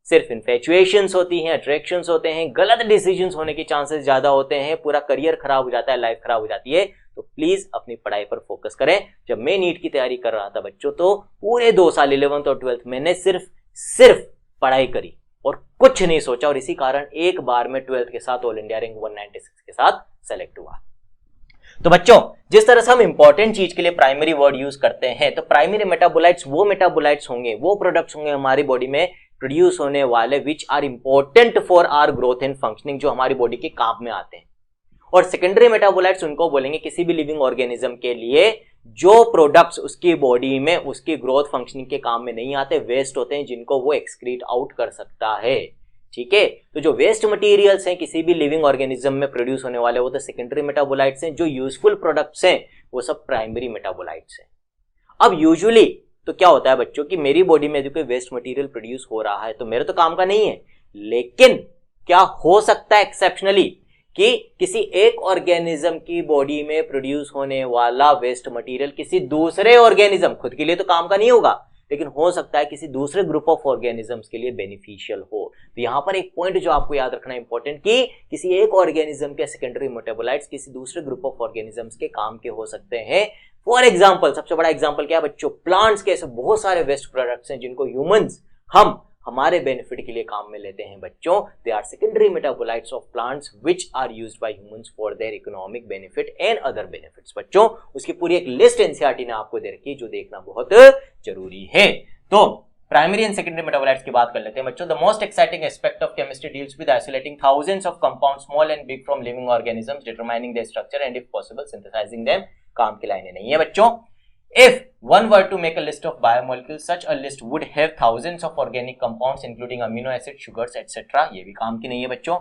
सिर्फ इन्फेचुएशंस होती हैं, अट्रैक्शंस होते हैं, गलत डिसीजंस होने के चांसेस ज्यादा होते हैं, पूरा करियर खराब हो जाता है, लाइफ खराब हो जाती है। तो प्लीज अपनी पढ़ाई पर फोकस करें। जब मैं नीट की तैयारी कर रहा था बच्चों, तो पूरे 2 साल 11th और 12th मैंने सिर्फ पढ़ाई करी, और कुछ नहीं सोचा, और इसी कारण एक बार में 12th के साथ ऑल इंडिया रैंक 196 के साथ सेलेक्ट हुआ। तो बच्चों, जिस तरह से हम इंपॉर्टेंट चीज के लिए प्राइमरी वर्ड यूज करते हैं, तो प्राइमरी मेटाबोलाइट्स वो मेटाबोलाइट्स होंगे, वो प्रोडक्ट्स होंगे हमारी बॉडी में प्रोड्यूस होने वाले which are important for our growth and functioning, जो हमारी बॉडी के काम में आते हैं। और सेकेंडरी मेटाबोलाइट्स उनको बोलेंगे किसी भी लिविंग ऑर्गेनिज्म के लिए जो प्रोडक्ट्स उसकी बॉडी में उसकी ग्रोथ फंक्शनिंग के काम में नहीं आते, वेस्ट होते हैं, जिनको वो एक्सक्रीट आउट कर सकता है। ठीक है, तो जो वेस्ट मटेरियल्स हैं किसी भी लिविंग ऑर्गेनिज्म में प्रोड्यूस होने वाले, वो तो सेकेंडरी मेटाबोलाइट्स हैं। जो यूजफुल प्रोडक्ट्स हैं वो सब प्राइमरी मेटाबोलाइट्स हैं। अब यूजुअली तो क्या होता है बच्चों कि मेरी बॉडी में जो कोई वेस्ट मटेरियल प्रोड्यूस हो रहा है तो मेरे तो काम का नहीं है, लेकिन क्या हो सकता है एक्सेप्शनली कि किसी एक ऑर्गेनिज्म की बॉडी में प्रोड्यूस होने वाला वेस्ट मटेरियल किसी दूसरे ऑर्गेनिज्म, खुद के लिए तो काम का नहीं होगा, लेकिन हो सकता है किसी दूसरे ग्रुप ऑफ ऑर्गेनिजम्स के लिए बेनिफिशियल हो। तो यहां पर एक पॉइंट जो आपको याद रखना इंपॉर्टेंट कि किसी एक ऑर्गेनिज्म के सेकेंडरी मेटाबोलाइट्स किसी दूसरे ग्रुप ऑफ ऑर्गेनिजम्स के काम के हो सकते हैं। फॉर एग्जाम्पल, सबसे बड़ा एग्जाम्पल क्या है बच्चों, प्लांट्स के ऐसे बहुत सारे वेस्ट प्रोडक्ट्स हैं जिनको ह्यूमंस हम हमारे बेनिफिट के लिए काम में लेते हैं बच्चों। They are secondary metabolites of plants which are used by humans for their economic benefit and other benefits. बच्चों, उसकी पूरी एक लिस्ट एनसीईआरटी ने आपको दे रखी है जो देखना बहुत जरूरी है। तो प्राइमरी एंड सेकेंडरी मेटाबोलाइट्स की बात कर लेते हैं बच्चों। The most exciting aspect of chemistry deals with isolating thousands of compounds small and big from living organisms, determining there structure and if possible synthesising them. काम की लाइनें नहीं है बच्चों। If one were to make a list of biomolecules, such a list would have thousands of organic compounds including amino acids, sugars, etc. ये भी काम की नहीं है बच्चों।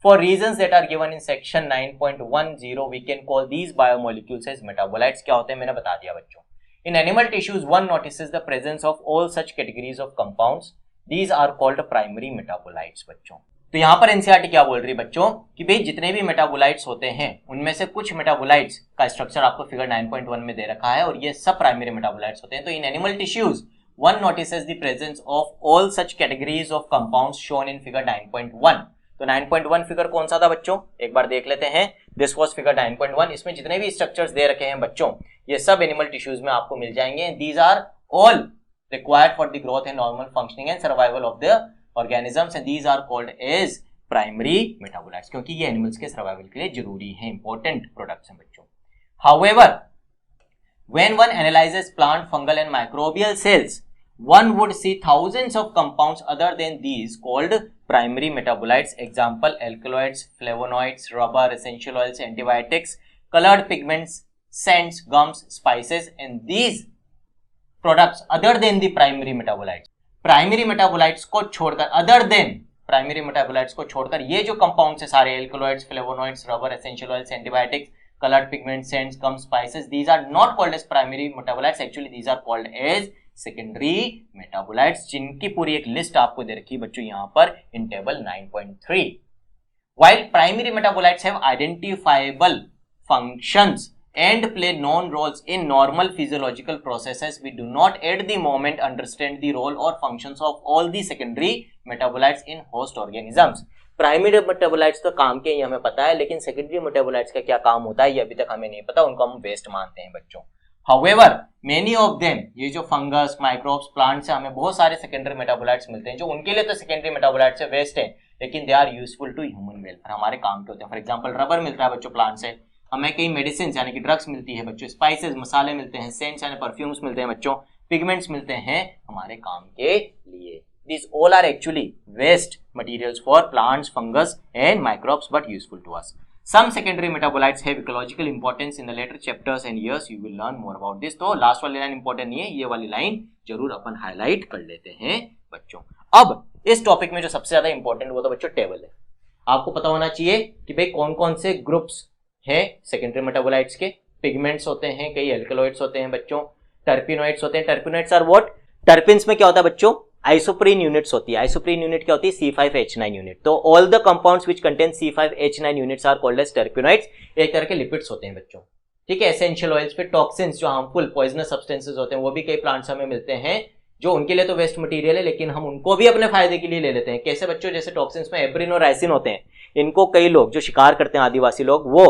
For reasons that are given in section 9.10, we can call these biomolecules as metabolites। क्या होते हैं मैंने बता दिया बच्चों। In animal tissues, one notices the presence of all such categories of compounds. These are called primary metabolites बच्चों। तो यहां पर एनसीईआरटी क्या बोल रही है बच्चों कि भाई जितने भी मेटाबोलाइट्स होते हैं उनमें से कुछ मेटाबोलाइट्स का स्ट्रक्चर आपको फिगर 9.1 में दे रखा है और ये सब प्राइमरी मेटाबोलाइट्स होते हैं। तो in animal tissues one notices the presence of all such categories of compounds shown in figure 9.1। तो 9.1 फिगर कौन सा था बच्चों, एक बार देख लेते हैं। This was figure 9.1। इसमें जितने भी स्ट्रक्चर्स दे रखे हैं बच्चों ये सब एनिमल टिश्यूज में आपको मिल जाएंगे। These are all required for the growth and normal functioning and survival of the organisms and these are called as primary metabolites, क्योंकि ये एनिमल्स के सर्वाइवल के लिए जरूरी है, इंपॉर्टेंट प्रोडक्ट्स हैं बच्चों। However, when one analyzes plant, fungal and microbial cells, one would see thousands of compounds other than these called primary metabolites. Example, alkaloids, flavonoids, rubber, essential oils, antibiotics, colored pigments, scents, gums, spices, and these products other than the primary metabolites। Primary metabolites को छोड़कर, other than primary metabolites को छोड़कर ये जो compounds है सारे, alkaloids, flavonoids, rubber, essential oils, antibiotics, coloured pigments, scents, gum, spices, these are not called as primary metabolites, actually these are called as secondary metabolites, जिनकी पूरी एक लिस्ट आपको दे रखी है बच्चों यहाँ पर इन table 9.3। While primary metabolites have identifiable functions and play known roles in normal physiological processes, we do not at the moment understand the role or functions of all the secondary metabolites in host organisms। Primary metabolites तो काम के ही हमें पता है, लेकिन secondary metabolites का क्या काम होता है ये अभी तक हमें नहीं पता, उनको हम वेस्ट मानते हैं बच्चों। However, many of them, ये जो फंगस, माइक्रोब्स, प्लांट से हमें बहुत सारे सेकेंडरी मेटाबोलाइट्स मिलते हैं जो उनके लिए तो सेकेंडरी मेटाबोलाइट्स से वेस्ट है, लेकिन they are useful to human welfare, हमारे काम के होते हैं। फॉर एग्जाम्पल, रबर मिलता है बच्चों प्लांट से, हमें कई मेडिसिन यानी कि ड्रग्स मिलती है बच्चों, स्पाइसेस मसाले मिलते हैं, सेंट्स यानी परफ्यूम्स मिलते हैं बच्चों, पिगमेंट्स मिलते हैं हमारे काम के लिए। These all are actually waste materials for plants, fungus and microbes but useful to us. Some secondary metabolites have ecological importance in the later chapters and years you will learn more about this। तो last वाली line important नहीं है, ये वाली line जरूर अपन highlight कर लेते हैं बच्चों। अब इस टॉपिक में जो सबसे ज्यादा इंपॉर्टेंट वो तो बच्चों टेबल है। आपको पता होना चाहिए कि भाई कौन कौन से ग्रुप्स है सेकेंडरी मेटाबोलाइट्स के। पिगमेंट्स होते हैं, कई एल्कलॉइड्स होते हैं बच्चों, टर्पिनोइड्स होते हैं। Terpenoids are what? टर्पिन्स में क्या होता है बच्चों? आइसोप्रीन यूनिट्स होती है। आइसोप्रीन यूनिट क्या होती है? C5H9 unit. तो all the compounds which contain C5H9 units are called as terpenoids. एक तरह के लिपिड्स होते हैं बच्चों, ठीक है। एसेंशियल ऑयल्स, फिर टॉक्सिन्स जो हार्मफुल पॉइजनस सब्सटेंसेस होते हैं वो भी कई प्लांट्स हमें मिलते हैं जो उनके लिए तो वेस्ट मटेरियल है, लेकिन हम उनको भी अपने फायदे के लिए ले लेते हैं। कैसे बच्चों? जैसे टॉक्सिन्स में एब्रिन और राइसिन होते हैं, इनको कई लोग जो शिकार करते हैं, आदिवासी लोग, वो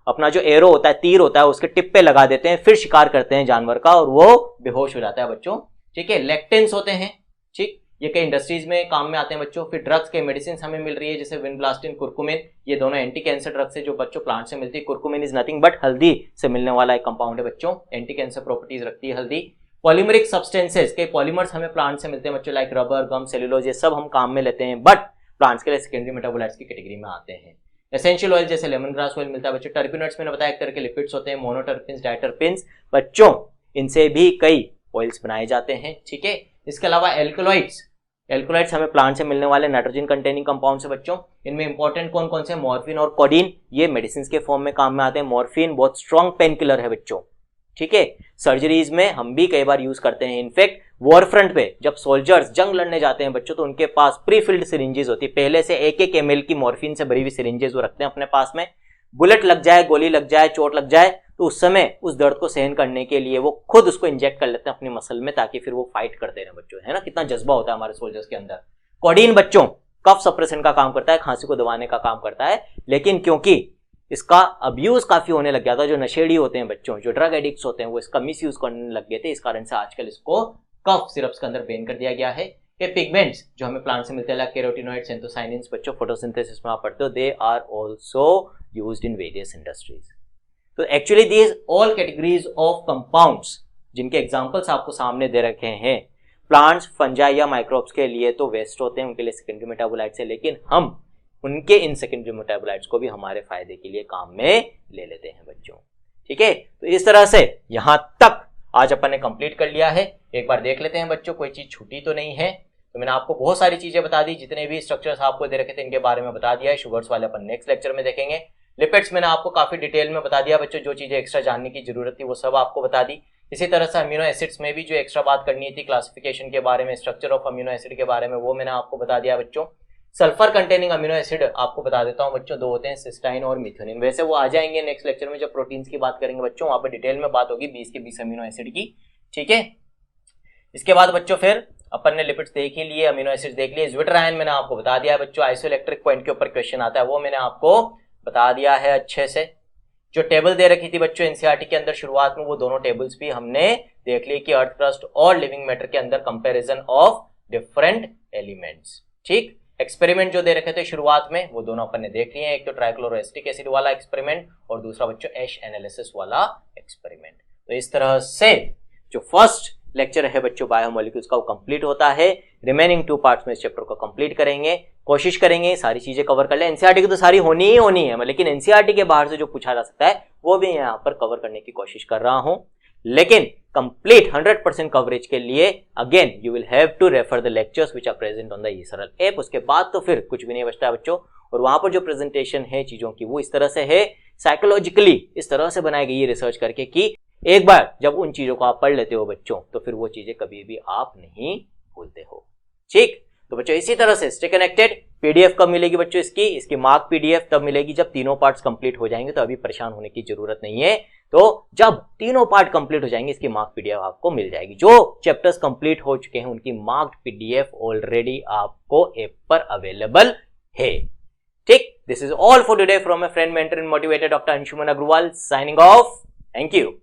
अपना जो एरो होता है, तीर होता है, उसके टिप पे लगा देते हैं, फिर शिकार करते हैं जानवर का और वो बेहोश हो जाता है बच्चों, ठीक है। लेक्टिन्स होते हैं, ठीक, ये कई इंडस्ट्रीज में काम में आते हैं बच्चों। फिर ड्रग्स के मेडिसिन हमें मिल रही है जैसे विनब्लास्टिन, कुरकुमिन, ये दोनों एंटी कैंसर ड्रग्स है जो बच्चों प्लांट से मिलती है। कुरकुमिन इज नथिंग बट हल्दी से मिलने वाला एक कंपाउंड है बच्चों, एंटी कैंसर प्रॉपर्टीज रखती है हल्दी। पॉलीमरिक सब्सटेंसेस के पॉलीमर्स हमें प्लांट से मिलते हैं बच्चों, लाइक रबर, गम, सेलुलोज, ये सब हम काम में लेते हैं बट प्लांट्स के लिए सेकेंडरी मेटाबोलाइट्स की कैटेगरी में आते हैं। एसेंशियल ऑयल जैसे लेमन ग्रास ऑयल मिलता है बच्चों। टर्पिनट्स मैंने बताया एक तरह के लिपिड्स होते हैं, मोनोटर्पिन्स, डायटर्पिन्स बच्चों, इनसे भी कई ऑयल्स बनाए जाते हैं, ठीक है। इसके अलावा एल्कोलाइड्स हमें प्लांट से मिलने वाले नाइट्रोजन कंटेनिंग कंपाउंड्स है बच्चों। इनमें इंपॉर्टेंट कौन कौन से, मॉर्फिन और कोडीन, ये मेडिसिन के फॉर्म में काम में आते हैं। मॉर्फिन बहुत स्ट्रॉन्ग पेन किलर है बच्चों, ठीक है। सर्जरीज में हम भी कई बार यूज करते हैं। इनफैक्ट वॉर फ्रंट पे जब सोल्जर्स जंग लड़ने जाते हैं बच्चों तो उनके पास प्री फिल्ड सिरिंजेस होती है, पहले से 1-1 ml की मॉर्फिन से भरी हुई सिरिंजेस वो रखते हैं अपने पास में। बुलेट लग जाए, गोली लग जाए, चोट लग जाए तो उस समय उस दर्द को सहन करने के लिए वो खुद उसको इंजेक्ट कर लेते हैं अपनी मसल में ताकि फिर वो फाइट करते रहे बच्चों, है ना। कितना जज्बा होता है हमारे सोल्जर्स के अंदर। कोडीन बच्चों कफ सप्रेशन का काम करता है, खांसी को दबाने का काम करता है, लेकिन क्योंकि इसका अब्यूज काफी होने लग गया था, जो नशेड़ी होते हैं बच्चों, जो ड्रग एडिक्ट्स होते हैं, वो इसका मिस यूज करने लग गए थे। इस कारण से आजकल इसको कफ सिरप्स के अंदर बैन कर दिया गया है। ये पिगमेंट्स जो हमें प्लांट से मिलते हैं, कैरोटिनॉइड्स, एंथोसाइनिन्स बच्चों, फोटोसिंथेसिस में आप पढ़ते हो, they are also used in various industries. तो actually these all categories of compounds जिनके एग्जांपल्स आपको सामने दे रखे हैं, प्लांट्स, फंजाई या माइक्रोब्स के लिए तो वेस्ट होते हैं, उनके लिए सेकेंडरी मेटाबोलाइट्स है, लेकिन हम उनके इन सेकेंडरी मेटाबोलाइट्स को भी हमारे फायदे के लिए काम में ले लेते हैं बच्चों, ठीक है। तो इस तरह से यहां तक आज अपन ने कंप्लीट कर लिया है। एक बार देख लेते हैं बच्चों, कोई चीज छूटी तो नहीं है। तो मैंने आपको बहुत सारी चीजें बता दी, जितने भी स्ट्रक्चर्स आपको दे रखे थे इनके बारे में बता दिया है। शुगर्स वाले अपन नेक्स्ट लेक्चर में देखेंगे। लिपिड्स मैंने आपको काफी डिटेल में बता दिया बच्चों, जो चीजें एक्स्ट्रा जानने की जरूरत थी वो सब आपको बता दी। इसी तरह से अमीनो एसिड्स में भी जो एक्स्ट्रा बात करनी थी, क्लासिफिकेशन के बारे में, स्ट्रक्चर ऑफ अमीनो एसिड के बारे में, वो मैंने आपको बता दिया बच्चों। सल्फर कंटेनिंग अमीनो एसिड आपको बता देता हूं बच्चों, 2 होते हैं, सिस्टाइन और मिथ्योनिन। वैसे वो आ जाएंगे नेक्स्ट लेक्चर में जब प्रोटीन्स की बात करेंगे बच्चों, वहां पर डिटेल में बात होगी 20 के 20 अमीनो एसिड की, ठीक है। इसके बाद बच्चों फिर अपन ने लिपिड्स देख ही लिए, अमीनो एसिड देख लिए। ज्विटरायन मैंने आपको बता दिया बच्चों, आइसोइलेक्ट्रिक पॉइंट के ऊपर क्वेश्चन आता है वो मैंने आपको बता दिया है अच्छे से। जो टेबल दे रखी थी बच्चों एनसीईआरटी के अंदर शुरुआत में, वो दोनों टेबल्स भी हमने देख लिए कि अर्थ क्रस्ट और लिविंग मैटर के अंदर कंपैरिजन ऑफ डिफरेंट एलिमेंट्स, ठीक। एक्सपेरिमेंट जो दे रखे थे शुरुआत में वो दोनों अपन ने देख लिए हैं, एक तो ट्राइक्लोरोएसिटिक एसिड वाला एक्सपेरिमेंट और दूसरा बच्चों एश एनालिसिस वाला एक्सपेरिमेंट। तो इस तरह से जो फर्स्ट लेक्चर है बच्चों बायोमोलिक्यूल्स का वो कंप्लीट होता है। रिमेनिंग 2 पार्ट्स में इस चैप्टर को कंप्लीट करेंगे, कोशिश करेंगे सारी चीजें कवर कर ले। एनसीईआरटी की तो सारी होनी ही होनी है, लेकिन एनसीईआरटी के बाहर से जो पूछा जा सकता है वो भी यहाँ पर कवर करने की कोशिश कर रहा हूं। लेकिन कंप्लीट 100% कवरेज के लिए again you will have to refer the lectures which are present on the eSaral app. उसके बाद तो फिर कुछ भी नहीं बचता बच्चों। और वहां पर जो प्रेजेंटेशन है चीजों की वो इस तरह से है, साइकोलॉजिकली इस तरह से बनाई गई है रिसर्च करके कि एक बार जब उन चीजों को आप पढ़ लेते हो बच्चों तो फिर वो चीजें कभी भी आप नहीं भूलते हो, ठीक। तो बच्चों इसी तरह से स्टे कनेक्टेड। पीडीएफ कब मिलेगी बच्चों इसकी मार्क पीडीएफ तब मिलेगी जब तीनों पार्ट्स कंप्लीट हो जाएंगे, तो अभी परेशान होने की जरूरत नहीं है। तो जब तीनों पार्ट कंप्लीट हो जाएंगे इसकी मार्क पीडीएफ आपको मिल जाएगी। जो चैप्टर्स कंप्लीट हो चुके हैं उनकी मार्क्ड पीडीएफ ऑलरेडी आपको ऐप पर अवेलेबल है, ठीक। This is all for today from my friend, mentor and motivator doctor Anshuman Agarwal, signing off. Thank you.